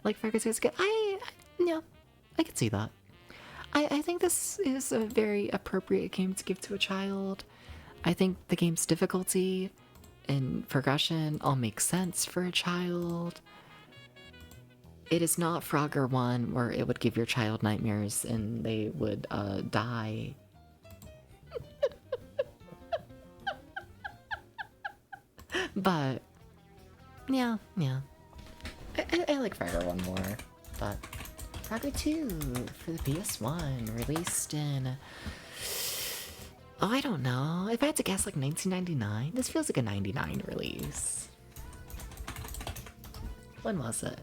Like Fergus is good. Yeah, I can see that. I think this is a very appropriate game to give to a child. I think the game's difficulty and progression all make sense for a child. It is not Frogger 1 where it would give your child nightmares and they would die. But yeah. I like Frogger 1 more, but Frogger 2 for the PS1 released in... Oh, I don't know. If I had to guess, like 1999? This feels like a 99 release. When was it?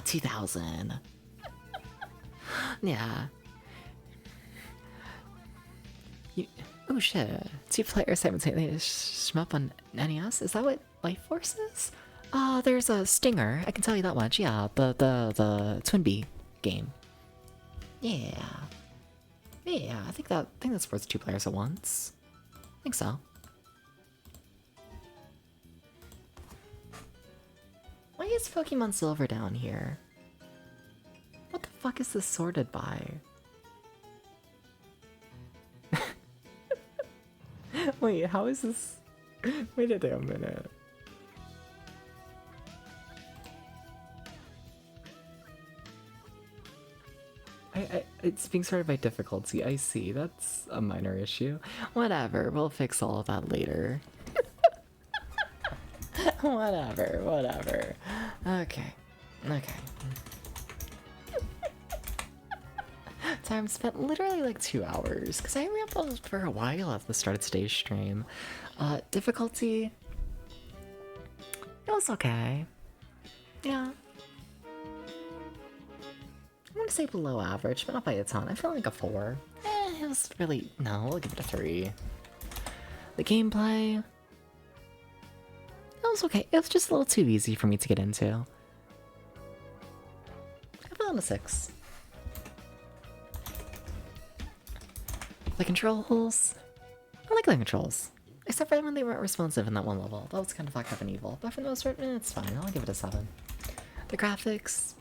2000. Yeah. Oh shit. 2 players simultaneously shmup on NES? Is that what Life Force is? There's a Stinger. I can tell you that much. Yeah, the Twin Bee game. Yeah. I think that supports 2 players at once. I think so. Why is Pokemon Silver down here? What the fuck is this sorted by? Wait, how is this? Wait a damn minute. It's being sorted by difficulty. I see. That's a minor issue. Whatever. We'll fix all of that later. Whatever. Okay. Time spent literally like 2 hours, because I rambled for a while at the start of today's stream. Difficulty, it was okay. Yeah. I'm gonna say below average, but not by a ton. I feel like a 4. It was really... No, I'll give it a 3. The gameplay... It was okay. It was just a little too easy for me to get into. I fell on a 6. The controls... I like the controls. Except for when they weren't responsive in that one level. That was kind of fucked up and evil. But for the most part, it's fine. I'll give it a 7. The graphics...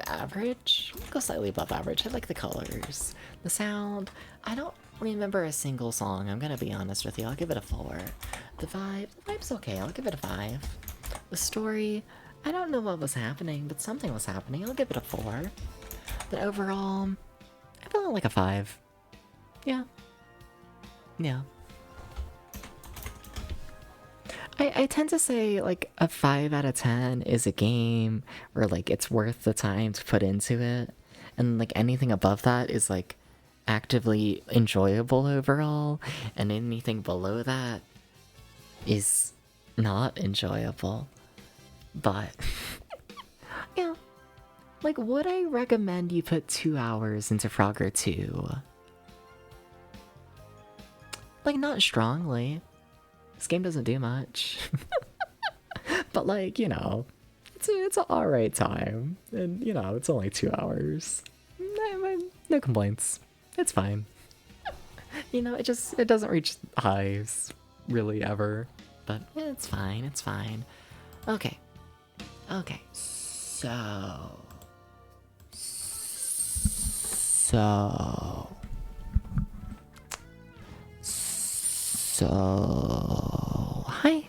average? I'll go slightly above average. I like the colors. The sound... I don't remember a single song, I'm gonna be honest with you. I'll give it a 4. The vibe's okay. I'll give it a 5. The story... I don't know what was happening, but something was happening. I'll give it a 4. But overall... I feel like a 5. Yeah. I tend to say, like, a 5 out of 10 is a game where, like, it's worth the time to put into it. And, like, anything above that is, like, actively enjoyable overall. And anything below that is not enjoyable. But, yeah. Like, would I recommend you put 2 hours into Frogger 2? Like, not strongly. This game doesn't do much. But, like, you know, it's an alright time. And, you know, it's only 2 hours. No complaints. It's fine. You know, it doesn't reach highs, really, ever. But yeah, it's fine. Okay. So, hi.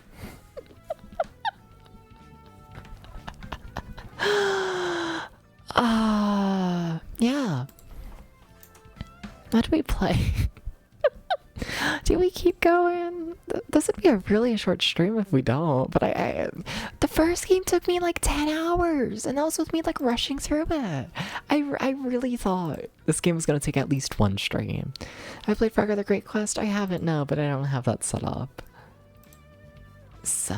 Yeah. What do we play? Do we keep going? This would be a really short stream if we don't, but the first game took me like 10 hours, and that was with me like rushing through it. I really thought this game was going to take at least 1 stream. Have I played Frogger the Great Quest? I haven't, no, but I don't have that set up. So...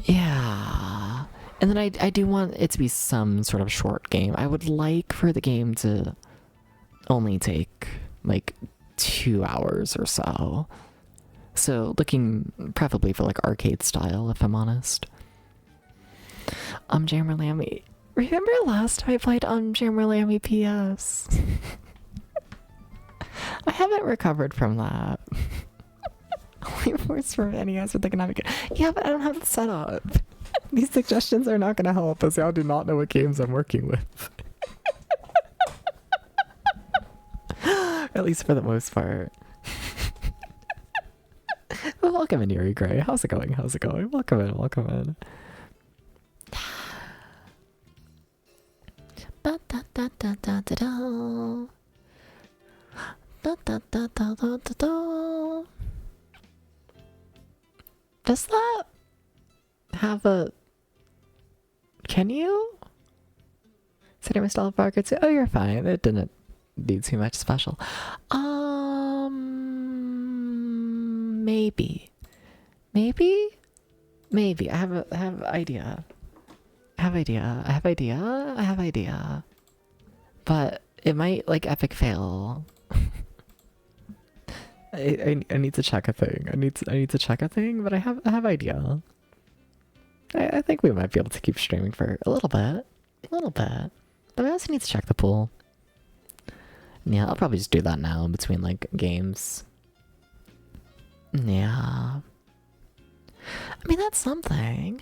yeah... And then I do want it to be some sort of short game. I would like for the game to only take like 2 hours or so. So looking preferably for like arcade style, if I'm honest. Jammerlammy. Remember last time I played Jammerlammy PS? I haven't recovered from that. Only worse for NES with the economic. Yeah, but I don't have it set up. These suggestions are not going to help as y'all do not know what games I'm working with. At least for the most part. Well, welcome in, Yuri Gray. How's it going? Welcome in. Does that have a... Can you? Setting my style of Barker too? Oh, you're fine. It didn't do too much special. Maybe. I have idea. But it might like epic fail. I need to check a thing. I need to check a thing, but I have idea. I think we might be able to keep streaming for a little bit. But I also need to check the pool. Yeah, I'll probably just do that now in between like games. Yeah. I mean, that's something.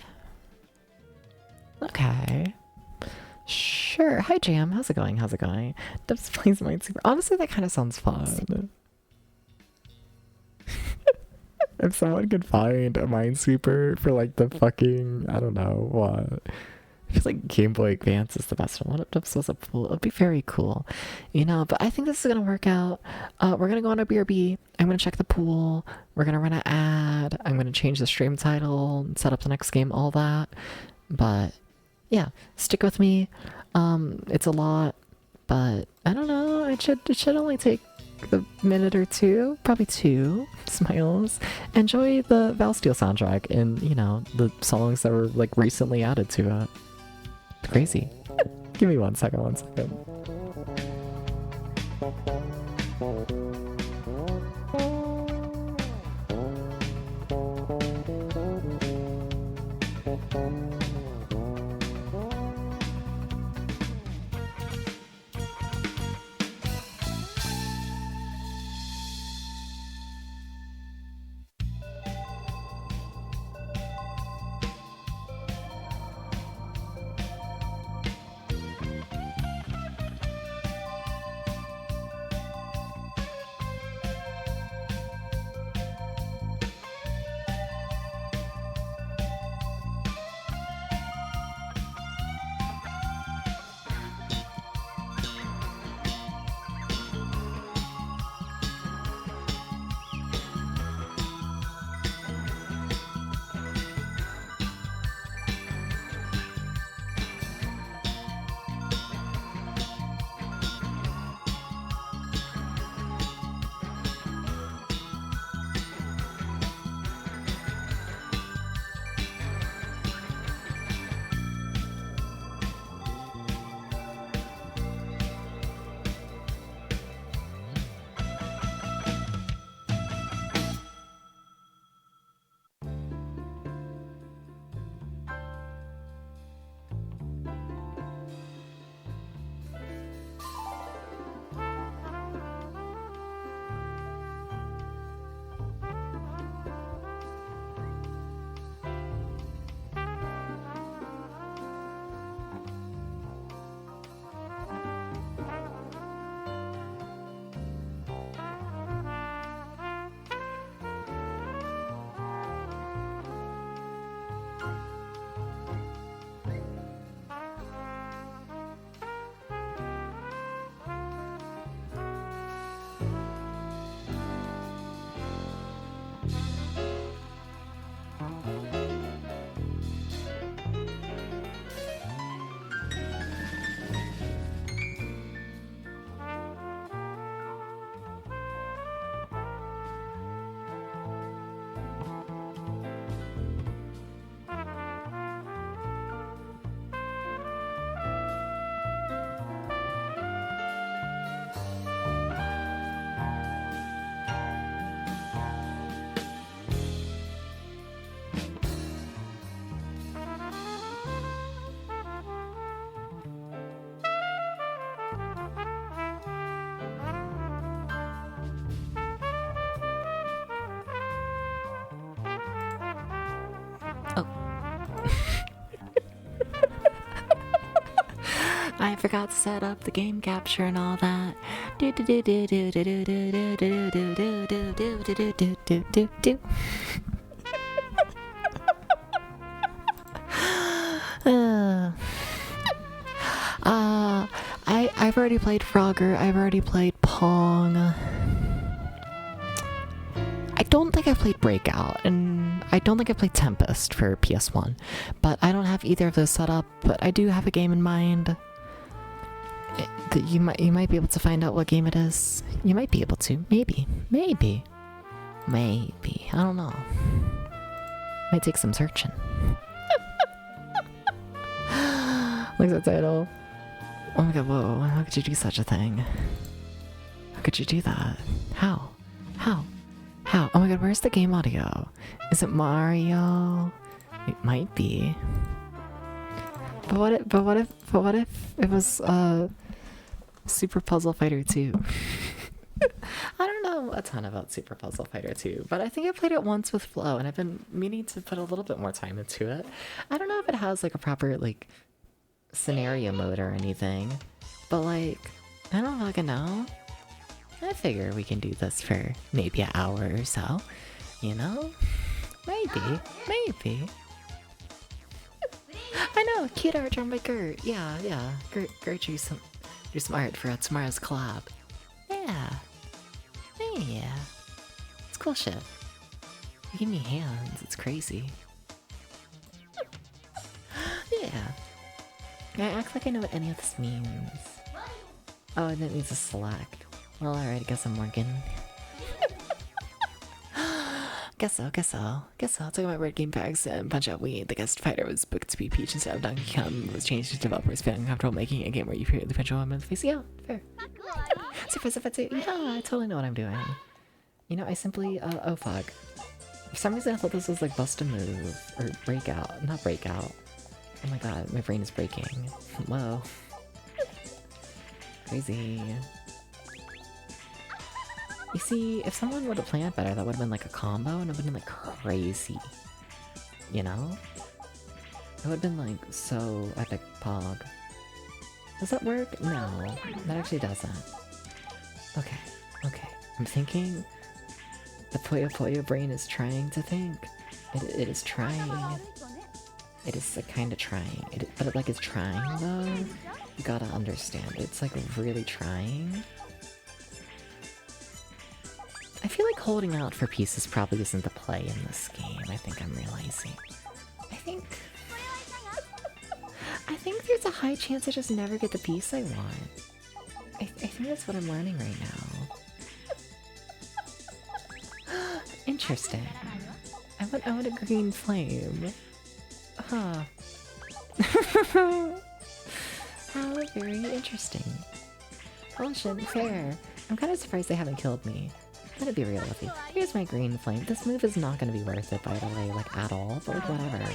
Okay. Sure. Hi, Jam. How's it going? Dubs plays Minesweeper. Honestly, that kind of sounds fun. If someone could find a Minesweeper for like the fucking, I don't know what, feel like Game Boy Advance is the best one. What if this was a pool? It'd be very cool, you know. But I think this is gonna work out. We're gonna go on a BRB. I'm gonna check the pool. We're gonna run an ad. I'm gonna change the stream title, set up the next game, all that. But yeah, stick with me. It's a lot, but I don't know. It should only take a minute or two, probably 2 smiles. Enjoy the Valsteel soundtrack and, you know, the songs that were like recently added to it. Crazy. Give me 1 second, 1 second. I forgot to set up the game capture and all that. I've already played Frogger. I've already played Pong. I don't think I played Breakout, and I don't think I played Tempest for PS1. But I don't have either of those set up. But I do have a game in mind. You might be able to find out what game it is. You might be able to. Maybe. I don't know. Might take some searching. Look at the title. Oh my god, whoa. How could you do such a thing? How could you do that? How? Oh my god, where's the game audio? Is it Mario? It might be. But what if it was Super Puzzle Fighter 2? I don't know a ton about Super Puzzle Fighter 2, but I think I played it once with Flo, and I've been meaning to put a little bit more time into it. I don't know if it has like a proper like scenario mode or anything, but like I don't fucking know. I figure we can do this for maybe an hour or so, you know? Maybe. I know, cute art drawn by Gert. Yeah, yeah. Gert drew some art for tomorrow's collab. Yeah. Yeah. It's cool shit. You give me hands, it's crazy. Yeah. I act like I know what any of this means. Oh, and it means to select. Well, alright, I guess I'm working. Guess so. Talking about red game packs and Punch Out Wii, the guest fighter was booked to be Peach instead of Donkey Kong. Was changed to developers feeling comfortable making a game where you purely punch a woman in the face. Yeah, fair. Super. Yeah, I totally know what I'm doing. You know, I simply, oh fuck. For some reason I thought this was like bust a move, or breakout, not breakout. Oh my god, my brain is breaking. Whoa. Crazy. You see, if someone would have planned better, that would have been like a combo and it would have been like crazy. You know? It would have been like so epic pog. Does that work? No, that actually doesn't. Okay. I'm thinking. The Puyo Puyo brain is trying to think. It is trying. It is like kind of trying. But it like is trying though. You gotta understand. It's like really trying. I feel like holding out for pieces probably isn't the play in this game. I think I'm realizing. I think there's a high chance I just never get the piece I want. I think that's what I'm learning right now. Interesting. I want a green flame. Huh. How very interesting. Oh shit, fair. I'm kind of surprised they haven't killed me. I'm gonna be real with you. Here's my green flame. This move is not gonna be worth it, by the way, like at all, but like whatever.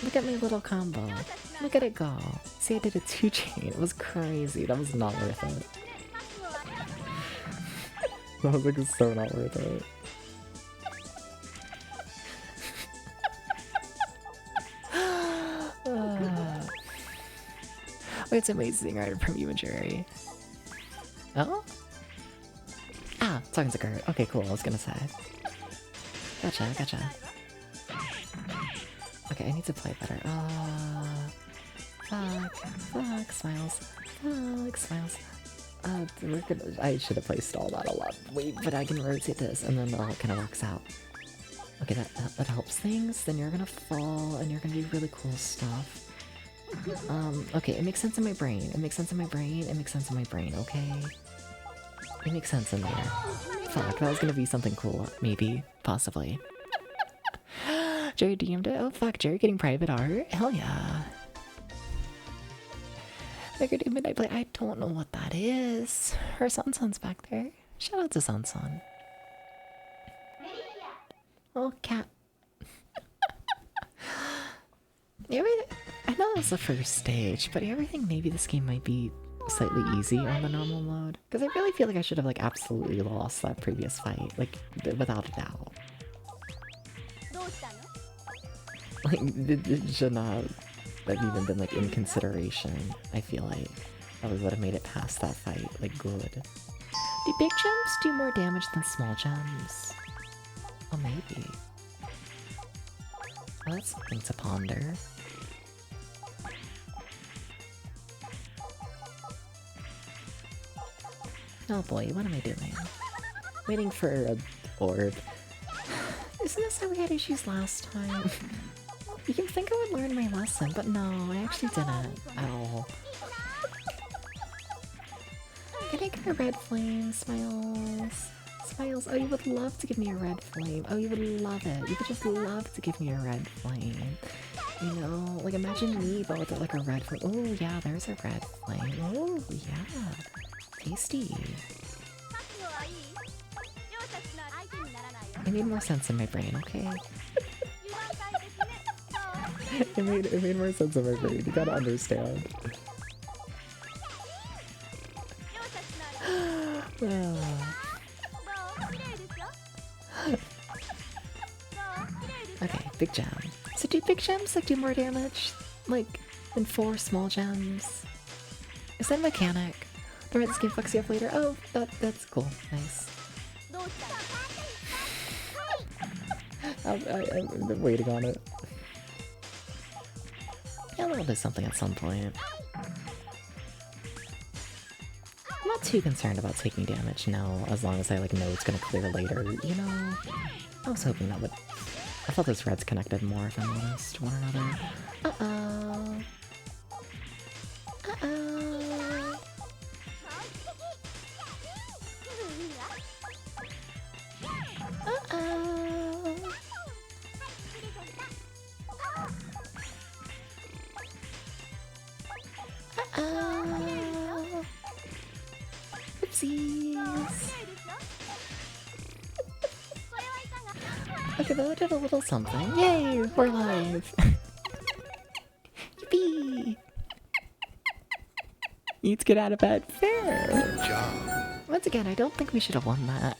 Look at my little combo. Look at it go. See, I did a 2-chain. It was crazy. That was not worth it. That was like so not worth it. Wait, it's amazing art from you and Jerry. Oh? Ah, talking to Gert. Okay, cool, I was gonna say. Gotcha. Okay, I need to play better. Fuck, smiles. I should have placed all that a lot. Wait, but I can rotate this, and then it all kind of works out. Okay, that helps things. Then you're gonna fall, and you're gonna do really cool stuff. Okay, it makes sense in my brain. Okay? It makes sense in there. Fuck, that was gonna be something cool. Maybe. Possibly. Jerry DM'd it? Oh fuck, Jerry getting private art? Hell yeah. Figured Midnight Play. I don't know what that is. Her Sansan's back there. Shout out to Sansan. Oh, cat. I know it's the first stage, but I think maybe this game might be slightly easy on the normal mode. Because I really feel like I should have like absolutely lost that previous fight, like without a doubt. Like it should not have even been like in consideration. I feel like that would have made it past that fight like good. Do big gems do more damage than small gems? Oh, maybe. Oh, that's something to ponder. Oh boy, what am I doing? Waiting for a orb. Isn't this how we had issues last time? You can think I would learn my lesson, but no, I actually didn't at all. Can I get a red flame, Smiles? Smiles, oh, you would love to give me a red flame. Oh, you would love it. You would just love to give me a red flame. You know, like imagine me, but with like a red flame. Oh yeah, there's a red flame. Oh yeah. Tasty. It made more sense in my brain, okay? it made more sense in my brain, you gotta understand. Okay, big gem. So do big gems like do more damage? Like than 4 small gems? Is that a mechanic? Alright, this game fucks you up later. Oh, that's cool. Nice. I've been waiting on it. Yeah, that'll do something at some point. I'm not too concerned about taking damage now, as long as I like know it's gonna clear later, you know? I was hoping that would... I thought those reds connected more, if I'm honest, to one another. Uh-oh. Uh-oh. Uh-oh. Uh-oh. Oopsies. Okay, but we did a little something. Yay, we're live. Yippee. Need to get out of bed. Fair. Good job. Once again, I don't think we should have won that.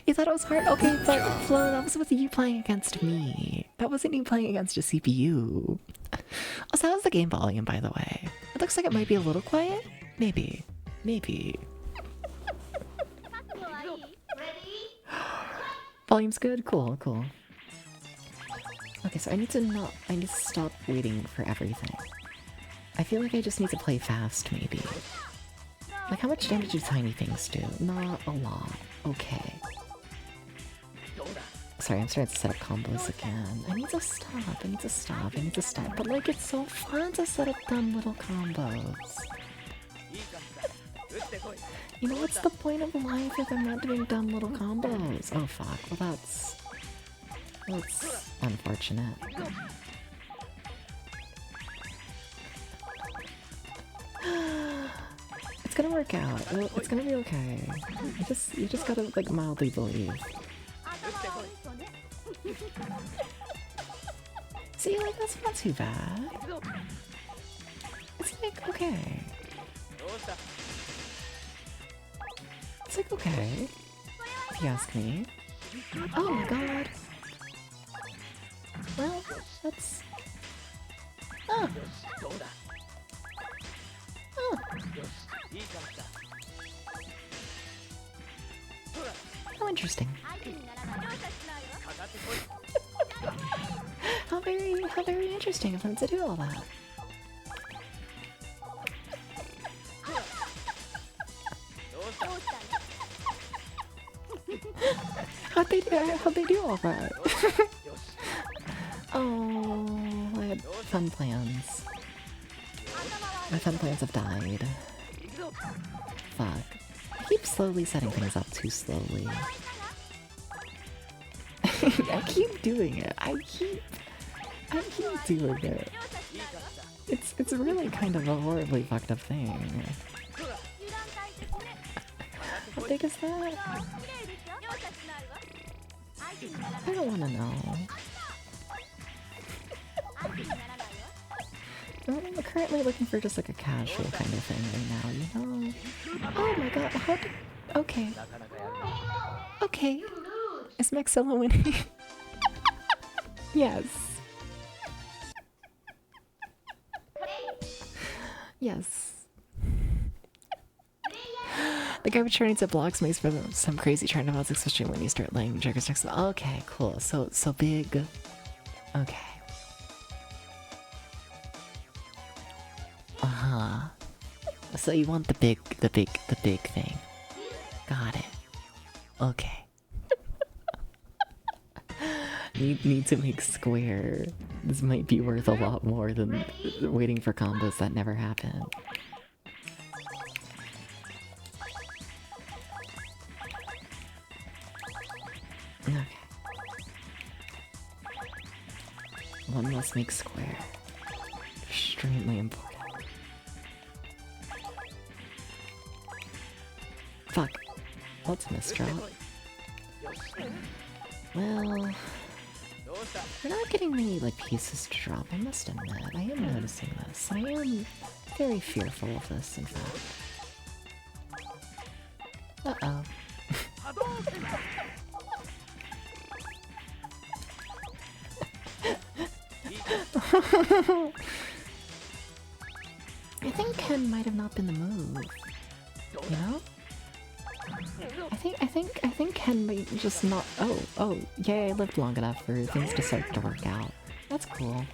You thought it was hard? Okay, but Flo, that was with you playing against me. That wasn't you playing against a CPU. Also, how's the game volume, by the way? It looks like it might be a little quiet. Maybe. Maybe. Volume's good? Cool, cool. Okay, so I need to stop waiting for everything. I feel like I just need to play fast, maybe. Like, how much damage do tiny things do? Not a lot. Okay. Sorry, I'm starting to set up combos again. I need to stop, I need to stop, I need to stop. But like, it's so fun to set up dumb little combos. You know, what's the point of life if I'm not doing dumb little combos? Oh fuck, well that's unfortunate. It's gonna work out. It's gonna be okay. You just gotta like mildly believe. See, like that's not too bad. It's like okay. It's like okay. If you ask me. Oh my god. Well, that's. Oh. Oh. How interesting. How very interesting of them to do all that. How'd they do all that? Oh, I had fun plans. My fun plans have died. Fuck. I keep slowly setting things up too slowly. I keep doing it. I keep doing it. It's really kind of a horribly fucked up thing. How big is that? I don't want to know. I'm currently looking for just like a casual kind of thing right now, you know? Oh my god, how did... Okay. Okay. Is Maxilla winning? Yes. Yes. The garbage turning to blocks makes for some crazy tournaments, especially when you start laying triggers next to... Okay, cool. So big. Okay. Uh-huh. So you want the big thing. Got it. Okay. Need to make square. This might be worth a lot more than waiting for combos that never happen. Okay. One must make square. Extremely important. Fuck. Let's misdrop. Well... We're not getting many, like, pieces to drop, I must admit. I am noticing this. I am very fearful of this, in fact. Uh-oh. I think Ken might have not been the move. You know? I think can, but you just not. Oh, yay! I lived long enough for things to start to work out. That's cool.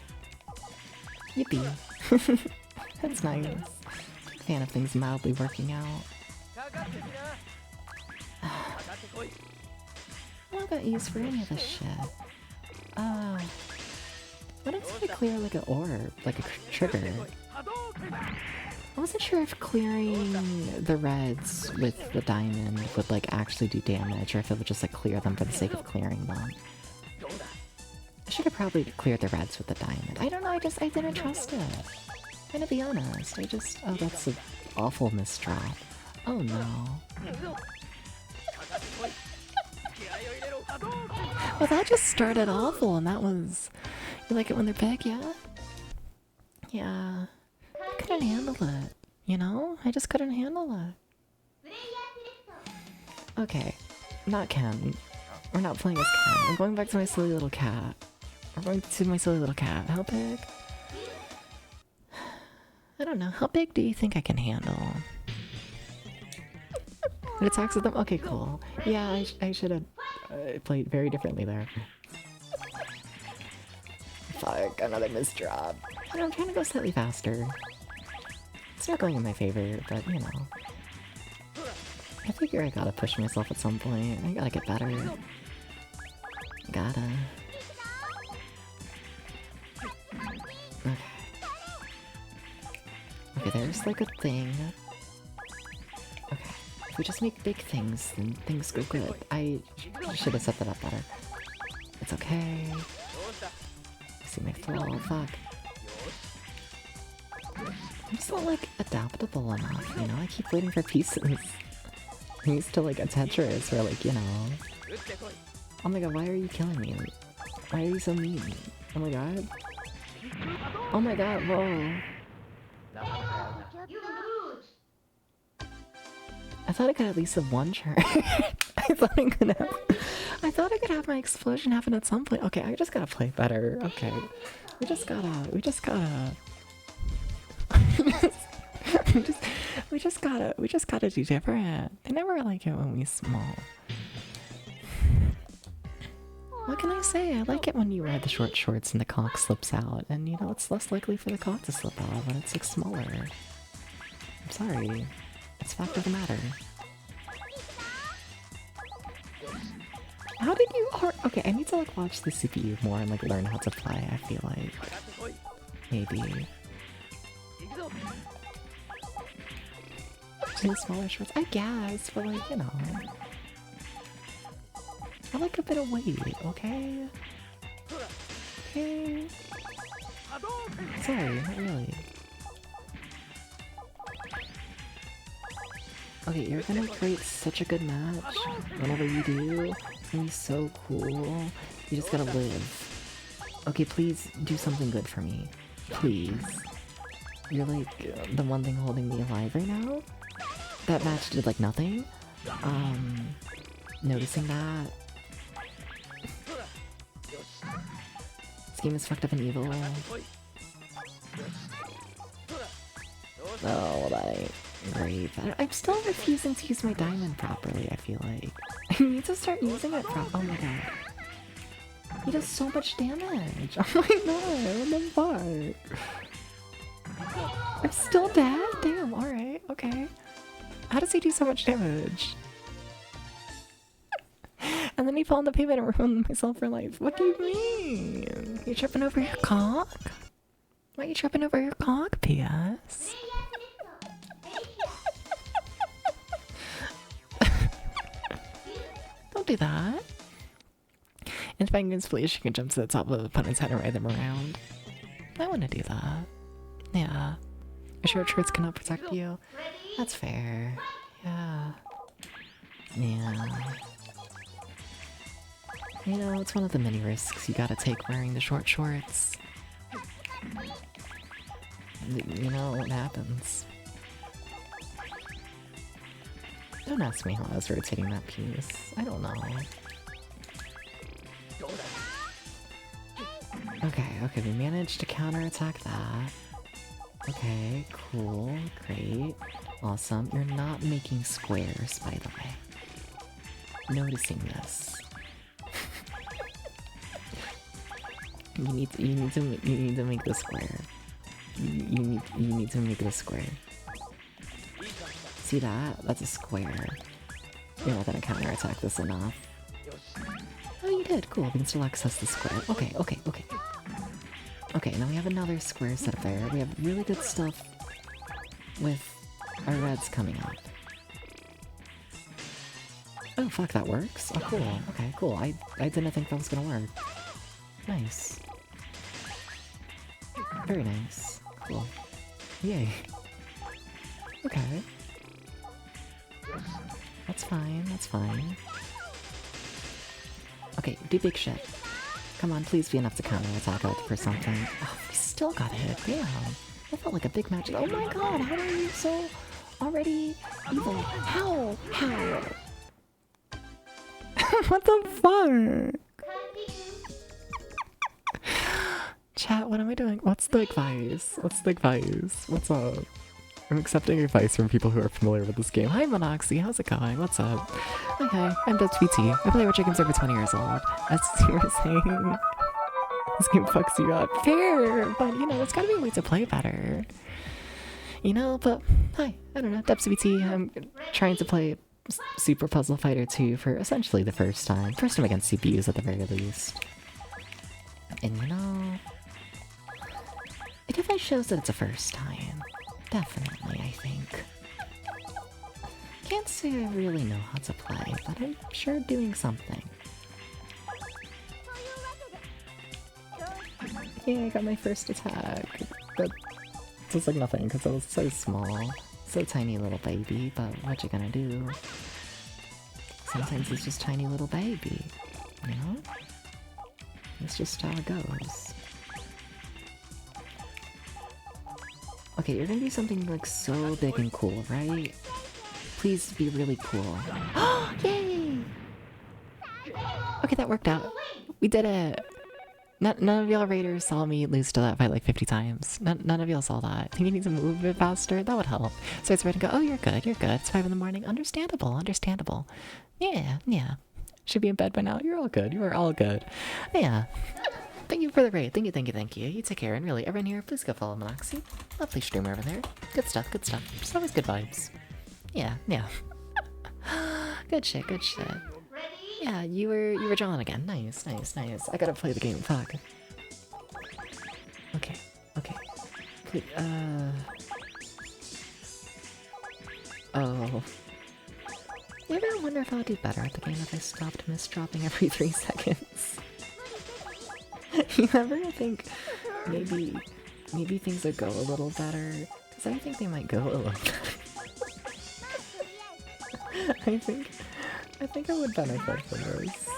Yippee! That's nice. Big fan of things mildly working out. I don't got use for any of this shit. What if I clear like an orb, like a trigger? I wasn't sure if clearing the reds with the diamond would like actually do damage, or if it would just like clear them for the sake of clearing them. I should have probably cleared the reds with the diamond. I don't know, I didn't trust it. I'm gonna be honest, oh, that's an awful misdrop. Oh no. Well, that just started awful, and that was... You like it when they're big, yeah? Yeah. I couldn't handle it, you know? I just couldn't handle it. Okay. Not Ken. We're not playing as Ken. I'm going back to my silly little cat. We're going to my silly little cat. How big? I don't know. How big do you think I can handle? It attacks with them? Okay, cool. Yeah, I should have played very differently there. Fuck, another misdrop. You know, I'm trying to go slightly faster. It's not going in my favor, but you know. I figure I gotta push myself at some point. I gotta get better. Gotta. Okay. Okay, there's like a thing. Okay. If we just make big things, then things go good. I should have set that up better. It's okay. I see my flaw. Fuck. I'm just not like adaptable enough, you know? I keep waiting for pieces. I'm used to like a Tetris where like, you know. Oh my god, why are you killing me? Why are you so mean? Oh my god. Oh my god, whoa. I thought I could at least have one turn. I thought I could have my explosion happen at some point. Okay, I just gotta play better. Okay. We just gotta we just gotta do different. I never like it when we small. What can I say? I like it when you wear the short shorts and the cock slips out, and you know, it's less likely for the cock to slip out when it's like smaller. I'm sorry. It's a fact of the matter. How did you... Okay, I need to like watch the CPU more and like learn how to play, I feel like. Maybe. Two smaller shorts? I guess, but like, you know. I like a bit of weight, okay? Okay. Sorry, not really. Okay, you're gonna create such a good match. Whenever you do, it's gonna be so cool. You just gotta live. Okay, please do something good for me. Please. You're like the one thing holding me alive right now. That match did like nothing. Noticing that. This game is fucked up and evil. Oh, that ain't great. I'm still refusing to use my diamond properly, I feel like. I need to start using it oh my god. He does so much damage! Oh my god, what the fuck? I'm still dead? Damn, alright, okay. How does he do so much damage? And then he fell on the pavement and ruined myself for life. What do you mean? You tripping over your cock? Why are you tripping over your cock, PS? Don't do that. In Penguin's Fleece, you can jump to the top of the opponent's head and ride them around. I want to do that. Yeah. Short shorts cannot protect you. That's fair. Yeah. Yeah. You know, it's one of the many risks you gotta take wearing the short shorts. You know what happens. Don't ask me how I was rotating that piece. I don't know. Okay, we managed to counterattack that. Okay, cool, great, awesome. You're not making squares, by the way. noticing this. You need to make this square. You need to make this square. See that? That's a square. You're not gonna counterattack this enough. Oh, you did. Cool. We can still access the square. Okay. Okay, now we have another square set up there. We have really good stuff with our reds coming up. Oh, fuck, that works? Oh, cool. Okay, cool. I didn't think that was gonna work. Nice. Very nice. Cool. Yay. Okay. That's fine, that's fine. Okay, do big shit. Come on, please be enough to counterattack out for something. Oh, we still got hit. Damn. That felt like a big match. Oh my god, how are you so already evil? How? How? What the fuck? Chat, what am I doing? What's the advice? What's the advice? What's up? I'm accepting advice from people who are familiar with this game. Hi, Monoxy. How's it going? What's up? Okay, I'm DubsVT. I play with chickens over 20 years old. As you were saying, this game fucks you up. Fair, but you know, there's gotta be a way to play better. You know, but hi, I don't know. DubsVT. I'm trying to play Super Puzzle Fighter 2 for essentially the first time. First time against CPUs at the very least. And you know, it definitely shows that it's a first time. Definitely, I think. Can't say I really know how to play, but I'm sure doing something. Yeah, I got my first attack. That just like nothing, because I was so small. So tiny little baby, but what you gonna do? Sometimes it's just tiny little baby, you know? It's just how it goes. Okay, you're gonna do something like so big and cool, right? Please be really cool. Yay! Okay, that worked out. We did it! None of y'all raiders saw me lose to that fight like 50 times. None of y'all saw that. You need to move a bit faster? That would help. So it's ready to go, oh, you're good. It's 5 in the morning. Understandable. Yeah. Should be in bed by now. You're all good. You are all good. Yeah. Thank you for the raid. Thank you. You take care, and really, everyone here, please go follow Monoxy. Lovely streamer over there. Good stuff. Just always good vibes. Yeah. Good shit. Yeah, you were John again. Nice. I gotta play the game. Fuck. Okay. Please, oh. You ever wonder if I'll do better at the game if I stopped misdropping every 3 seconds? You ever think maybe things would go a little better? Because I think they might go a little better. I think I would benefit from this.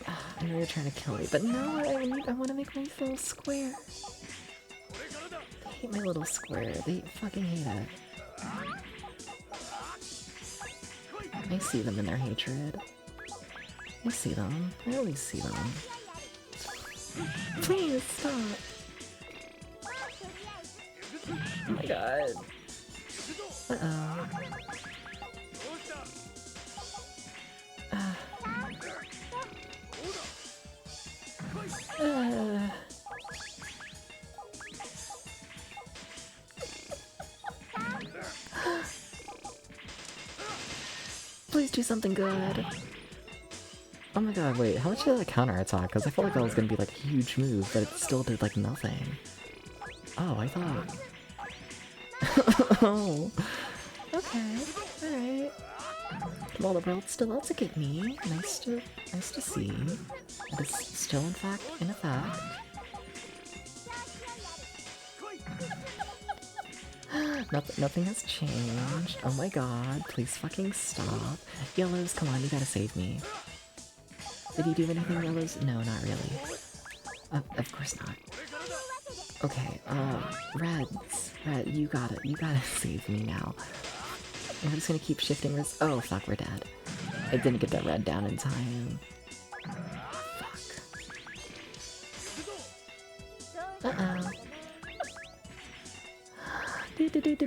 I know you're trying to kill me, but no, I want to make my little square. They hate my little square. They fucking hate it. I see them in their hatred. I see them. I always see them. Please stop. Oh my god. Uh-oh. Please do something good. Oh my god, wait, how much did that counterattack? Because I felt like that was gonna be like a huge move, but it still did like nothing. Oh, I thought... Oh, okay, alright. Well, the world's still out to get me. Nice to see. It is still in effect. Nothing has changed. Oh my god, please fucking stop. Yellows, come on, you gotta save me. Did you do anything, Yellows? No, not really. Of course not. Okay, Reds. Red, you gotta save me now. I'm just gonna keep shifting this. Oh, fuck, we're dead. I didn't get that red down in time. Fuck. Uh-oh. Please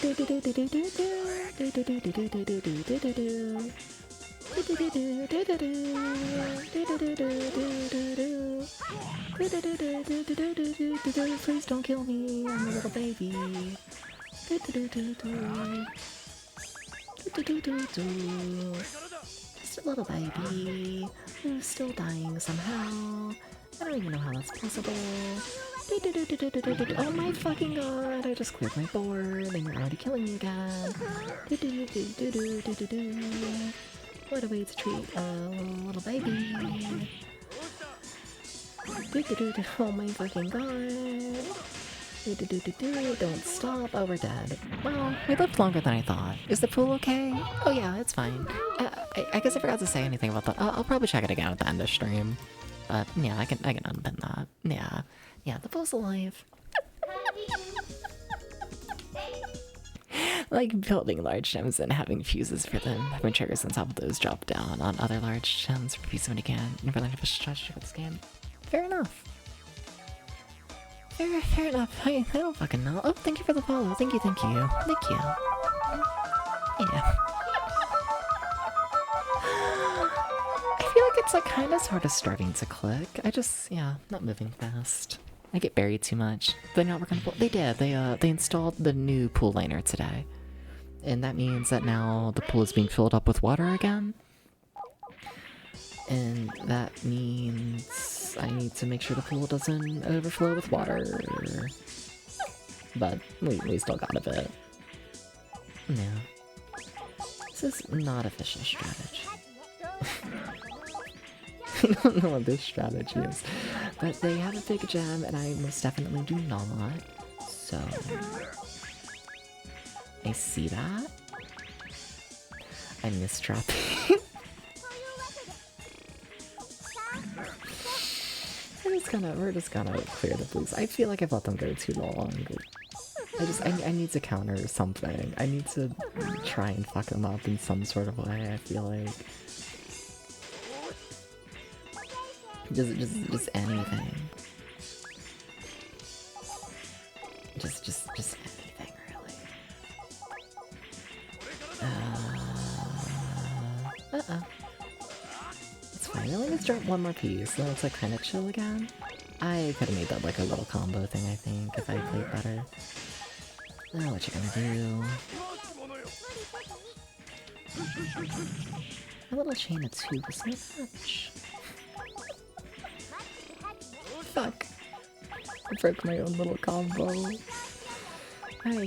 don't kill me, I'm a little baby. Just a little baby who's still dying somehow. I don't even know how that's possible. Oh my fucking god, I just cleared my board and you're already killing me again. What a way to treat a little baby. Oh my fucking god. Don't stop. Oh, we're dead. Well, we lived longer than I thought. Is the pool okay? Oh yeah, it's fine. I guess I forgot to say anything about that. I'll probably check it again at the end of stream. But yeah, I can unpin that. Yeah, the pool's alive. Like building large gems and having fuses for them. Having triggers on top of those drop down on other large gems for piece when you can. Never learned a strategy for this game. Fair enough. Fair enough. I don't fucking know. Oh, thank you for the follow. Thank you. Thank you. Yeah. I feel like it's like kind of sort of starting to click. Yeah, not moving fast. I get buried too much. They're not working. They did. They installed the new pool liner today, and that means that now the pool is being filled up with water again. And that means I need to make sure the pool doesn't overflow with water. But we still got a bit. Yeah. This is not efficient strategy. I don't know what this strategy is. But they have a big gem and I most definitely do not. So I see that. I missed trapping. We're just gonna clear the blues. I feel like I've let them go too long. I need to counter something. I need to try and fuck them up in some sort of way, I feel like. Just anything. Just anything, really. It's fine. Let me just drop one more piece, so it's like kind of chill again. I could have made that like a little combo thing, I think, if I played better. Oh, what you gonna do? A little chain of two was not much. Fuck. I broke my own little combo. Ay.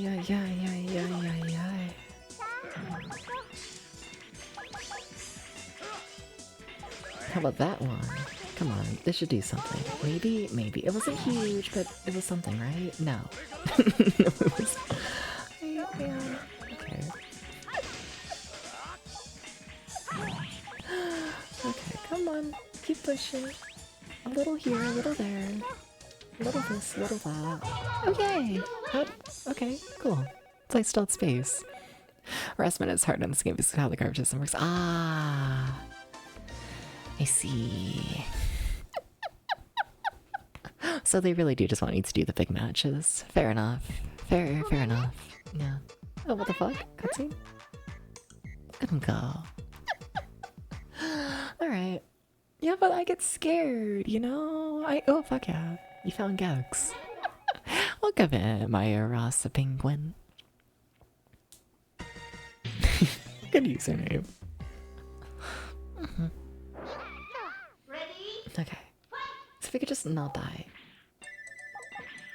How about that one? Come on, this should do something. Maybe. It wasn't huge, but it was something, right? No. No, it was... Yeah. Okay. Okay, come on. Keep pushing. A little here, a little there. A little this, a little that. Oh, yay! Okay, cool. It's like still at space. Harassment is hard in this game because of how the garbage system works. Ah! I see. So they really do just want you to do the big matches. Fair enough. Fair enough. Yeah. Oh, what the fuck? Cutscene? Let him go. Alright. Yeah, but I get scared, you know? Oh, fuck yeah. You found Gex. Look at it, my Rasa penguin. Good username. Okay. So if we could just not die.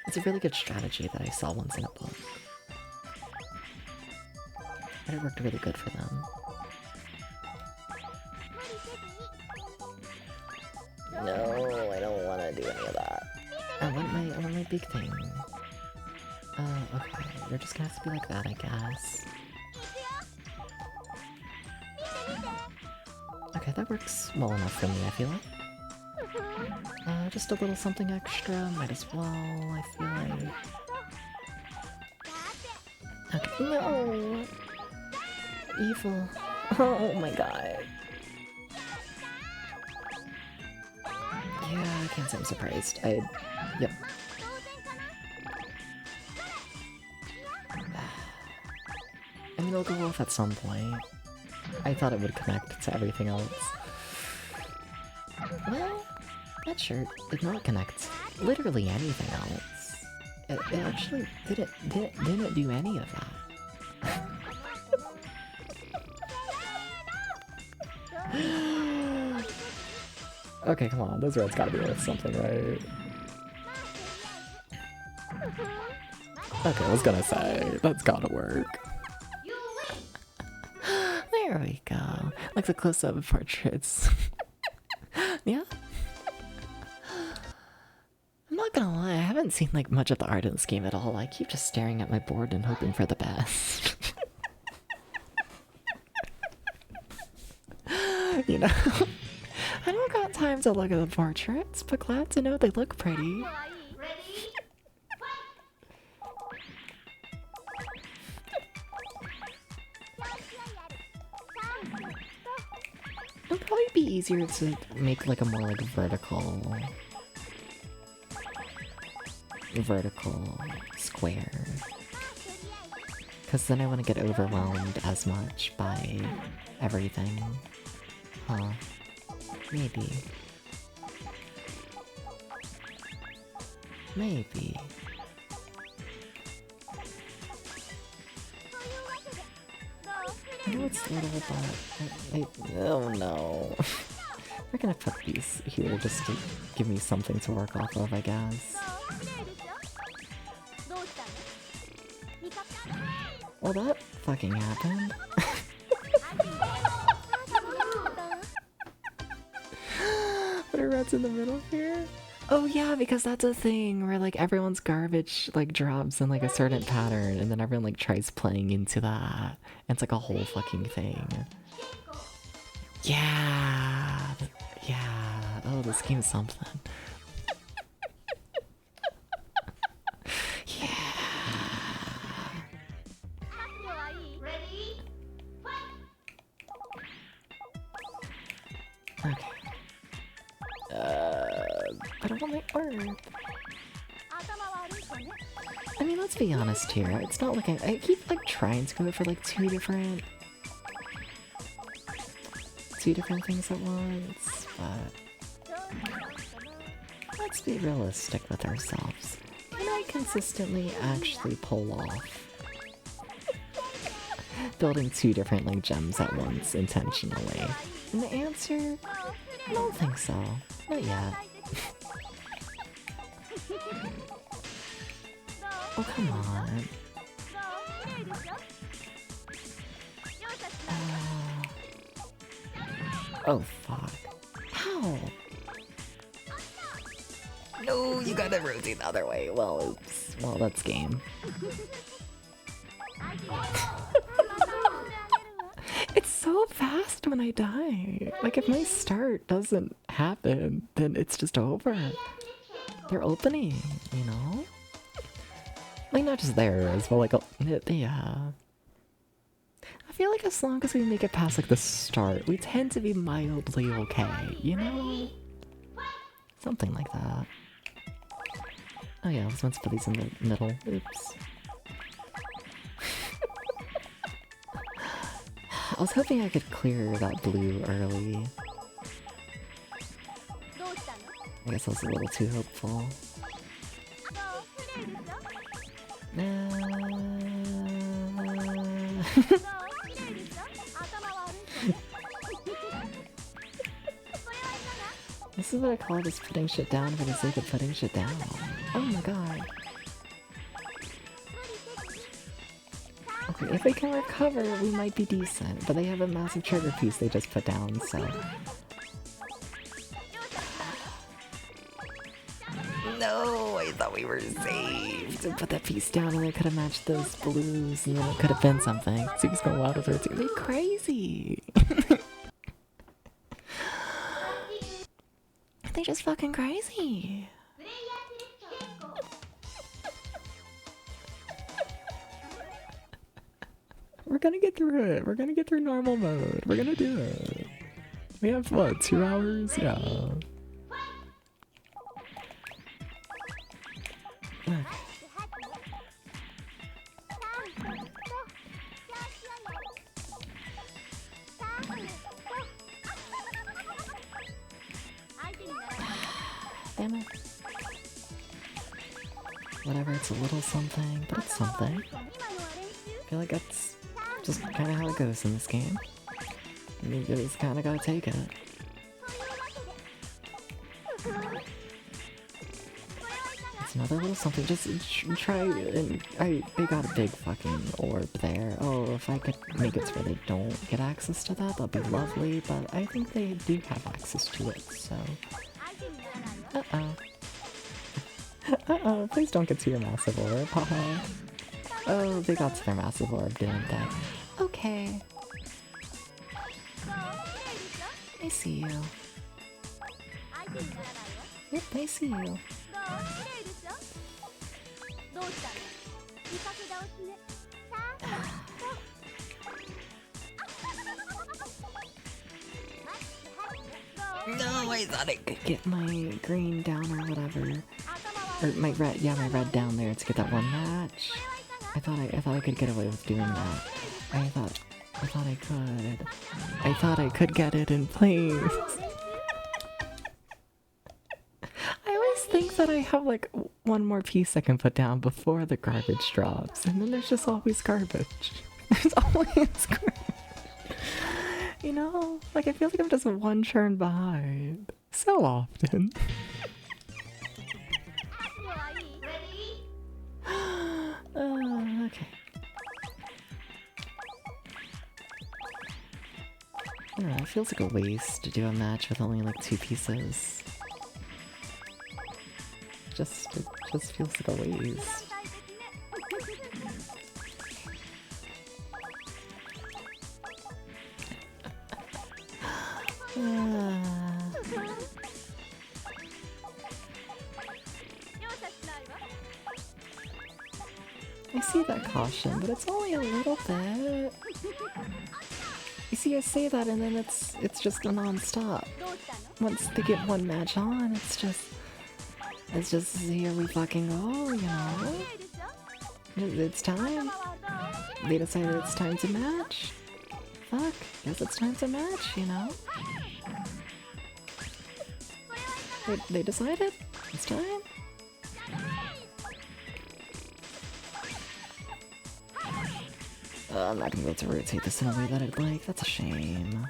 It's a really good strategy that I saw once in a book. And it worked really good for them. No, I don't want to do any of that. I want my big thing. Okay. You're just gonna have to be like that, I guess. Okay, that works well enough for me, I feel like. Just a little something extra, might as well, I feel like. Okay, no! Evil. Oh my god. Yeah, I can't say I'm surprised. Yep. mean, it'll go off at some point. I thought it would connect to everything else. Well, that shirt did not connect literally anything else. It actually didn't do any of that. Okay, come on, those reds gotta be worth something, right? Okay, I was gonna say, that's gotta work. There we go. Like the close-up portraits. Yeah? I'm not gonna lie, I haven't seen like much of the art in this game at all. I keep just staring at my board and hoping for the best. You know? I don't got time to look at the portraits, but glad to know they look pretty. It'll probably be easier to make like a more like vertical square. Because then I wouldn't get overwhelmed as much by everything. Huh. Maybe. Maybe. I know it's little, but oh no. We're gonna put these here just to give me something to work off of, I guess. Well, that fucking happened. What are rats in the middle here? Oh yeah, because that's a thing where like everyone's garbage like drops in like a certain pattern and then everyone like tries playing into that. And it's like a whole fucking thing. Yeah. Yeah. Oh, this game's something. Yeah. Okay. But it won't work. I mean, let's be honest here. It's not like I keep like trying to go for like two different things at once, but let's be realistic with ourselves. Can I consistently actually pull off building two different like gems at once intentionally? And the answer, I don't think so. Not yet. Oh, come on. Oh, fuck. How? No, you gotta rotate the other way. Well, oops. Well, that's game. It's so fast when I die. Like, if my start doesn't happen, then it's just over. They're opening, you know? Like, not just theirs, but like, yeah. I feel like as long as we make it past like the start, we tend to be mildly okay, you know? Something like that. Oh yeah, I was meant to put these in the middle. Oops. I was hoping I could clear that blue early. I guess I was a little too hopeful. This is what I call just putting shit down for the sake of putting shit down. Oh my god. Okay, if we can recover, we might be decent, but they have a massive trigger piece they just put down, so... No, I thought we were safe to put that piece down and I could have matched those blues and then it could have been something. So he's going wild with her too. They're crazy! They're just fucking crazy! We're gonna get through it. We're gonna get through normal mode. We're gonna do it. We have what, 2 hours? Yeah. Okay. whatever, it's a little something, but it's something. I feel like that's just kind of how it goes in this game. You just kind of gotta take it. It's another little something, just try and... they got a big fucking orb there. Oh, if I could make it so they don't get access to that, that'd be lovely, but I think they do have access to it, so... Uh-oh. Uh-oh, please don't get to your massive orb, haha. Oh, they got to their massive orb, didn't they? Okay. I see you. Yep, I see you. No, I thought I could get my green down or whatever. Or my red, yeah, my red down there to get that one match. I thought I could get away with doing that. I thought I could. I thought I could get it in place. I always think that I have like one more piece I can put down before the garbage drops, and then there's just always garbage. There's always garbage. You know, like I feel like I'm just one turn behind so often. Okay. I don't know, it feels like a waste to do a match with only like 2 pieces. It just feels like a waste. I see that caution, but it's only a little bit. You see, I say that and then it's just a non-stop. Once they get one match on, it's just here we fucking go, you know? It's time. They decided it's time to match. Fuck, guess it's time to match, you know? They decided it's time. I'm not gonna be able to rotate this in a way that I'd like. That's a shame.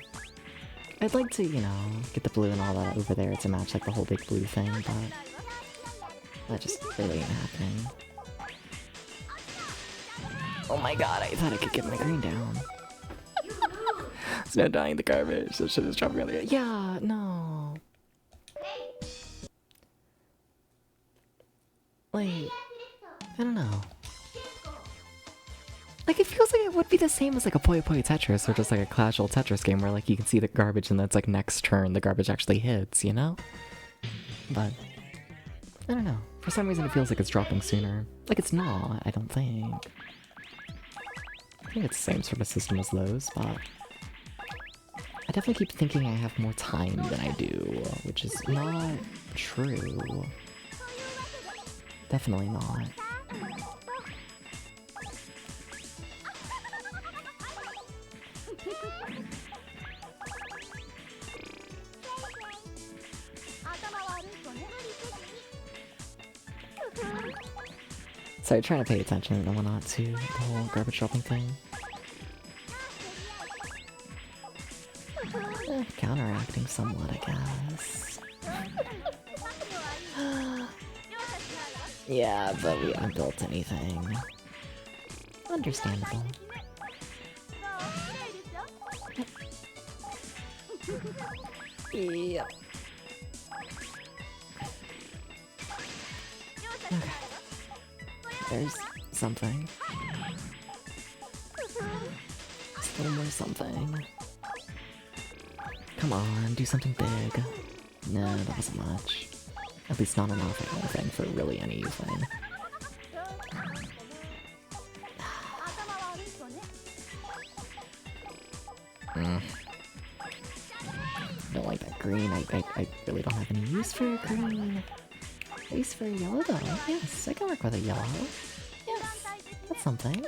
I'd like to, you know, get the blue and all that over there to match like the whole big blue thing, but that just really ain't happening. Oh my god, I thought I could get my green down. It's now dying in the garbage. That shit is dropping earlier. Yeah, no. Like, I don't know. Like, it feels like it would be the same as like a Puyo Puyo Tetris or just like a casual Tetris game where like you can see the garbage and that's like next turn the garbage actually hits, you know? But, I don't know. For some reason it feels like it's dropping sooner. Like it's not, I don't think. I think it's the same sort of system as those, but I definitely keep thinking I have more time than I do, which is not true. Definitely not. Sorry, trying to pay attention and whatnot to the whole garbage dropping thing. Counteracting somewhat, I guess. Yeah, but we haven't built anything. Understandable. Yep. Okay. There's something. Just a little more something. Come on, do something big. No, that wasn't much. At least not enough of anything for really anything. Don't like that green. I really don't have any use for a green. Use for a yellow though. Yes, I can work with a yellow. Yes, that's something.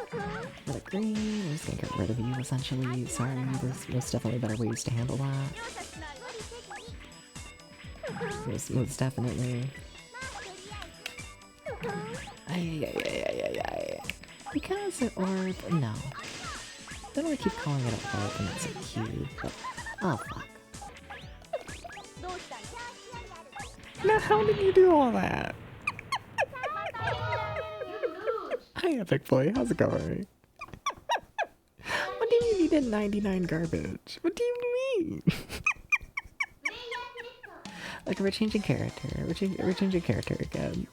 With a green, we're just gonna get rid of you essentially. Sorry, there's most definitely better ways to handle that. Most definitely. Ay, ay, ay, ay, ay, ay. Because an orb, no. I don't want to keep calling it an orb and it's a cube, but oh fuck. Now how did you do all that? Hi Epic Boy, how's it going? What do you mean you did 99 garbage? What do you mean? Like we're changing character, we're changing character again.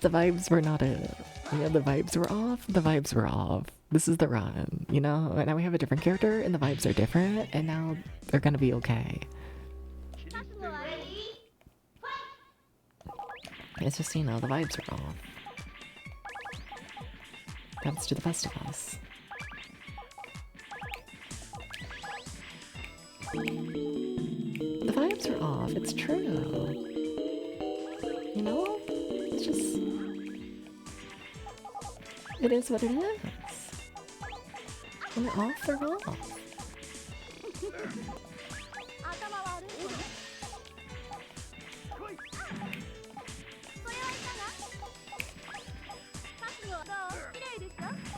The vibes were not it. Yeah, the vibes were off, the vibes were off. This is the run, you know? And now we have a different character and the vibes are different and now they're gonna be okay. It's just, you know, the vibes are off. Happens to the best of us. The vibes are off, it's true. You know? It's just... It is what it is. When they're off, they're off.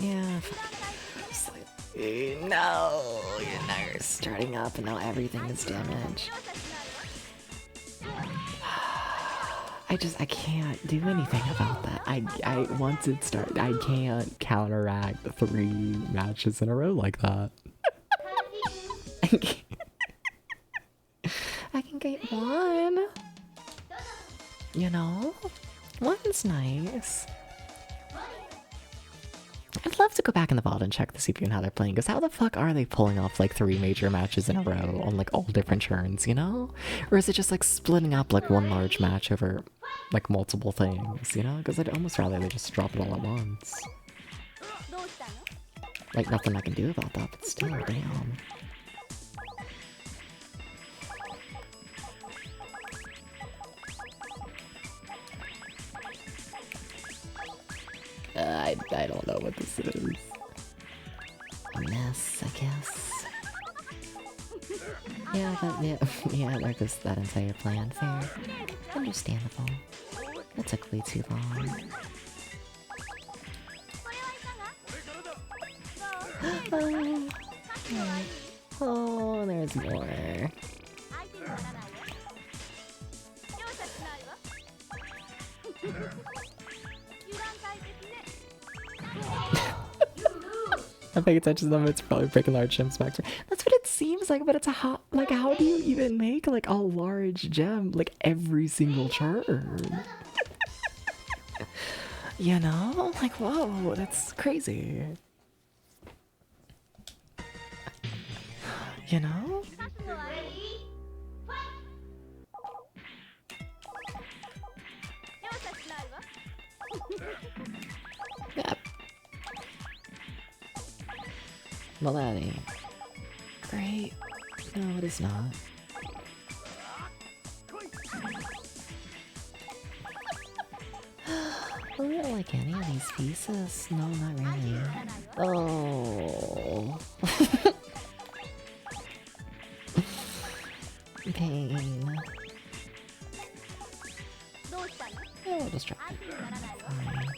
Yeah. No, you're starting up and now everything is damaged. I can't do anything about that. I once it started, I can't counteract 3 matches in a row like that. I can get 1. You know? 1's nice. I'd love to go back in the VOD and check the CPU and how they're playing, because how the fuck are they pulling off like 3 major matches in a row on like all different turns, you know? Or is it just like splitting up like one large match over like multiple things, you know? Because I'd almost rather they just drop it all at once. Like nothing I can do about that, but still, damn. I don't know what this is. A mess, I guess. Yeah, yeah, there goes that entire plan. Fair. Understandable. That took way too long. Oh, there's more. I'm paying attention to them, it's probably breaking large gems back. That's what it seems like, but it's a hot, like, how do you even make, like, a large gem, like, every single turn? You know? Like, whoa, that's crazy. You know? Yeah. Well, that ain't great. No, it is not. I don't like any of these pieces. No, not really. Oh. Pain. Yeah, we'll just drop it. Fine.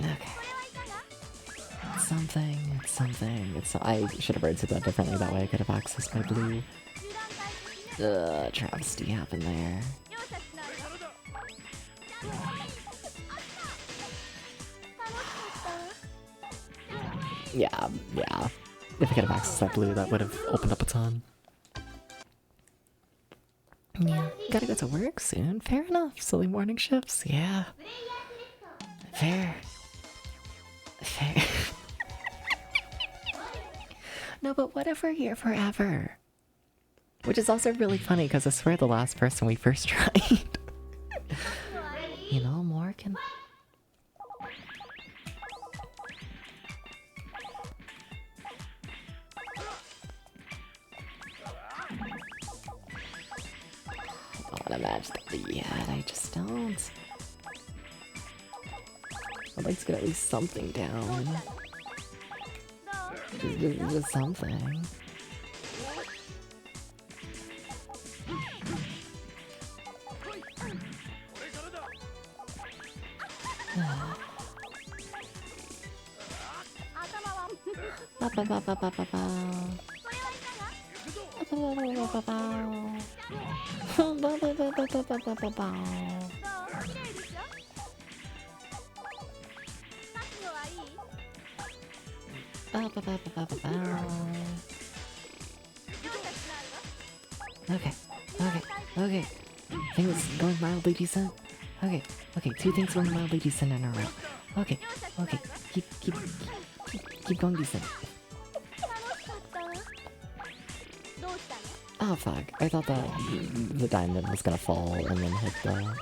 Okay. It's something. I should have worded that differently, that way I could have accessed my blue. Travesty happened there. Yeah. If I could have accessed that blue, that would have opened up a ton. Yeah, gotta go to work soon. Fair enough. Silly morning shifts. Yeah. Fair. No, but what if we're here forever? Which is also really funny because I swear the last person we first tried. You know, more can... I don't want to match that yet, I just don't. I'd like to get at least something down. Just something. Okay, okay, okay. Things going mildly decent. Okay, okay, two things going mildly decent in a row. Okay, okay, keep going decent. Oh fuck, I thought that the diamond was gonna fall and then hit the...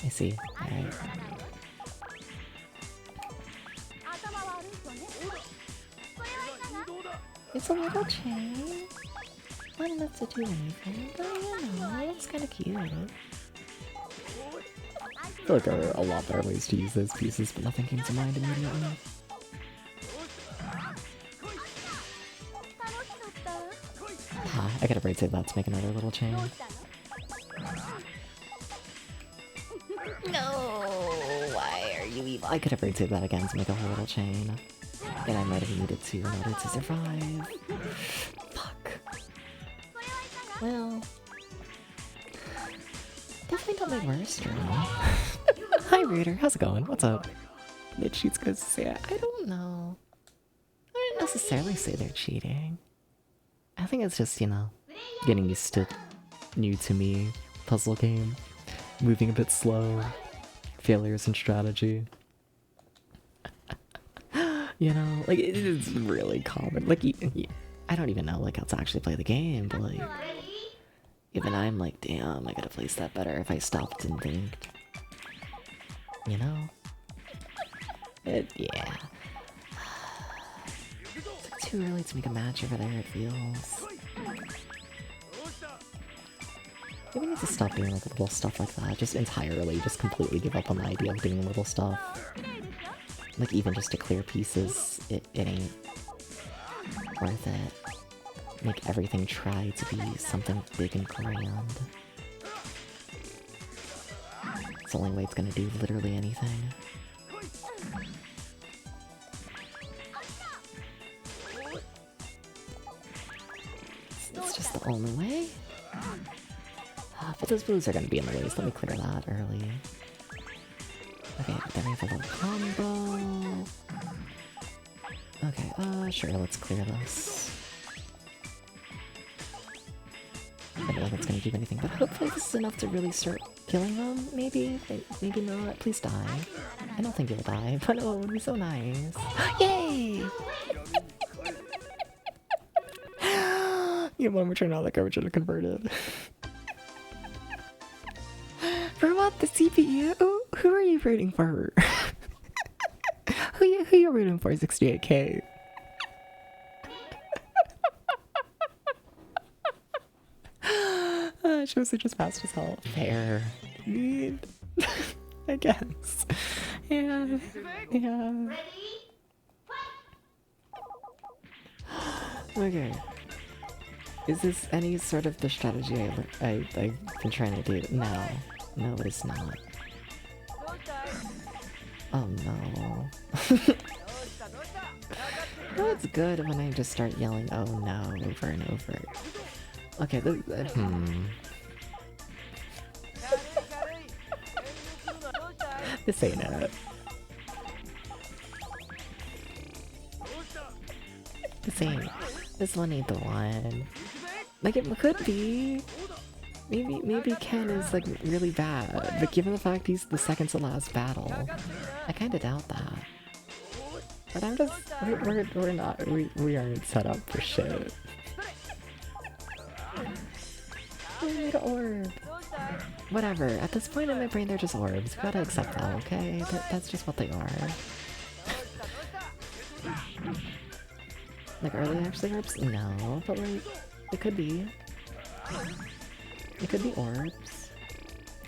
I see, alright. It's a little chain. Not enough to do anything, but you know, it's kinda cute. I feel like there are a lot better ways to use those pieces, but nothing came to mind immediately. I gotta braid save that to make another little chain. No, why are you evil? I could have braid saved that again to make a whole little chain. And I might have needed to in order to survive. Fuck. Well, definitely not my worst room. Hi Raider, how's it going? What's up? It cheats goes to say I don't know. I wouldn't necessarily say they're cheating. I think it's just, you know, getting used to new to me puzzle game, moving a bit slow, failures in strategy. You know, like it is really common. Like I don't even know like how to actually play the game, but like even I'm like, damn, I could have placed that better if I stopped and thinked. You know? Yeah. It's like too early to make a match over there, it feels. Maybe I need to stop doing like little stuff like that. Just entirely, just completely give up on the idea of doing little stuff. Like even just to clear pieces, it ain't worth it. Make everything try to be something big and grand. It's the only way it's gonna do literally anything. It's just the only way. But those blues are gonna be in the way, so let me clear that early. Okay, then we have a little combo. Okay, sure, let's clear this. I don't know if it's gonna do anything, but hopefully this is enough to really start killing them, maybe? Maybe not, please die. I don't think you'll die, but oh, it would be so nice. Yay! You want to turn out like I should have converted. For what? The CPU? Who are you rooting for? who you rooting for, 68k? Shows are just fast as hell. Fair. I guess. Yeah. Yeah. Okay. Is this any sort of the strategy I've been trying to do? No. No, it is not. Oh no. No, it's good when I just start yelling oh no over and over. Okay, This ain't it. This one ain't the one. Like it could be. Maybe Ken is like really bad, but given the fact he's the second to last battle, I kinda doubt that. But I'm just, we aren't set up for shit. We need an orb. Whatever, at this point in my brain they're just orbs, we gotta accept that, okay? That's just what they are. Like, are they actually orbs? No, but like, it could be. It could be orbs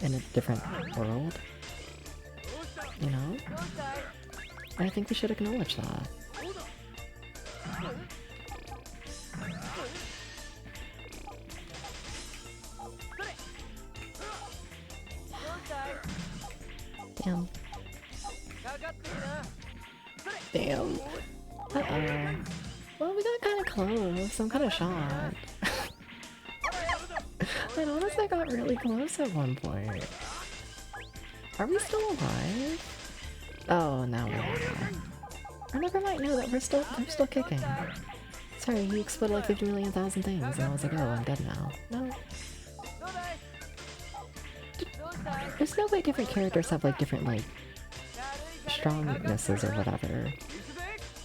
in a different world, you know? I think we should acknowledge that. Damn. Damn. Uh-oh. Well, we got kind of close. I'm kind of shocked. I noticed I got really close at one point. Are we still alive? Oh, now we are. Or never mind, no, that we're still kicking. Sorry, he exploded like 50 million thousand things, and I was like, oh, I'm dead now. No. There's no way different characters have like different like strongnesses or whatever.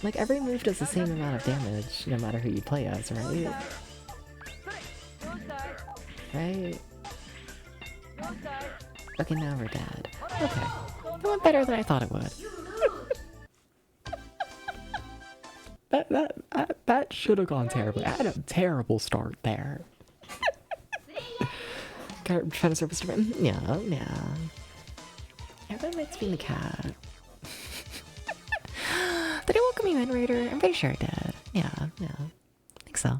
Like every move does the same amount of damage no matter who you play as, right? Right? Okay, now we're dead. Okay. It went better than I thought it would. That should have gone terribly. I had a terrible start there. Gotta try to surface to yeah. Yeah, that makes me the cat. Did I welcome you in, Raider? I'm pretty sure I did. Yeah. I think so.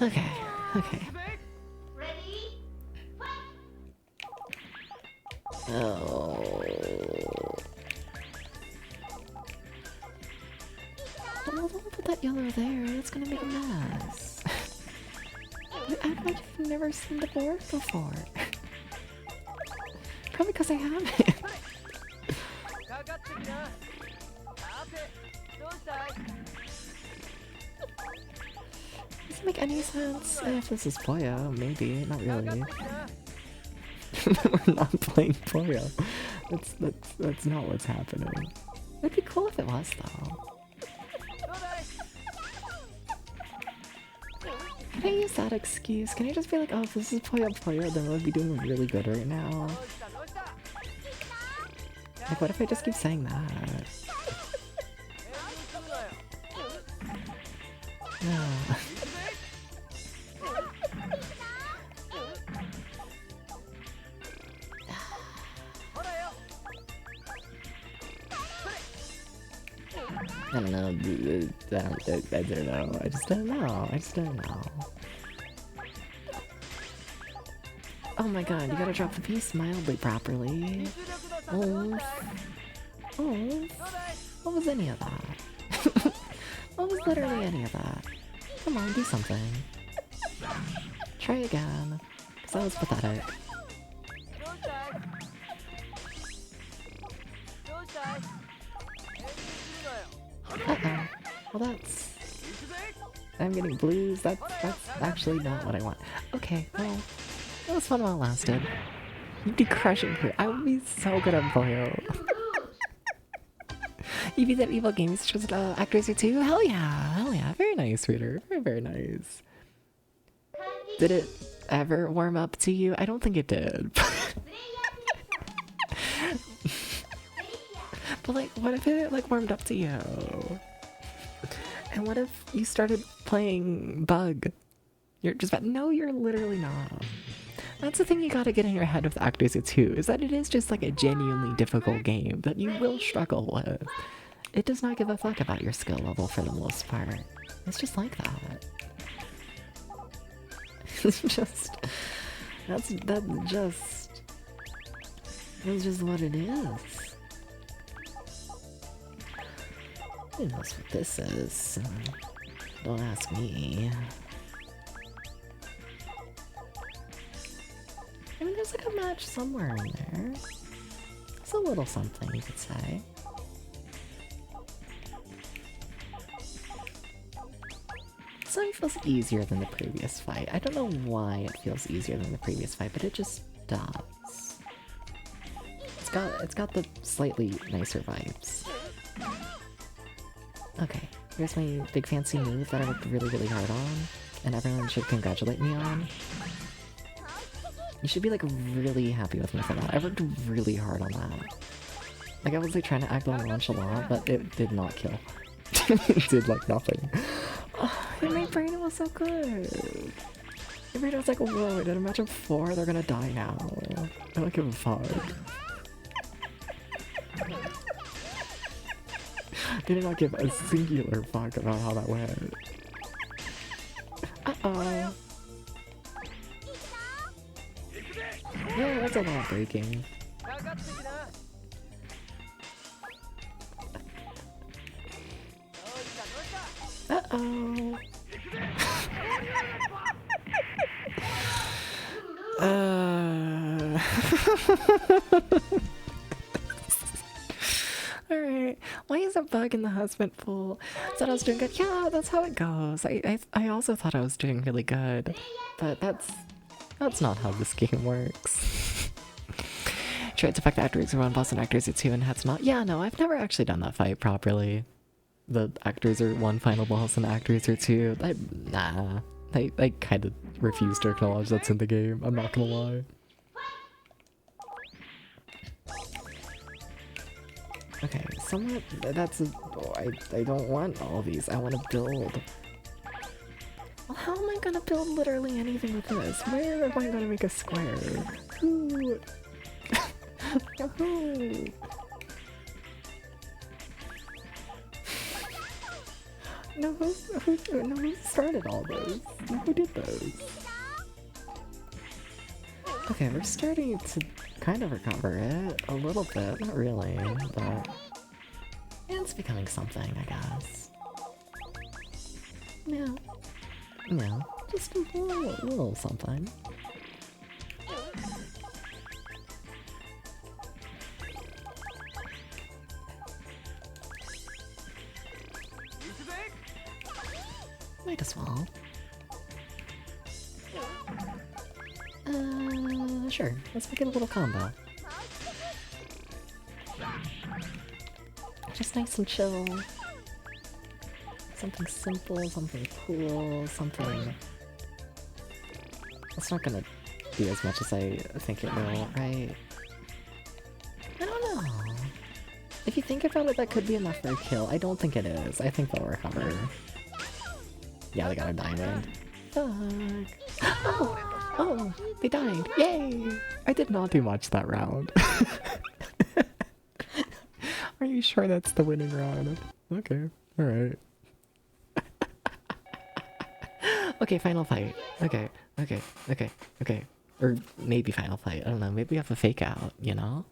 Okay. Oh. Well, don't put that yellow there. That's gonna make a mess. You act like you've never seen the board before. Probably because I haven't. Doesn't make any sense. If this is Poyo, maybe. Not really. We're not playing Poyo. That's not what's happening. It'd be cool if it was, though. Can I use that excuse? Can I just be like, oh, if this is Poyo, then we'll be doing really good right now? Like, what if I just keep saying that? No. I don't know. I don't know. I just don't know. Oh my god, you gotta drop the piece mildly properly. Oh. What was any of that? What was literally any of that? Come on, do something. Try again. Cause that was pathetic. Uh-oh. Well, that's... I'm getting blues. That's actually not what I want. Okay, well, that was fun while it lasted. You'd be crushing here. I would be so good at Poyo. You beat that evil game. It's just actors or two? Hell yeah. Very nice, Reader. Very nice. Did it ever warm up to you? I don't think it did. But like, what if it like warmed up to you? And what if you started playing Bug? You're just no, you're literally not. That's the thing you gotta get in your head with Actors 2, is that it is just like a genuinely difficult game that you will struggle with. It does not give a fuck about your skill level for the most part. It's just like that. It's just... That's just what it is. Who knows what this is? Don't ask me. I mean, there's like a match somewhere in there. It's a little something, you could say. This one feels easier than the previous fight. I don't know why it feels easier than the previous fight, but it just does. It's got the slightly nicer vibes. Okay, here's my big fancy move that I worked really hard on, and everyone should congratulate me on. You should be like really happy with me for that. I worked really hard on that. Like I was like trying to act all nonchalant, but it did not kill. It did like nothing. Oh, my brain was so good. My brain was like, whoa, did a match of 4? They're gonna die now. I don't give a fuck. They did not give a singular fuck about how that went. Uh-oh. Yeah, that's a lot of breaking. Uh-oh. Alright, why is a bug in the husband pool? Said I was doing good. Yeah, that's how it goes. I also thought I was doing really good, but that's not how this game works. Tried to fuck the actors who run boss and actors at 2 and hats not. Yeah, no, I've never actually done that fight properly. The actors are 1 final boss and actors are 2. Nah. I kind of refuse to acknowledge that's in the game, I'm not gonna lie. Okay, somewhat, that's a, I don't want all these, I want to build. Well, how am I gonna build literally anything with this? Where am I gonna make a square? Who? Who? No, who started all those? Who did those? Okay, we're starting to kind of recover it a little bit, not really, but it's becoming something, I guess. Yeah, yeah, just a little something. Might as well. Sure. Let's make it a little combo. Just nice and chill. Something simple, something cool, something... It's not gonna be as much as I think it will, right? I don't know. If you think about it, that could be enough for a kill. I don't think it is. I think they'll recover. Yeah, they got a diamond. Fuck. Oh, they died. Yay! I did not do much that round. Are you sure that's the winning round? Okay, alright. Okay, final fight. Okay. Or maybe final fight. I don't know. Maybe we have a fake out, you know?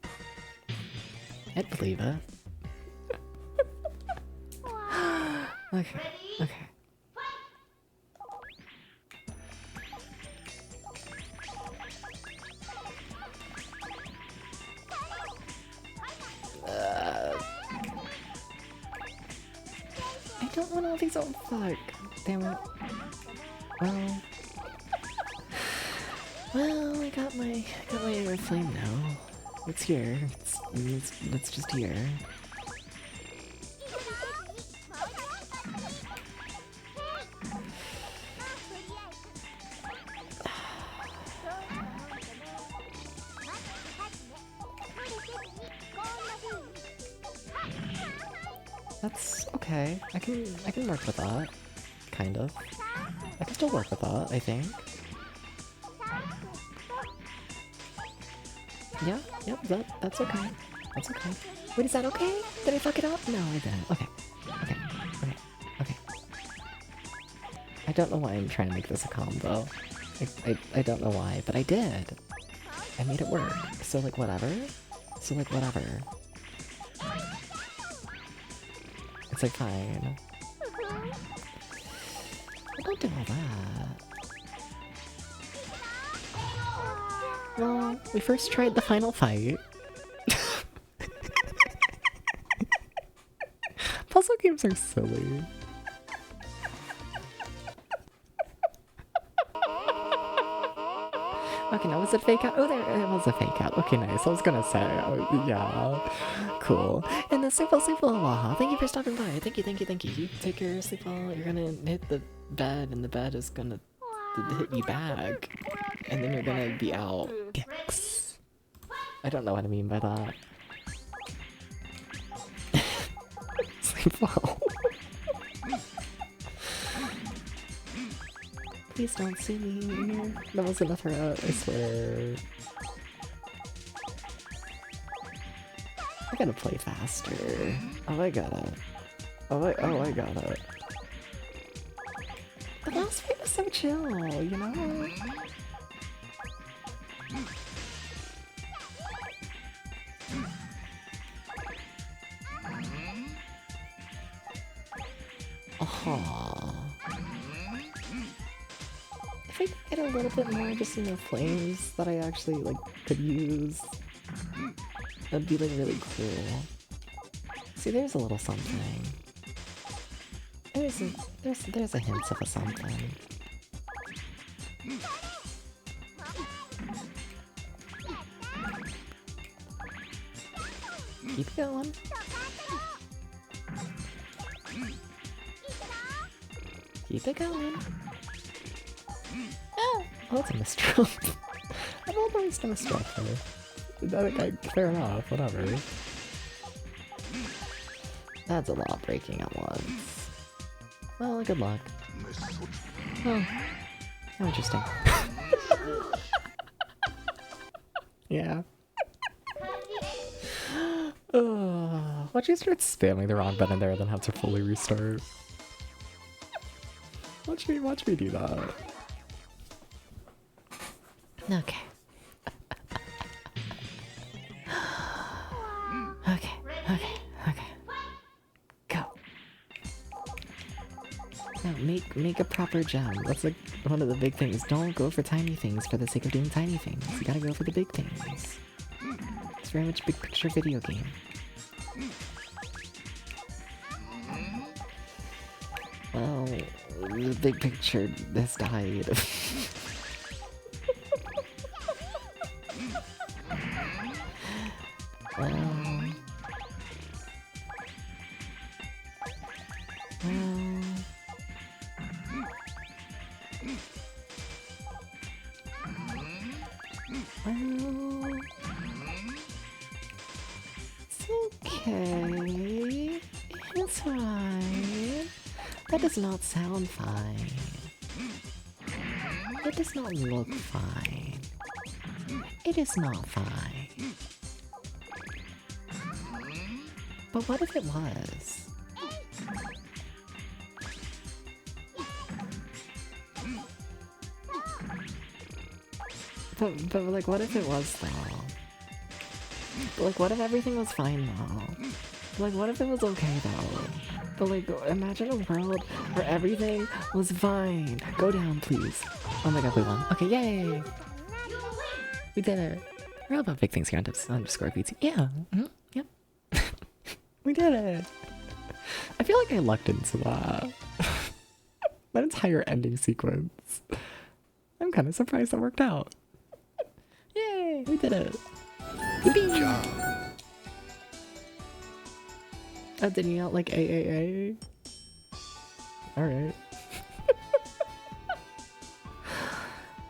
I'd believe it. Okay. I don't want all these. Oh fuck! Damn it. Well, I got my air flame now. It's here. It's just here. That's okay. I can work with that. Kind of. I can still work with that, I think. Yeah, yep, that's okay. That's okay. Wait, is that okay? Did I fuck it up? No, I didn't. Okay. I don't know why I'm trying to make this a combo. I don't know why, but I did. I made it work. So like whatever. It's like fine. Don't do all that. Well, we first tried the final fight. Puzzle games are silly. Okay, now was it fake out? Oh, there it was a fake out. Okay, nice. I was gonna say, oh, yeah, cool. And the Sleepwell, Waha, thank you for stopping by. Thank you. You take your Sleepwell, you're gonna hit the bed, and the bed is gonna hit you back. And then you're gonna be out. Yikes. I don't know what I mean by that. Sleepwell. Please don't see me. That wasn't a threat, I swear. I gotta play faster. Oh, I gotta Oh, I got it. The last fight was so chill, you know? Aha. If I could get a little bit more just, you know, flames that I actually, like, could use, that'd be, like, really cool. See, there's a little something. There's a hint of a something. Keep going. Keep it going. Oh, that's a mistral. I've always done a mistral fair enough, whatever. That's a lot breaking at once. Well, good luck. Oh, how interesting. Yeah. Watch you start spamming the wrong button there and then have to fully restart. Watch me do that. Okay. Okay. Go. Now make a proper gem. That's like one of the big things. Don't go for tiny things for the sake of doing tiny things. You gotta go for the big things. It's very much big picture video game. Well, the big picture has died. It's okay. It's fine. That does not sound fine. It does not look fine. It is not fine. But what if it was? But like, what if it was though? Like, what if everything was fine though? Like, what if it was okay though? But like, imagine a world where everything was fine. Go down, please. Oh my god, we won. Okay, yay! We did it. We're all about big things here on underscore BT. Yeah, yep. We did it. I feel like I lucked into that. That entire ending sequence. I'm kind of surprised that worked out. Yay, we did it. Good job. Oh, did you not like AAA? Alright.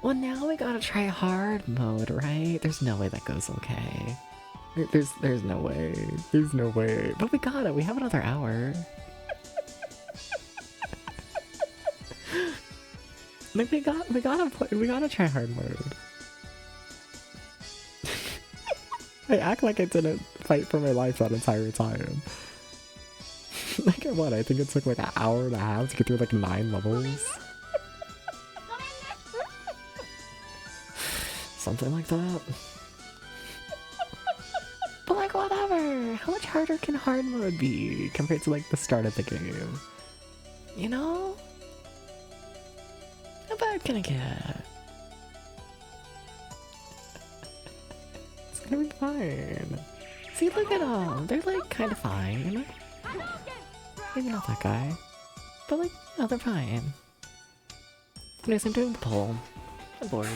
Well, now we gotta try hard mode, right? There's no way that goes okay. There's no way. There's no way. But we got it. We have another hour. Like we gotta try hard mode. I act like I didn't fight for my life that entire time. Like what? I think it took like an hour and a half to get through like 9 levels. Something like that. But like whatever. How much harder can hard mode be compared to like the start of the game? You know? How bad can it get? It's gonna be fine. See, look at them. They're like kind of fine. Maybe not that guy. But like, no, they're fine. Anyways, I'm doing the poll. I'm bored.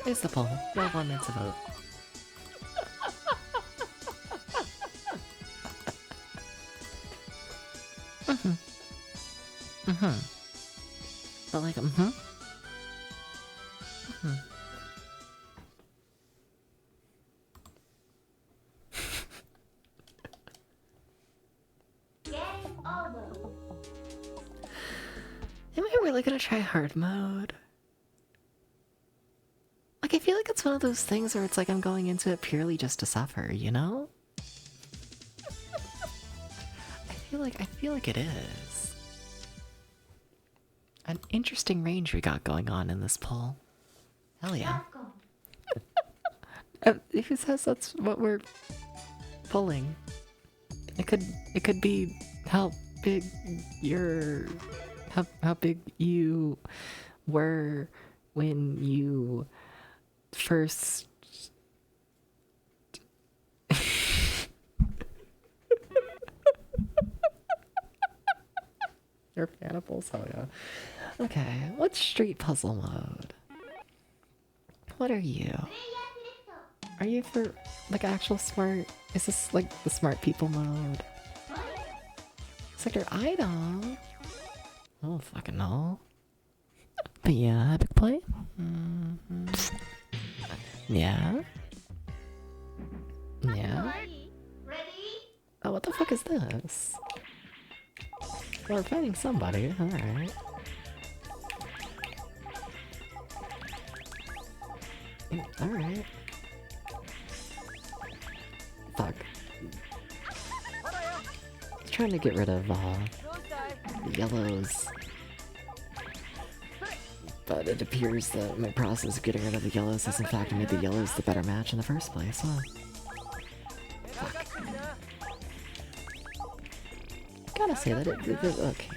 There's the poll. You have 1 minute to vote. But like, really gonna try hard mode? Like, I feel like it's one of those things where it's like I'm going into it purely just to suffer, you know? I feel like it is. An interesting range we got going on in this poll. Hell yeah. Who says that's what we're pulling? It could be how big you're, how big you were when you first. You're Faniples? Oh yeah. Okay, what's street puzzle mode? What are you? Are you for like actual smart? Is this like the smart people mode? Sector item? Oh fucking no. But yeah, epic play? Yeah? Yeah? Oh, what the fuck is this? We're fighting somebody, alright. Alright. Fuck. Trying to get rid of the yellows. But it appears that my process of getting rid of the yellows has in fact made the yellows the better match in the first place, huh? Fuck. Gotta say that okay.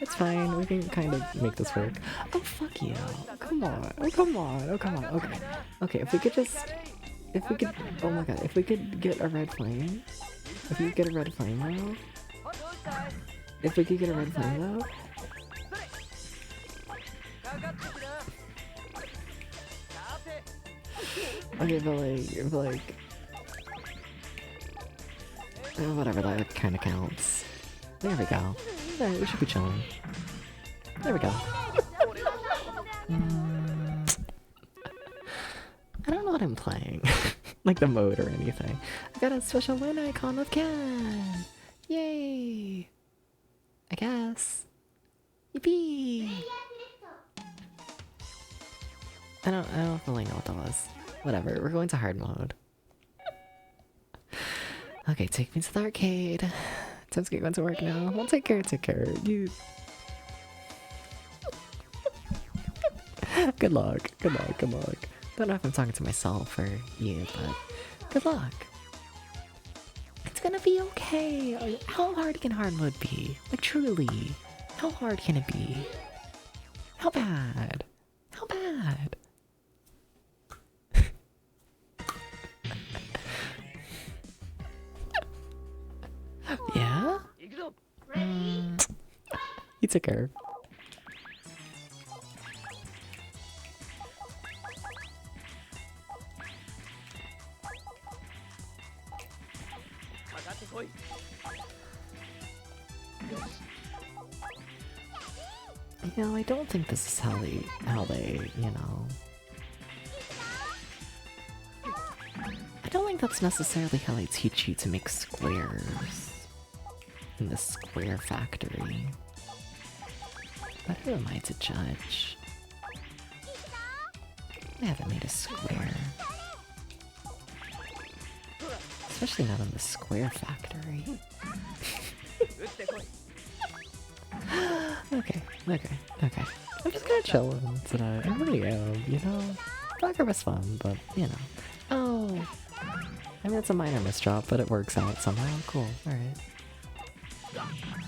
It's fine, we can kind of make this work. Oh fuck you. Come on. Oh come on. Oh come on. Okay. Okay, if we could oh my god, if we could get a red flame. If we could get a red flame though. If we could get a red flame though. Okay, but like whatever, that kinda counts. There we go. There, we should be chilling. There we go. I don't know what I'm playing. Like the mode or anything. I got a special win icon with Ken! Yay! I guess. Yippee! I don't really know what that was. Whatever, we're going to hard mode. Okay, take me to the arcade. Time to get going to work now. Well, take care. You... Good luck. Don't know if I'm talking to myself or you, but good luck. It's gonna be okay. How hard can hard mode be? Like, truly. How hard can it be? How bad? How bad? Yeah? You took her. You know, I don't think this is how they, you know... I don't think that's necessarily how they teach you to make squares in the square factory. But who am I to judge? I haven't made a square. Especially not in the square factory. Okay. I'm just gonna chill tonight. I really am, you know? Soccer was fun, but, you know. Oh! I mean, it's a minor misdrop, but it works out somehow. Cool, alright.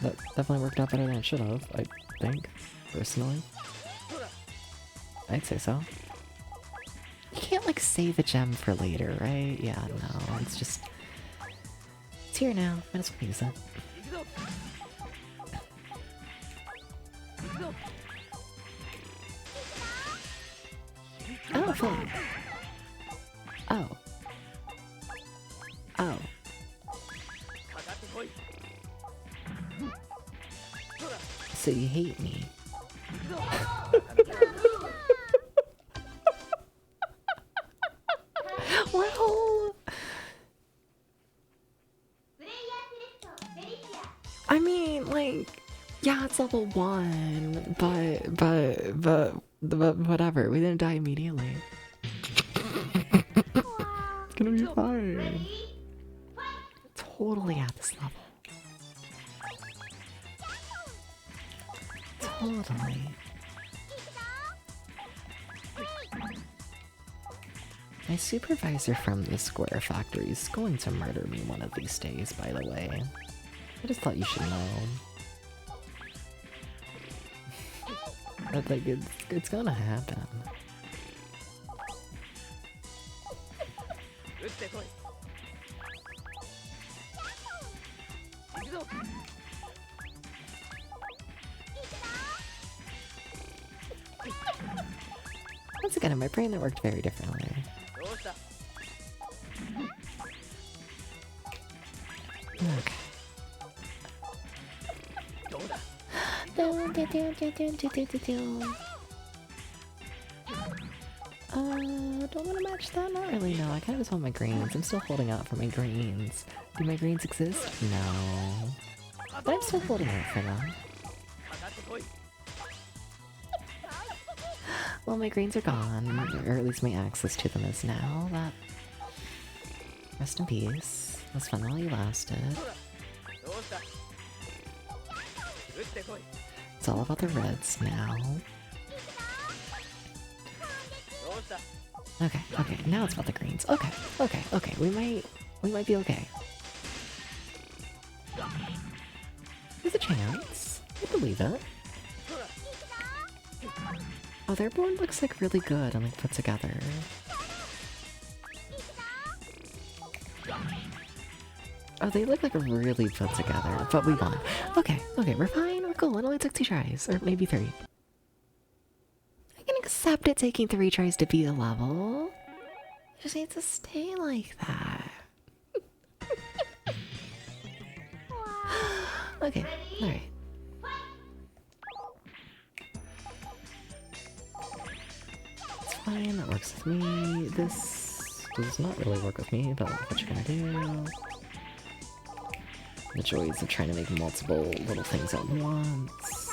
That definitely worked out better than it should have, I think, personally. I'd say so. You can't, like, save a gem for later, right? Yeah, no, it's just... It's here now, might as well use it. Oh, fun. Oh. Oh. So you hate me. Well... I mean, like... Yeah, was level 1, but whatever. We didn't die immediately. It's gonna be fine. Totally at this level. Totally. My supervisor from the Square Factory is going to murder me one of these days, by the way. I just thought you should know. But like, it's gonna happen. Once again, in my brain that worked very differently. Okay. Do I want to match that? Not really, no. I kind of just want my greens. I'm still holding out for my greens. Do my greens exist? No. But I'm still holding out for them. Well, my greens are gone, or at least my access to them is now. That... Rest in peace. It was fun while you lasted. It's all about the reds now. Okay, okay, now it's about the greens. Okay, okay, okay, we might be okay. There's a chance. I believe it. Oh, their board looks like really good and like put together. Oh, they look like really put together, but we won. Okay, okay, we're fine, we're cool. It only took 2 tries, or maybe 3. I can accept it taking 3 tries to beat a level. I just need to stay like that. Okay, alright. It's fine, that works with me. This does not really work with me, but what you gonna do? The joys of trying to make multiple little things at once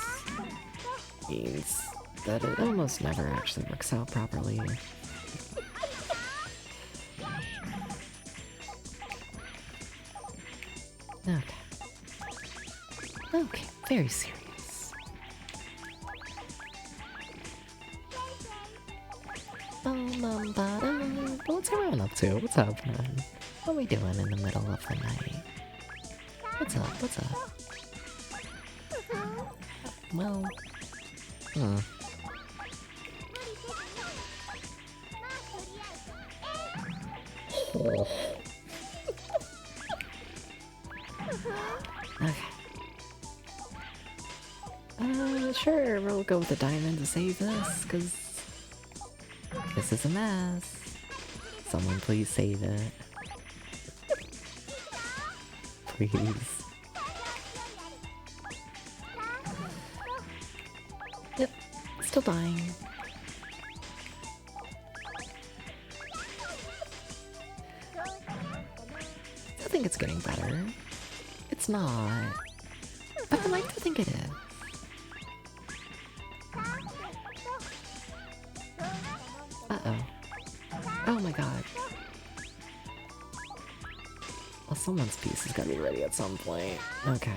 means that it almost never actually works out properly. Okay. Okay, very serious. What's everyone up to? What's happening? What are we doing in the middle of the night? What's up? What's up? Well... Oh. Okay. Sure, we'll go with the diamond to save this, because this is a mess. Someone please save it. Please. Yep, still dying. I think it's getting better. It's not. But I like to think it is. Uh-oh. Oh my god. Well, someone's piece has got to be ready at some point. Okay.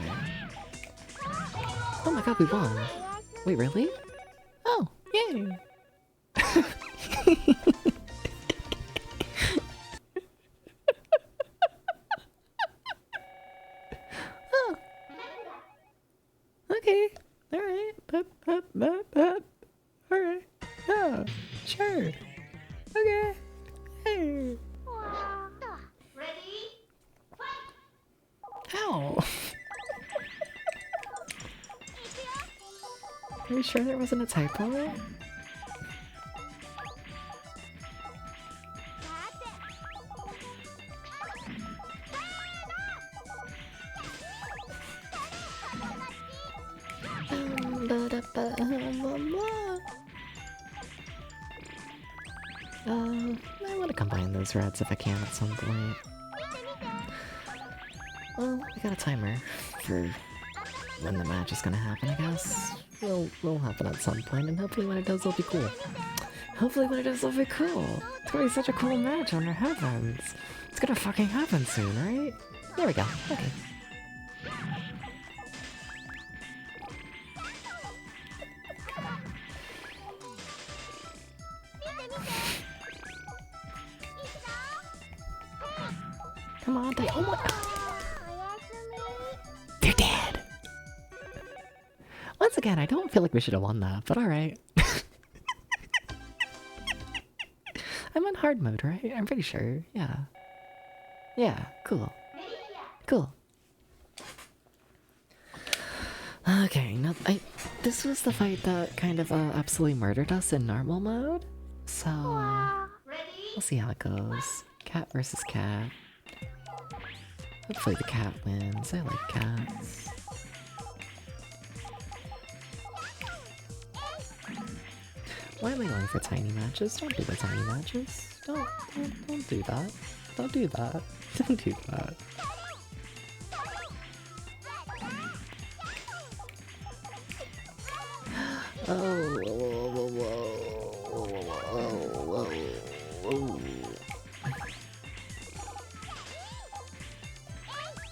Oh my god, we won. Wait, really? Oh, yay! Oh. Okay. Alright. Alright. Yeah. Sure. Okay. Hey. Ow! Are you sure there wasn't a typo? I want to combine those reds if I can at some point. Well, we got a timer for when the match is gonna happen, I guess. Will happen at some point, and hopefully when it does, it'll be cool. Hopefully when it does, it'll be cool. It's gonna be such a cool match under heavens. It's gonna fucking happen soon, right? There we go. Okay. Come on, they. Oh my god! They're dead! Once again, I don't feel like we should have won that, but alright. I'm on hard mode, right? I'm pretty sure. Yeah. Yeah, cool. Cool. Okay, now this was the fight that kind of absolutely murdered us in normal mode. So we'll see how it goes. Cat versus cat. Hopefully the cat wins. I like cats. Why am I going for tiny matches? Don't do the tiny matches. Don't do that. Don't do that. Don't do that. Oh, whoa.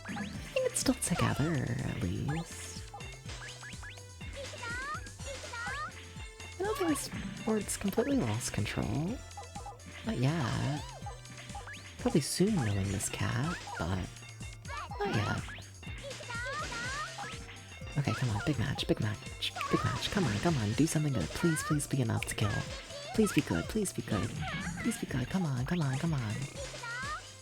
I think it's still together, at least. I don't think this board's completely lost control. Not yet. Probably soon knowing this cat, but not yet. Okay, come on, big match, big match, big match. Come on, do something good. Please, please be enough to kill. Please be good, please be good. Please be good, come on.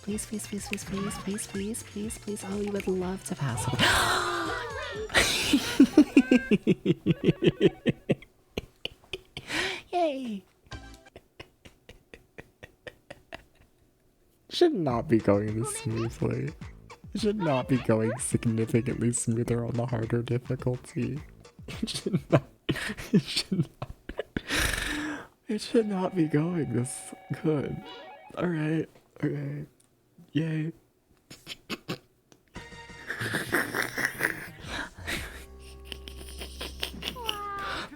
Please, please, please, please, please, please, please, please, please. Oh, you would love to pass away. Yay! Should not be going this smoothly. It should not be going significantly smoother on the harder difficulty. It should not be going this good. Alright, okay. Yay.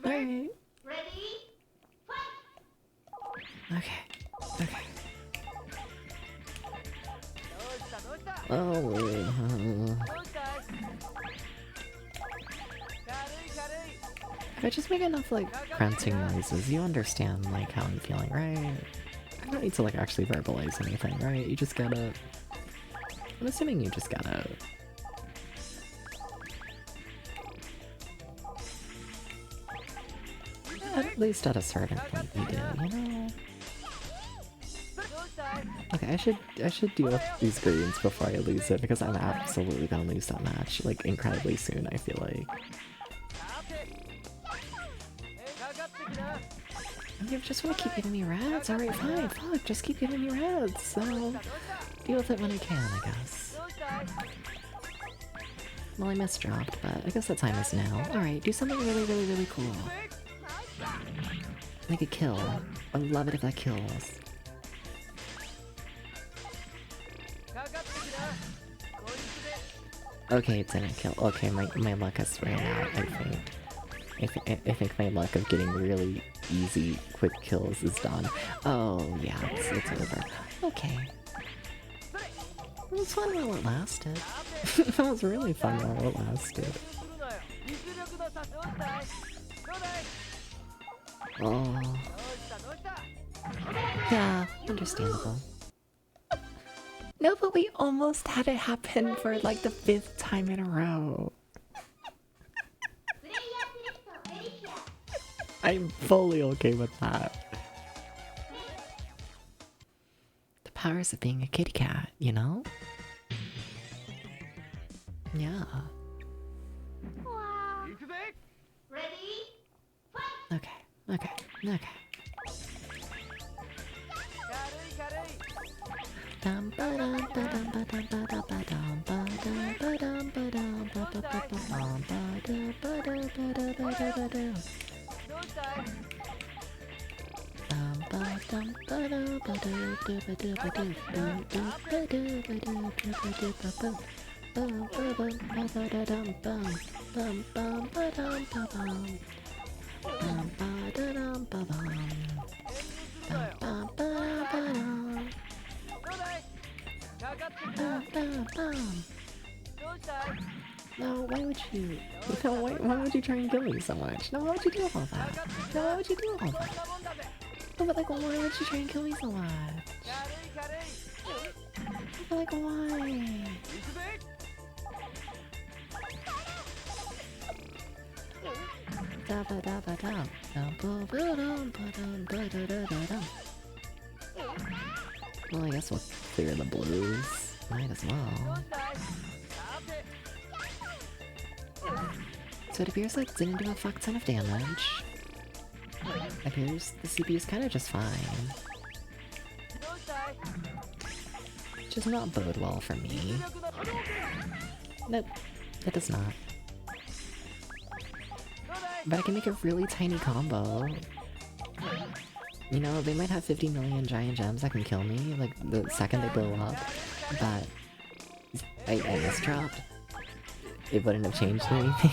Alright. Ready? Okay. Oh. If I just make enough like grunting noises, you understand like how I'm feeling, right? I don't need to like actually verbalize anything, right? You just gotta. I'm assuming you just gotta. At least at a certain point you do, you know? Okay, I should deal with these greens before I lose it, because I'm absolutely gonna lose that match, like, incredibly soon, I feel like. You just wanna keep giving me reds? Alright, fine, fuck, just keep giving me reds, so deal with it when I can, I guess. Well, I misdropped, but I guess the time is now. Alright, do something really, really, really cool. Make a kill. I love it if that kills. Okay, it didn't kill. Okay, my luck has ran out, I think. I think my luck of getting really easy, quick kills is done. Oh, yeah, it's over. Okay. It was fun while it lasted. That was really fun while it lasted. Oh. Yeah, understandable. No, but we almost had it happen for like the 5th time in a row. I'm fully okay with that. The powers of being a kitty cat, you know? Yeah. Okay. Bum bum ba dum ba bum. Bum ba da dum ba bum. Bum bum ba ba dum. Bum bum bum. No, why would you? No, why would you try and kill me so much? No, why would you do all that? No, why would you do all that? No, but like, why would you try and kill me so much? But like, why? Da ba da ba da. Dum ba ba dum ba dum ba da da da dum. Well, I guess we'll clear the blues. Might as well. So it appears that it didn't do a fuck ton of damage. It appears the CPU's kind of just fine. Which does not bode well for me. Nope, it does not. But I can make a really tiny combo. You know, they might have 50 million giant gems that can kill me, like, the second they blow up. But I misdropped. It wouldn't have changed anything.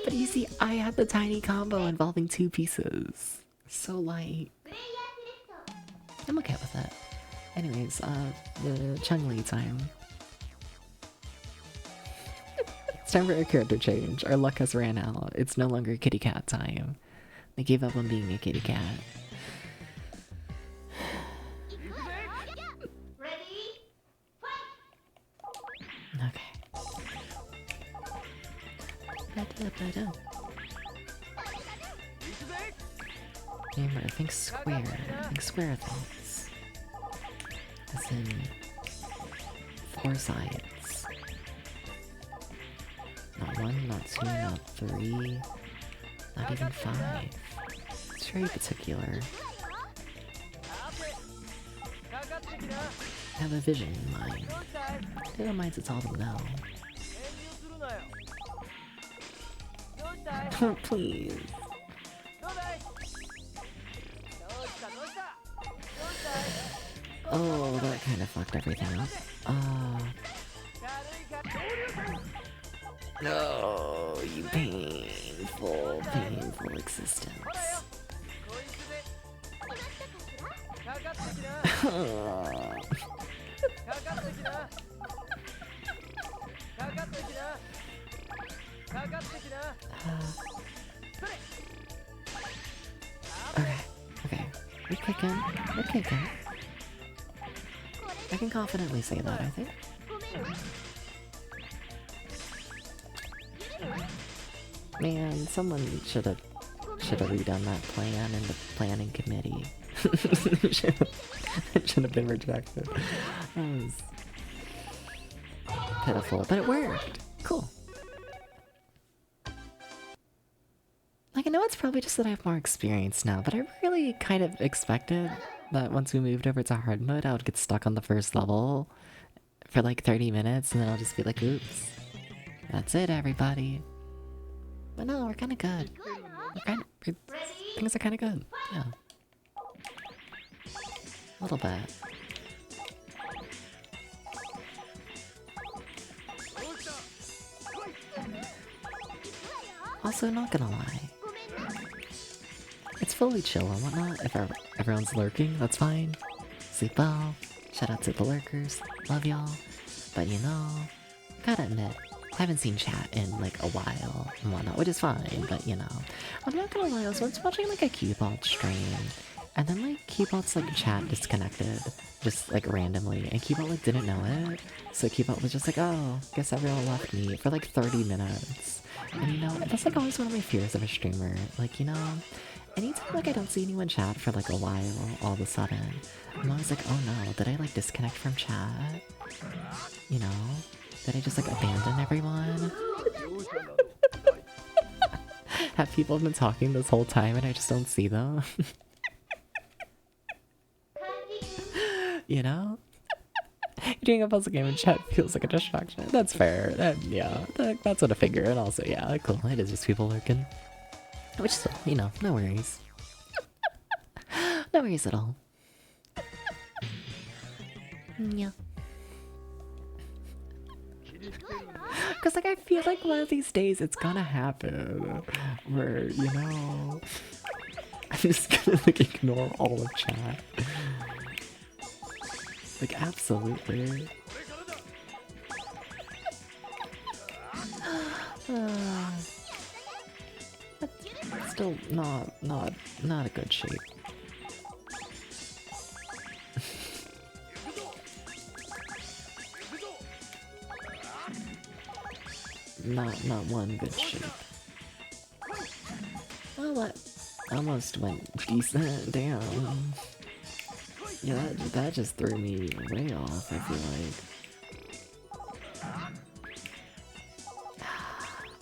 But you see, I had the tiny combo involving 2 pieces. So, like, I'm okay with it. Anyways, the Chun-Li time. It's time for a character change. Our luck has ran out. It's no longer kitty cat time. I gave up on being a kitty cat. Okay. Remember, think square. Think square things. As in 4 sides. Not 1, not 2, not 3, not even 5. It's very particular. I have a vision in mind. Data minds, it's all we know. Please. Oh, that kind of fucked everything up. No, you painful, painful existence. Okay. We're kicking. We're kicking. I can confidently say that, I think. Man, someone should have redone that plan in the planning committee. It should have been rejected. That was pitiful, but it worked. Cool. Like, I know it's probably just that I have more experience now, but I really kind of expected that once we moved over to hard mode, I would get stuck on the first level for like 30 minutes, and then I'll just be like, oops. That's it, everybody. But no, we're kind of good. Things are kind of good. Yeah. A little bit. Also, not gonna lie. It's fully chill and whatnot. If everyone's lurking, that's fine. Sleep well. Shout out to the lurkers. Love y'all. But you know, gotta admit, I haven't seen chat in like a while and whatnot, which is fine, but you know. I'm not gonna lie, I was once watching like a Keybot stream, and then like Keybot's like chat disconnected, just like randomly, and Keybot like didn't know it, so Keybot was just like, oh, guess everyone left me for like 30 minutes. And you know, that's like always one of my fears of a streamer, like, you know, anytime like I don't see anyone chat for like a while, all of a sudden, I'm always like, oh no, did I like disconnect from chat? You know? Did I just like abandon everyone? Have people been talking this whole time and I just don't see them? You know? Doing a puzzle game in chat feels like a distraction. That's fair. Yeah, that's what I figure. And also, yeah, cool. It is just people lurking. Which still, you know, no worries. No worries at all. Yeah. Because, like, I feel like one of these days it's gonna happen where, you know, I'm just gonna, like, ignore all of chat. Like, absolutely. But still not a good shape. Not one good shape. Well, that almost went decent. Damn. Yeah, that just threw me way off, I feel like.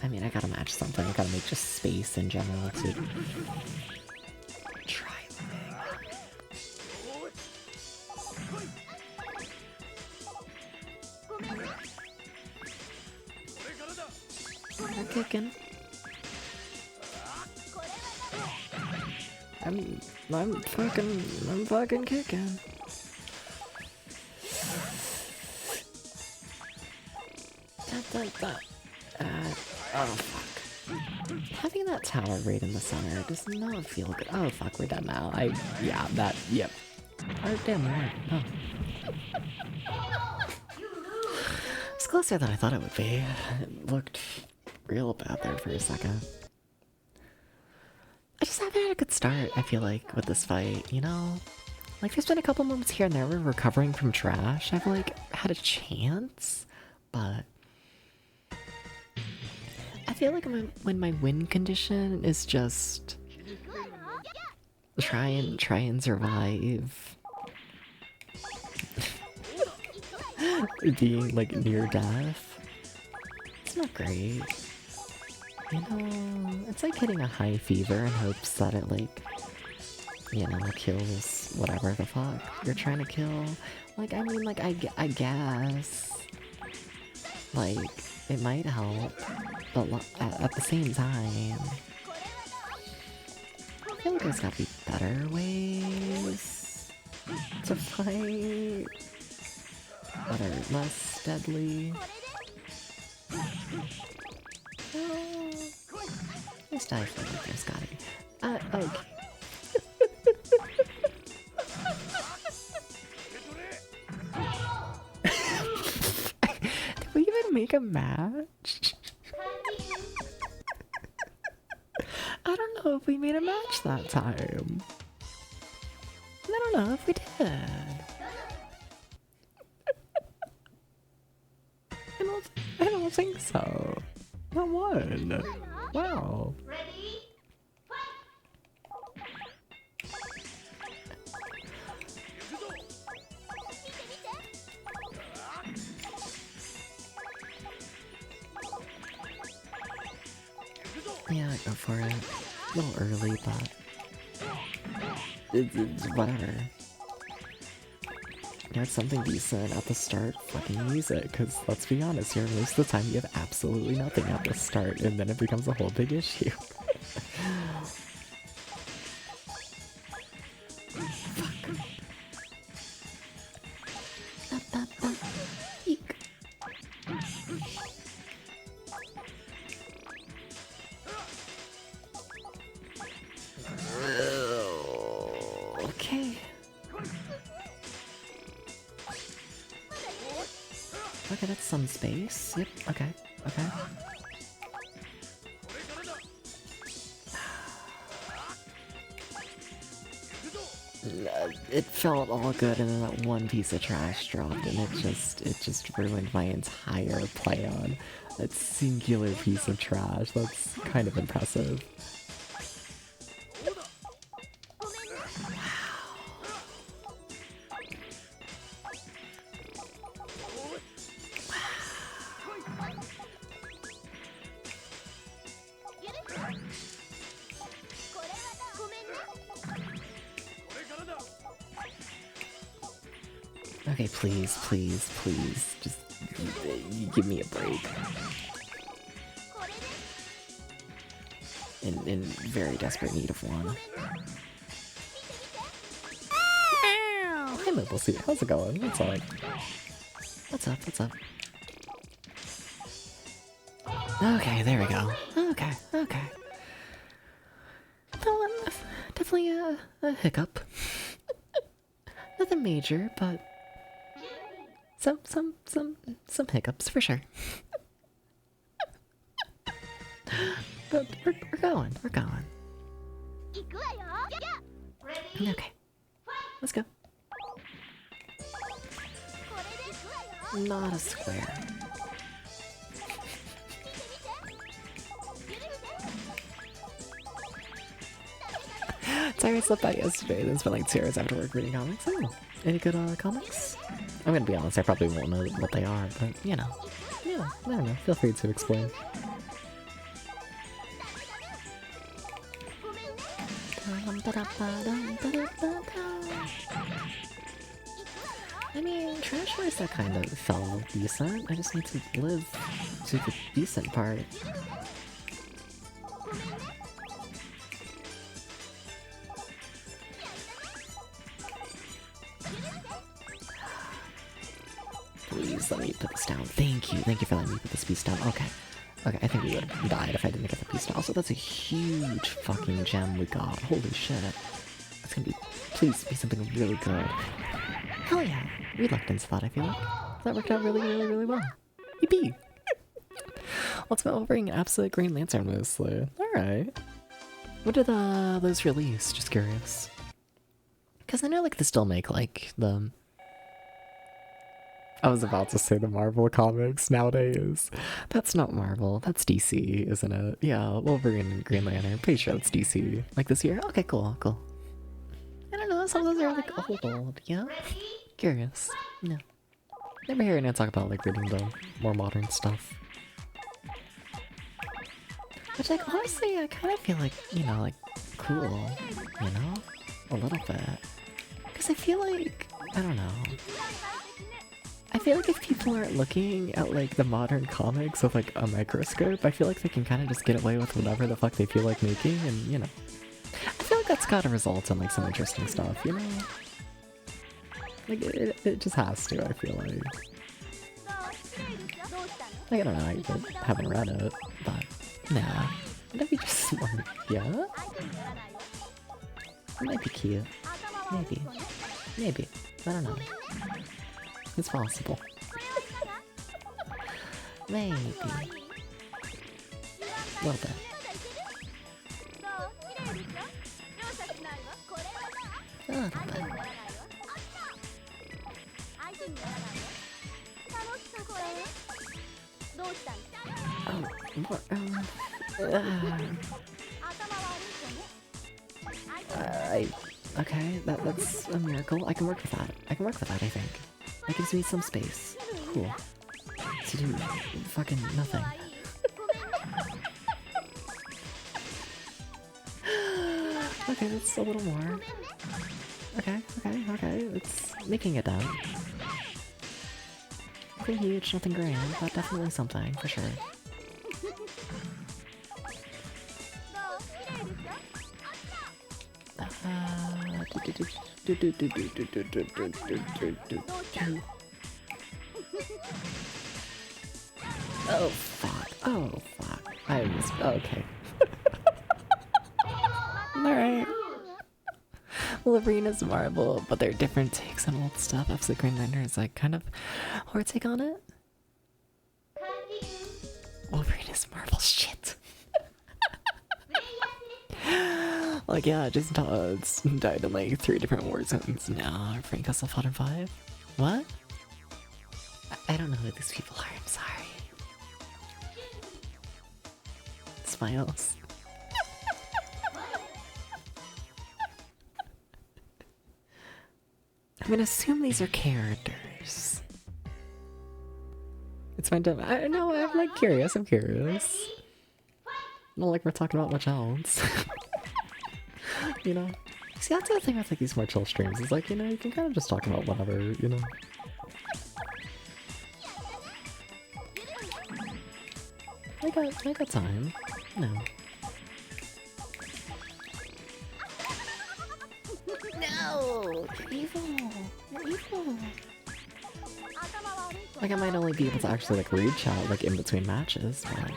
I mean, I gotta match something. I gotta make just space in general to try thing. I'm kicking. I'm fucking kicking. Oh fuck. Having that tower right in the center does not feel good. Oh fuck, we're done now. Yep. Oh damn, right. Oh. It's closer than I thought it would be. It looked real bad there for a second. I just haven't had a good start, I feel like, with this fight, you know? Like, there's been a couple moments here and there where recovering from trash, I've, like, had a chance, but I feel like when my win condition is just try and survive being, like, near death, it's not great. You know, it's like hitting a high fever in hopes that it, like, you know, kills whatever the fuck you're trying to kill. Like, I mean, like, I guess, like, it might help, but at the same time, I feel like there's gotta be better ways to fight that are less deadly. At least I feel like there's gotta be. Okay. Did we even make a match? I don't know if we made a match that time. I don't know if we did. I don't think so. Not one. Wow. Yeah, go for it. A little early, but it's whatever. You had something decent at the start, fucking use it, because let's be honest here, most of the time you have absolutely nothing at the start, and then it becomes a whole big issue. Eek. Okay. Okay, that's some space. Yep, okay. It felt all good, and then that one piece of trash dropped, and it just ruined my entire plan. That singular piece of trash. That's kind of impressive. Okay, please, just give me a break. In very desperate need of one. Hi, Mobile Suit. How's it going? What's up? What's up? Okay, there we go. Okay, okay. That one, definitely a hiccup. Nothing major, but some hiccups for sure. But we're going. Okay, let's go. Not a square. Sorry I slept out yesterday, then spent like 2 hours after work reading comics. Oh, any good comics? I'm gonna be honest, I probably won't know what they are, but you know. Yeah, I don't know, feel free to explain. I mean, Trash Wars that kind of felt decent. I just need to live to the decent part. Please let me put this down. Thank you for letting me put this piece down. Okay. Okay, I think we would have died if I didn't get the piece down. Also, that's a huge fucking gem we got. Holy shit. That's gonna be, please be something really good. Hell yeah. Reluctance thought, I feel like. That worked out really well. Yippee! What's about offering an absolute Green Lantern mostly? Alright. When did those release? Just curious. Because I know like they still make like the... I was about to say the Marvel comics nowadays. That's not Marvel, that's DC, isn't it? Yeah, Wolverine and Green Lantern. Pretty sure that's DC. Like this year? Okay, cool. I don't know, some of those are like old, yeah? Curious. No. Never hear anyone talk about like reading the more modern stuff. Which like honestly I kind of feel like, you know, like cool, you know? A little bit. Because I feel like, I don't know. I feel like if people aren't looking at like the modern comics with like a microscope, I feel like they can kind of just get away with whatever the fuck they feel like making, and you know. I feel like that's gotta result in like some interesting stuff, you know? Like it just has to, I feel like. Like I don't know, I haven't read it, but nah. That'd be just one, yeah? It might be cute. Maybe. I don't know. It's possible. Maybe. A little bit. A little bit. Oh, what? Okay, that's a miracle. I can work with that. I think. That gives me some space. Cool. To do fucking nothing. Okay, that's a little more. Okay. It's making it down. Nothing huge, nothing grand, but definitely something, for sure. Oh fuck. I was okay. Alright. Wolverine is Marvel, but they're different takes on old stuff. Absolute Green Lantern is like kind of our take on it. Wolverine is Marvel shit. Like yeah, Jason Todd's died in like 3 different war zones now. Frank Castle fought in 5. What? I don't know who these people are, I'm sorry. Smiles. I'm gonna assume these are characters. It's fine to- I'm like curious, I'm curious. Not like we're talking about much else. You know? See, that's the thing with like these more chill streams, is like, you know, you can kind of just talk about whatever, you know? I got time. No. No! You're evil! You're evil! Like, I might only be able to actually, like, read chat, like, in between matches, but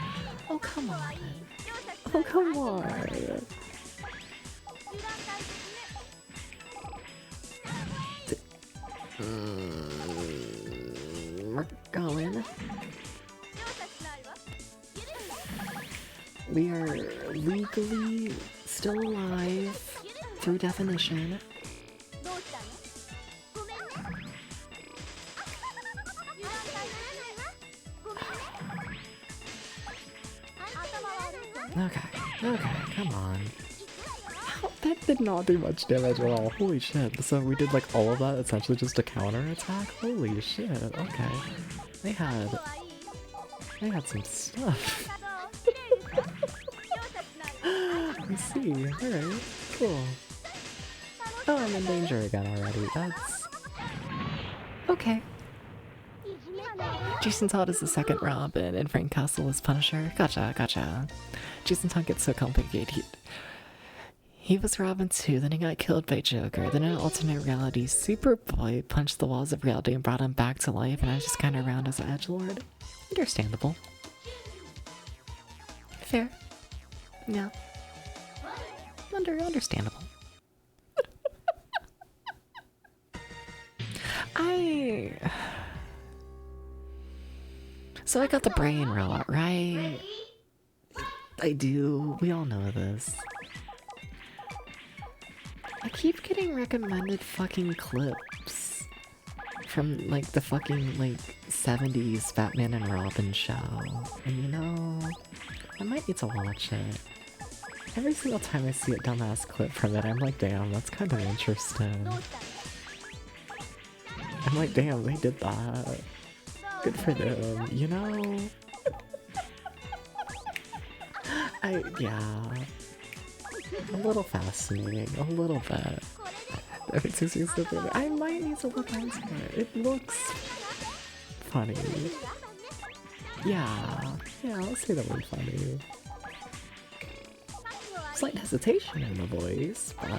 come on. Oh, come on. We're going. We are legally still alive through definition. Okay, come on. That did not do much damage at all. Holy shit. So we did like all of that essentially just a counter attack? Holy shit, okay. They had some stuff. I see. Alright, cool. Oh, I'm in danger again already. That's... okay. Jason Todd is the second Robin, and Frank Castle is Punisher. Gotcha. Jason Todd gets so complicated. He was Robin too, then he got killed by Joker. Then in an alternate reality, Superboy punched the walls of reality and brought him back to life, and I was just kind of around as an edgelord. Understandable. Fair. Yeah. Understandable. So I got the brain rot, right? I do. We all know this. I keep getting recommended fucking clips from like the fucking like 70s Batman and Robin show. And you know, I might need to watch it. Every single time I see a dumbass clip from it, I'm like, damn, that's kind of interesting. I'm like, damn, they did that. Good for them, you know? Yeah. A little fascinating, a little bit. I might need to look into it. It looks funny. Yeah, I'll say the word funny. Slight hesitation in the voice, but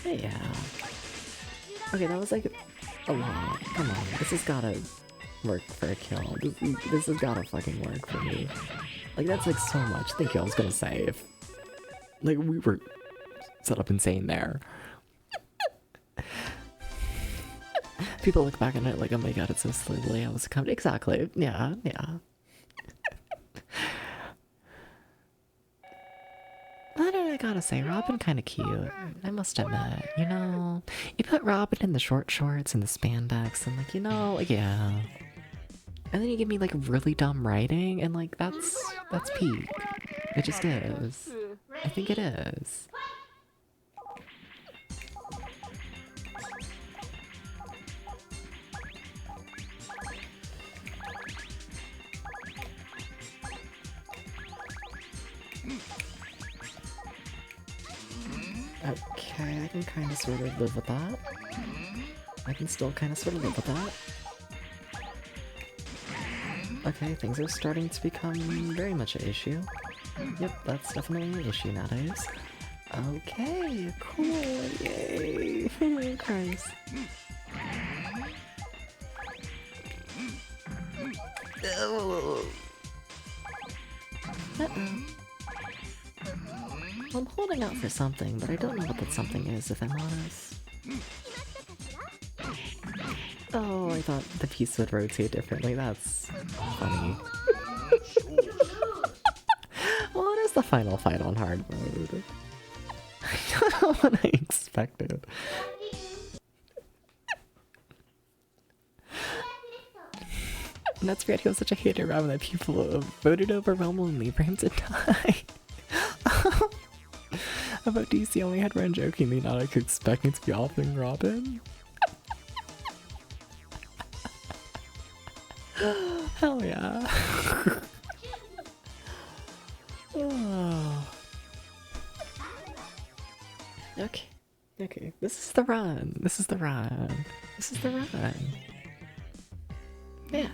yeah. Okay, that was like a lot. Come on, this has gotta work for a kill. This has gotta fucking work for me. Like, that's like so much. Thank you, I was gonna say, if like we were set up insane there. People look back on it like, oh my god, it's so slowly. I was coming. Exactly. Yeah. I gotta say, Robin kinda cute. I must admit, you know, you put Robin in the short shorts and the spandex and like, you know, like, yeah. And then you give me like really dumb writing and like, that's peak. It just is. I think it is. Okay, I can kind of sort of live with that. I can still kind of sort of live with that. Okay, things are starting to become very much an issue. Yep, that's definitely an issue nowadays. Okay, cool, yay! Oh, Christ. Uh-oh. I'm holding out for something, but I don't know what that something is, if I'm honest. Oh, I thought the piece would rotate differently. That's funny. What is the final fight on hard mode? I don't know what I expected. And that's weird, he was such a hater around that people voted overwhelmingly for him to die. About DC only had run jokingly, not like expecting to be offering Robin. Hell yeah. Oh. Okay, this is the run. Yeah.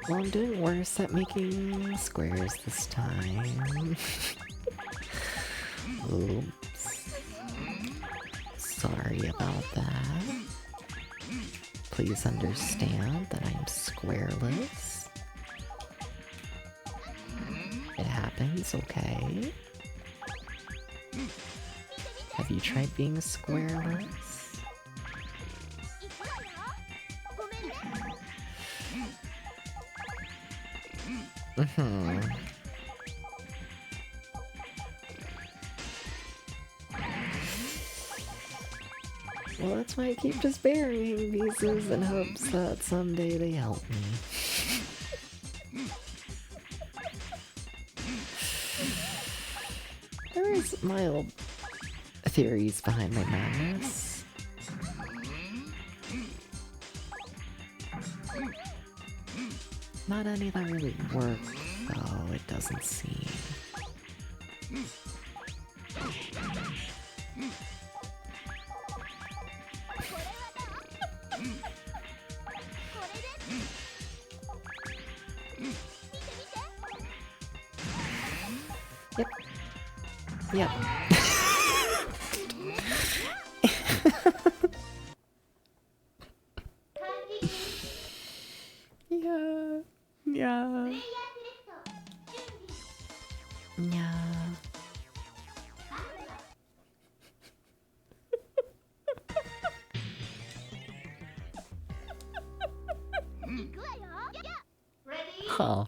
Well, I'm doing worse at making squares this time. Oops. Sorry about that. please understand that I'm squareless. It happens, okay? Have you tried being squareless? Well, that's why I keep just burying pieces in hopes that someday they help me. There is mild theories behind my madness. Not any that really work, though, it doesn't seem. Yep. Yep. Yeah. Yeah. Yeah. Huh.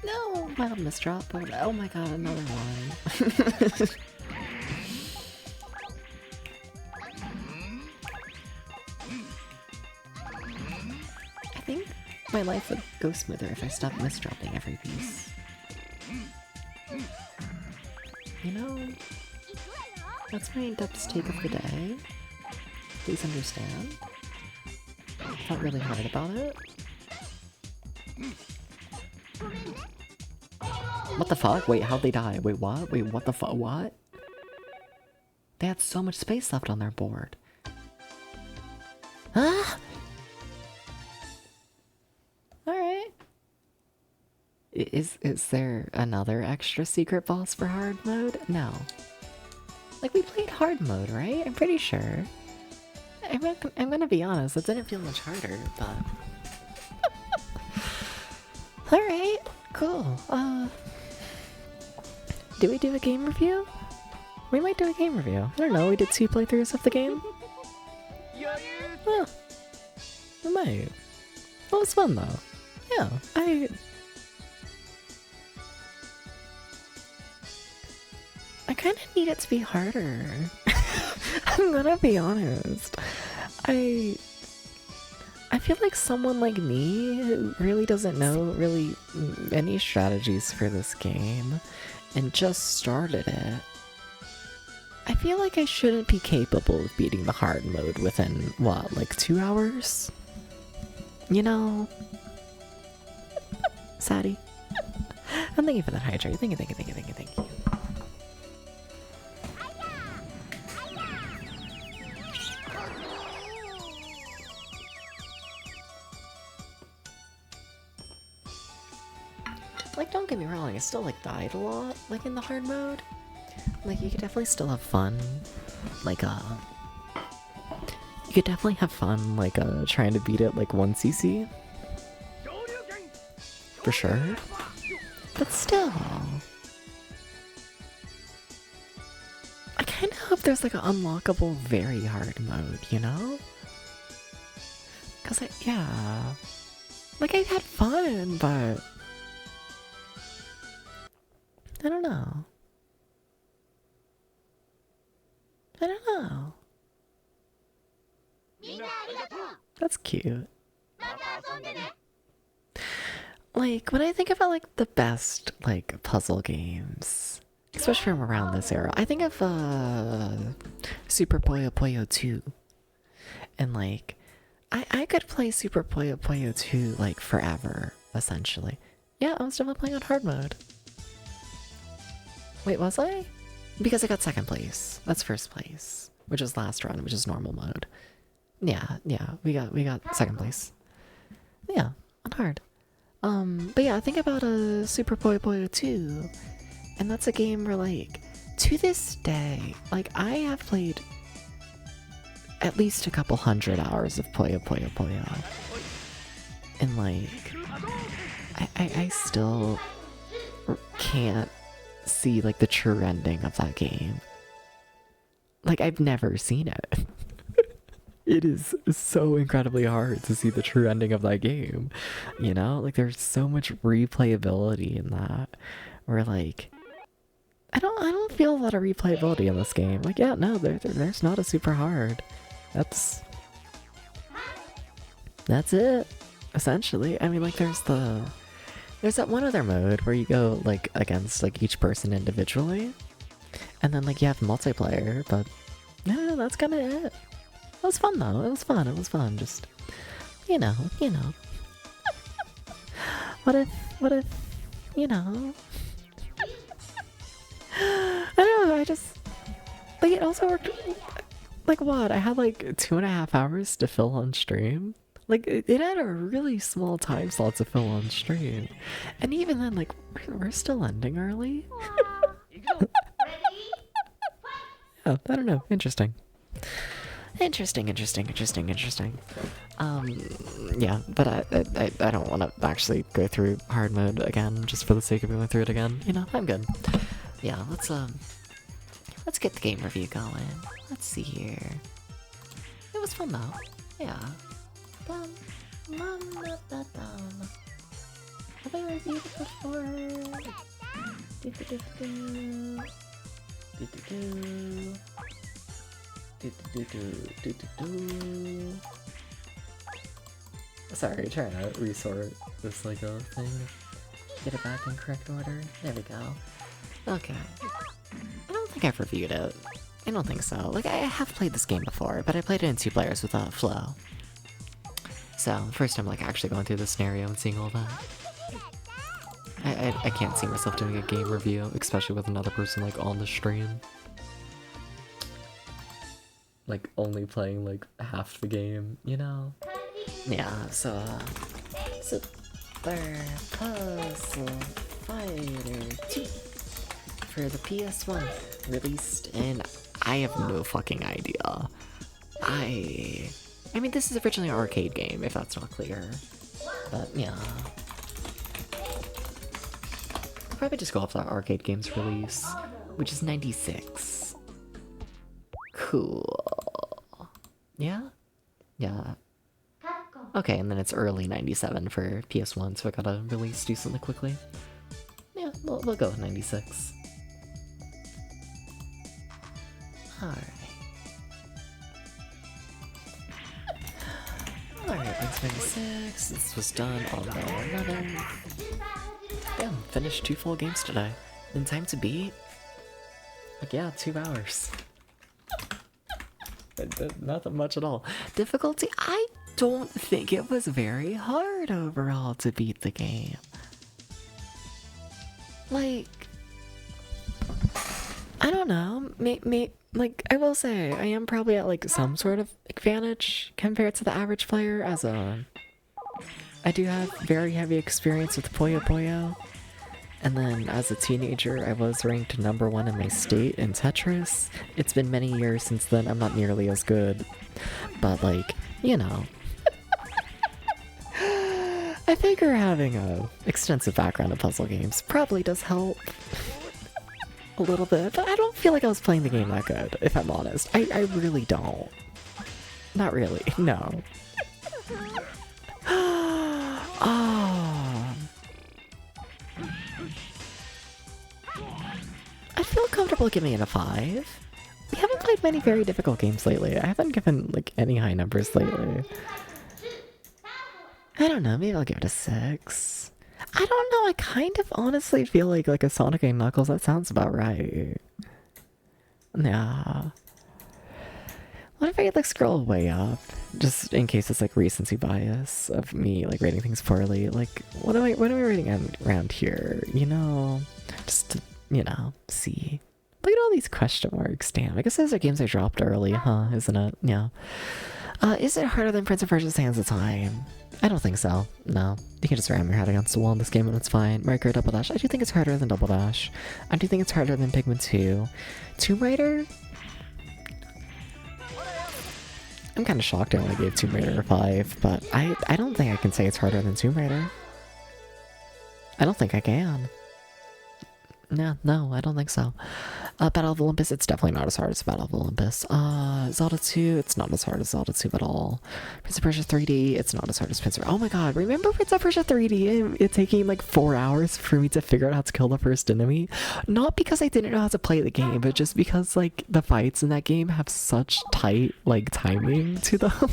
No, mild misdrop, but oh my god, another one. I think my life would go smoother if I stopped misdropping every piece. You know, that's my in-depth take of the day. Please understand. I felt really hard about it. What the fuck? Wait, how'd they die? Wait, what? Wait, what the fuck? What? They had so much space left on their board. Huh? Alright. Is there another extra secret boss for hard mode? No. Like, we played hard mode, right? I'm pretty sure. I'm gonna be honest, it didn't feel much harder, but... Alright, cool. Do we do a game review? We might do a game review. I don't know, we did 2 playthroughs of the game. Huh. We might. That was fun though. Yeah, I kinda need it to be harder. I'm gonna be honest. I feel like someone like me who really doesn't know any strategies for this game and just started it. I feel like I shouldn't be capable of beating the hard mode within, what, like 2 hours? You know? Sadie. And thank you for that hydrate. Thank you. Like, don't get me wrong, I still, like, died a lot, like, in the hard mode. Like, you could definitely still have fun, like, you could definitely have fun, like, trying to beat it, like, 1 CC. For sure. But still... I kinda hope there's, like, an unlockable very hard mode, you know? Cause yeah... Like, I had fun, but... I don't know. That's cute. Like, when I think about, like, the best, like, puzzle games, especially from around this era, I think of, Super Puyo Puyo 2. And, like, I could play Super Puyo Puyo 2, like, forever, essentially. Yeah, I was definitely playing on hard mode. Wait, was I? Because I got 2nd place. That's 1st place. which is last run, which is normal mode. Yeah, we got second place. Yeah, on hard. But yeah, think about a Super Puyo Puyo 2, and that's a game where, like, to this day, like, I have played at least a couple hundred hours of Puyo Puyo Puyo, and like, I still can't see like the true ending of that game. Like, I've never seen it. It is so incredibly hard to see the true ending of that game, you know? Like, there's so much replayability in that, where like, I don't feel a lot of replayability in this game. Like, yeah, no, there's not a super hard. That's it, essentially. I mean, like, there's that one other mode where you go like against like each person individually, and then like you have multiplayer, but no, that's kind of it. It was fun though. It was fun. Just, you know. What if, you know? I don't know. I just like, it also worked. Like, what? I had like 2.5 hours to fill on stream. Like, it had a really small time slot to fill on stream, and even then, like, we're still ending early. Yeah, I don't know. Interesting. Yeah, but I don't want to actually go through hard mode again just for the sake of going through it again. You know, I'm good. Yeah, let's get the game review going. Let's see here. It was fun though. Yeah. Have I reviewed it before? Sorry, trying to resort this Lego thing. Get it back in correct order. There we go. Okay. I don't think I've reviewed it. I don't think so. Like, I have played this game before, but I played it in 2 players without Flow. So, first time, like, actually going through the scenario and seeing all that. I can't see myself doing a game review, especially with another person, like, on the stream. Like, only playing, like, half the game, you know? Yeah, so, Super Puzzle Fighter 2 for the PS1, released in, I have no fucking idea. I mean, this is originally an arcade game, if that's not clear. But, yeah. I'll probably just go off that arcade game's release, which is 96. Cool. Yeah? Yeah. Okay, and then it's early 97 for PS1, so I gotta release decently quickly. Yeah, we'll go with 96. Alright. Alright, that's 96. This was done on the 11th. Damn, finished 2 full games today. In time to beat? Like, yeah, 2 hours. Nothing much at all. Difficulty? I don't think it was very hard overall to beat the game. Like, I don't know. Like, I will say, I am probably at like some sort of advantage compared to the average player, as I do have very heavy experience with Puyo Puyo. And then as a teenager, I was ranked #1 in my state in Tetris. It's been many years since then, I'm not nearly as good. But like, you know. I figure having a extensive background in puzzle games probably does help. A little bit, but I don't feel like I was playing the game that good, if I'm honest. I really don't. Not really, no. Oh. I feel comfortable giving it a 5. We haven't played many very difficult games lately. I haven't given, like, any high numbers lately. I don't know, maybe I'll give it a 6. I don't know, I kind of honestly feel like a Sonic and Knuckles, that sounds about right. Nah. What if I like scroll way up? Just in case it's like recency bias of me like rating things poorly. Like, what am I rating around here? You know, just to, you know, see Look at all these question marks. Damn, I guess those are games I dropped early, huh? Isn't it? Yeah. Is it harder than Prince of Persia: Sands of Time? I don't think so. No. You can just ram your head against the wall in this game and it's fine. Mario Kart Double Dash. I do think it's harder than Double Dash. I do think it's harder than Pikmin 2. Tomb Raider? I'm kind of shocked I only gave Tomb Raider a 5, but I don't think I can say it's harder than Tomb Raider. I don't think I can. No, I don't think so. Battle of Olympus, it's definitely not as hard as Battle of Olympus. Zelda 2, it's not as hard as Zelda 2 at all. Prince of Persia 3D, it's not as hard as Prince of... Oh my god, remember Prince of Persia 3D? It taking like 4 hours for me to figure out how to kill the first enemy? Not because I didn't know how to play the game, but just because like the fights in that game have such tight like timing to them.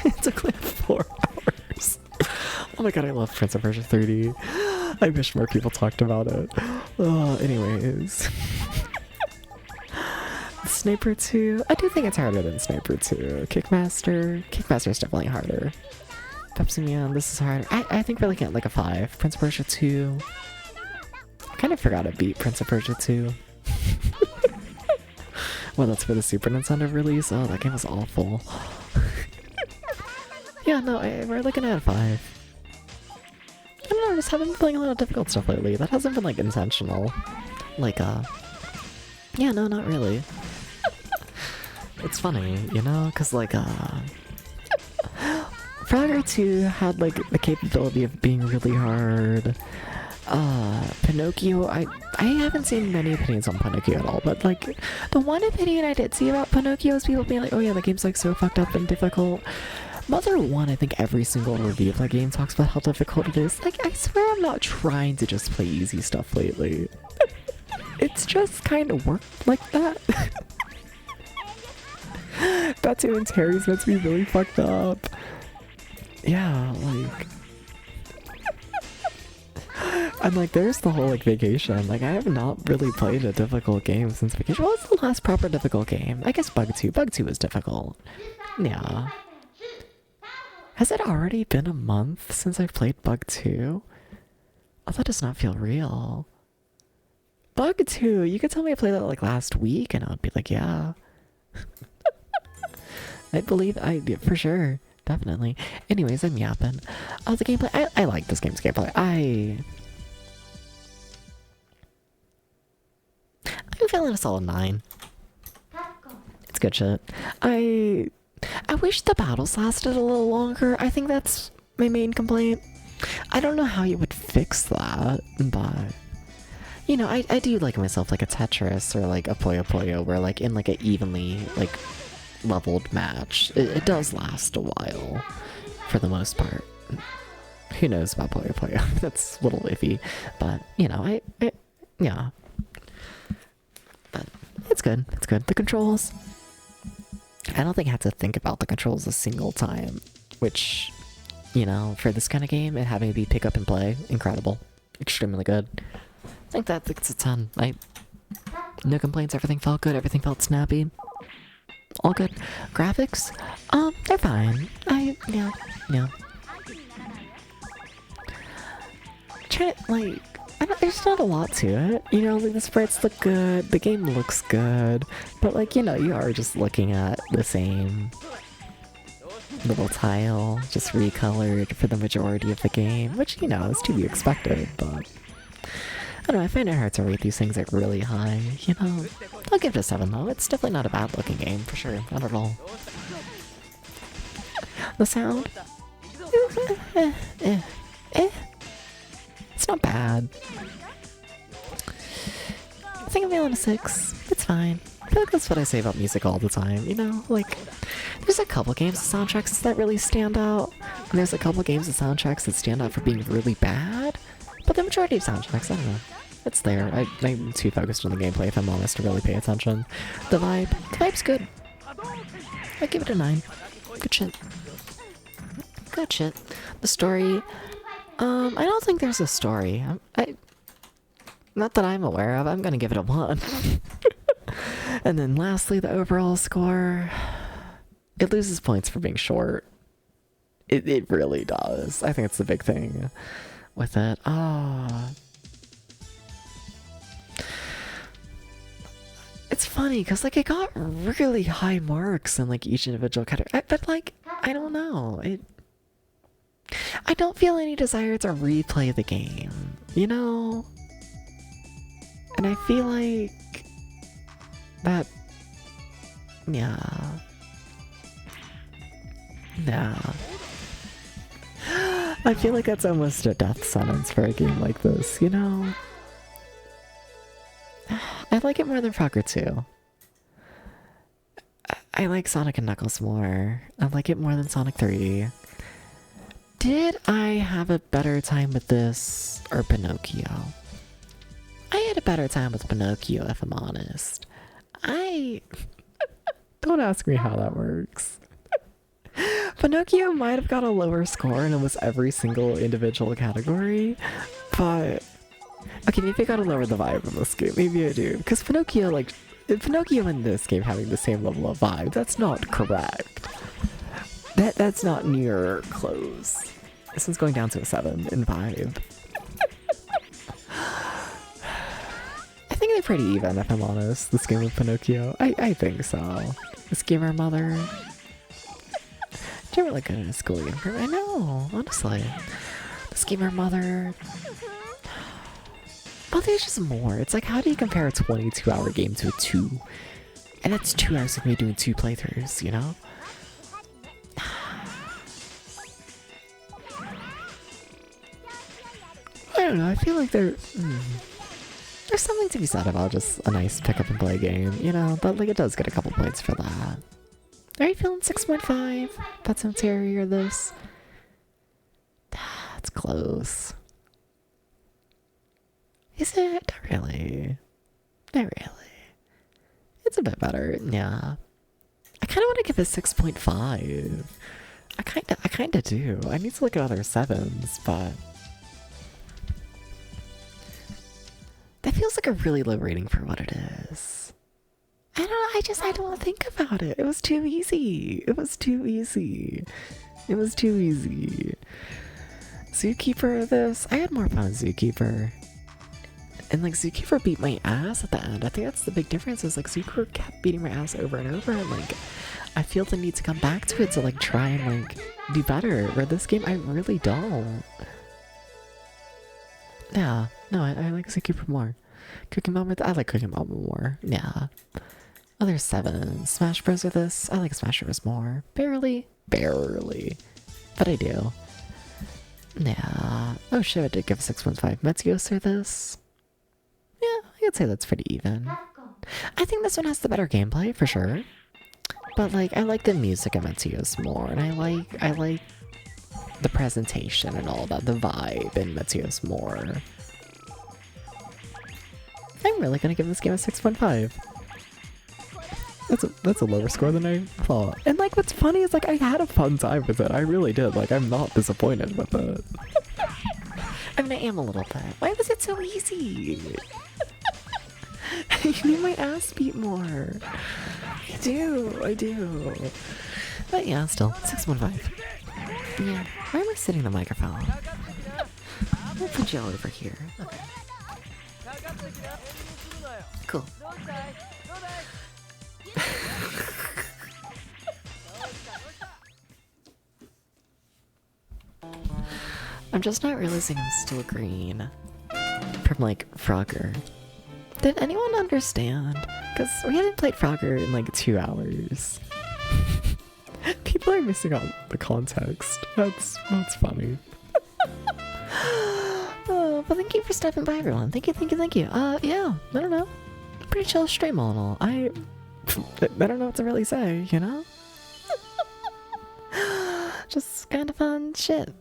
It took like 4 hours. Oh my god, I love Prince of Persia 3D. I wish more people talked about it. Anyways. Sniper 2. I do think it's harder than Sniper 2. Kickmaster is definitely harder. Pepsi Man, this is harder. I think we're looking at like a 5. Prince of Persia 2. I kind of forgot to beat Prince of Persia 2. Well, that's for the Super Nintendo release. Oh, that game was awful. Yeah, no, we're looking at a 5. I don't know, I just haven't been playing a lot of difficult stuff lately. That hasn't been, like, intentional. Like, yeah, no, not really. It's funny, you know? Because, like, Frogger 2 had, like, the capability of being really hard. Pinocchio, I haven't seen many opinions on Pinocchio at all, but, like, the one opinion I did see about Pinocchio is people being like, oh yeah, the game's, like, so fucked up and difficult. Mother 1, I think every single review of that game talks about how difficult it is. Like, I swear I'm not trying to just play easy stuff lately. It's just kind of worked like that. Batu and Terry's meant to be really fucked up. Yeah, like... And like, there's the whole, like, Vacation. Like, I have not really played a difficult game since Vacation. What's the last proper difficult game? I guess Bug 2. Bug 2 was difficult. Yeah. Has it already been a month since I've played Bug 2? Oh, that does not feel real. Bug 2, you could tell me I played that like last week and I'd be like, yeah. I believe for sure. Definitely. Anyways, I'm yapping. The gameplay, I like this game's gameplay. I'm feeling a solid 9. It's good shit. I wish the battles lasted a little longer. I think that's my main complaint. I don't know how you would fix that, but... You know, I do like myself like a Tetris or like a Puyo Puyo where like in like an evenly like leveled match, it does last a while for the most part. Who knows about Puyo Puyo? That's a little iffy, but you know, yeah. But it's good, it's good. The controls... I don't think I had to think about the controls a single time, which, you know, for this kind of game, it having to be pick up and play, incredible. Extremely good. I think it's a 10. No complaints, everything felt good, everything felt snappy. All good. Graphics? They're fine. Yeah. There's not a lot to it, you know, like the sprites look good, the game looks good, but like, you know, you are just looking at the same little tile, just recolored for the majority of the game, which, you know, is to be expected, but I don't know, I find it hard to rate these things like really high, you know. I'll give it a 7 though, it's definitely not a bad looking game, for sure, not at all. The sound? It's not bad. I think I'm feeling a 6. It's fine. I feel like that's what I say about music all the time, you know? Like, there's a couple games with soundtracks that really stand out, and there's a couple games with soundtracks that stand out for being really bad, but the majority of soundtracks, I don't know. It's there. I'm too focused on the gameplay, if I'm honest, to really pay attention. The vibe's good. I give it a 9. Good shit. Good shit. The story... I don't think there's a story. Not that I'm aware of. I'm gonna give it a 1. And then lastly, the overall score. It loses points for being short. It really does. I think it's the big thing with it. It's funny because like it got really high marks in like each individual category, but like I don't know. I don't feel any desire to replay the game, you know? And I feel like that, yeah. Nah. I feel like that's almost a death sentence for a game like this, you know? I like it more than Frogger 2. I like Sonic and Knuckles more. I like it more than Sonic 3. Did I have a better time with this or Pinocchio? I had a better time with Pinocchio, if I'm honest. Don't ask me how that works. Pinocchio might have got a lower score in almost every single individual category, but... Okay, maybe I gotta lower the vibe in this game. Maybe I do. Because Pinocchio, like... Pinocchio in this game having the same level of vibe, that's not correct. That's not near close. This one's going down to a 7 in vibe. I think they're pretty even, if I'm honest, this game with Pinocchio. I think so. This gamer mother... You're really good at a school game. I know, honestly. This gamer mother... Well, there's just more. It's like, how do you compare a 22-hour game to a 2? And that's 2 hours of me doing 2 playthroughs, you know? I don't know, I feel like there's something to be said about just a nice pick up and play game, you know? But like, it does get a couple points for that. Are you feeling 6.5? Pet Cemetery or this? It's close. Is it? Not really. Not really. It's a bit better, yeah. I kind of want to give it 6.5. I kinda do. I need to look at other 7s, but... That feels like a really low rating for what it is. I don't know, I don't want to think about it. It was too easy. It was too easy. It was too easy. Zookeeper this, I had more fun with Zookeeper. And like Zookeeper beat my ass at the end. I think that's the big difference is like Zookeeper kept beating my ass over and over and like I feel the need to come back to it to like try and like do better. Where this game I really don't. Yeah, no, I like Zookeeper more. Cookie Mama, I like Cookie Mama more. Yeah. Other 7. Smash Bros with this. I like Smash Bros more. Barely. Barely. But I do. Yeah. Oh shit, I did give 6.5. Meteos or this. Yeah, I could say that's pretty even. I think this one has the better gameplay, for sure. But like, I like the music of Meteos more, and I like the presentation and all that, the vibe in Meteos more. I'm really gonna give this game a 6.5. That's a lower score than I thought. And like, what's funny is like, I had a fun time with it. I really did. Like, I'm not disappointed with it. I mean, I am a little bit. Why was it so easy? You need my ass beat more. I do. But yeah, still, 6.5. Yeah, why am I sitting the microphone? I'll put you over here. Okay. Cool. I'm just not realizing I'm still green from like Frogger. Did anyone understand? Because we hadn't played Frogger in like 2 hours. People are missing out the context. That's funny. Oh, but thank you for stopping by, everyone. Thank you. Yeah, I don't know. Pretty chill stream all in all. I don't know what to really say, you know? Just kind of fun shit,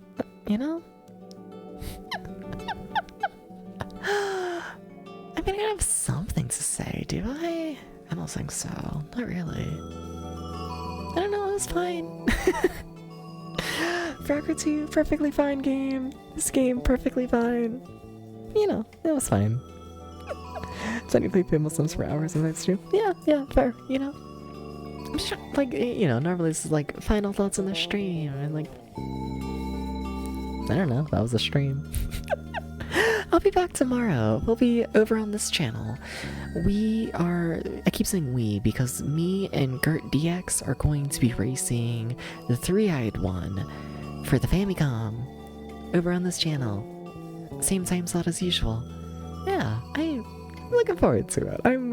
you know? I mean, I have something to say, do I? I don't think so. Not really. I don't know, it was fine. Frogger 2, perfectly fine game. This game, perfectly fine. You know, it was fine. Did you play Muslims for hours in that stream? Yeah, fair, you know? I'm just like, you know, normally this is like final thoughts on the stream, and like, I don't know, that was a stream. I'll be back tomorrow. We'll be over on this channel. I keep saying we because me and Gert DX are going to be racing the three-eyed one for the Famicom over on this channel. Same time slot as usual. Yeah, I'm looking forward to it. I'm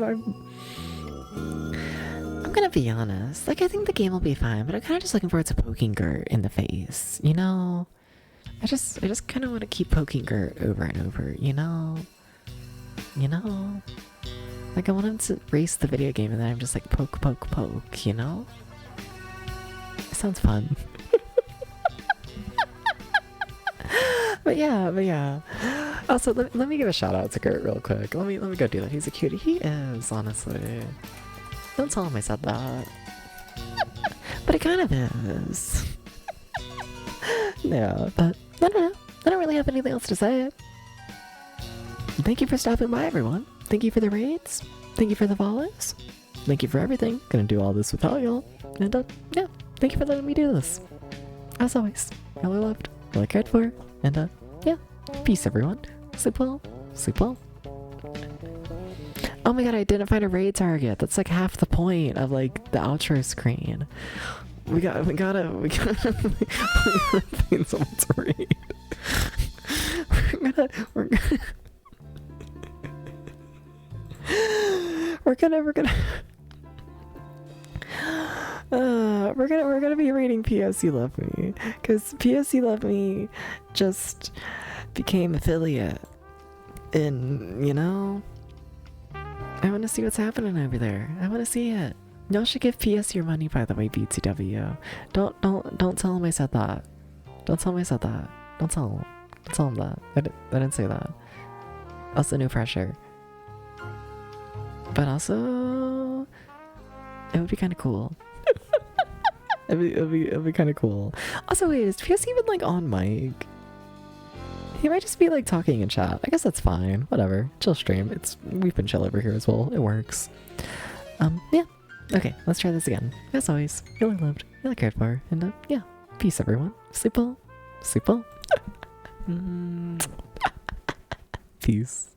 gonna be honest. Like, I think the game will be fine, but I'm kind of just looking forward to poking Gert in the face. You know, I just kind of want to keep poking Gert over and over. You know. Like, I want him to race the video game, and then I'm just like poke, poke, poke. You know. It sounds fun. But yeah. Also, let me give a shout out to Gert real quick. Let me go do that. He's a cutie. He is, honestly. Don't tell him I said that. But it kind of is. Yeah, but I don't know. I don't really have anything else to say. Thank you for stopping by, everyone. Thank you for the raids. Thank you for the follows. Thank you for everything. Gonna do all this without y'all. And yeah, thank you for letting me do this. As always, y'all are loved, y'all are cared for, and yeah, peace everyone. Sleep well, sleep well. Oh my god, I didn't find a raid target. That's like half the point of like the outro screen. We gotta find someone to raid. We're gonna be raiding POC Love Me, because POC Love Me just became affiliate, and you know, I want to see what's happening over there. I want to see it. Y'all should give PS your money, by the way, BTW. Don't tell him I said that. Don't tell him I said that. Don't tell him. Don't tell him that. I didn't say that. Also, no pressure. But also, it would be kind of cool. It'd be kind of cool. Also, wait, is PS even like on mic? He might just be like talking in chat. I guess that's fine. Whatever. Chill stream. We've been chill over here as well. It works. Yeah. Okay, let's try this again. As always, you are loved, you are cared for, and yeah. Peace everyone. Sleep well. Sleep well. Peace.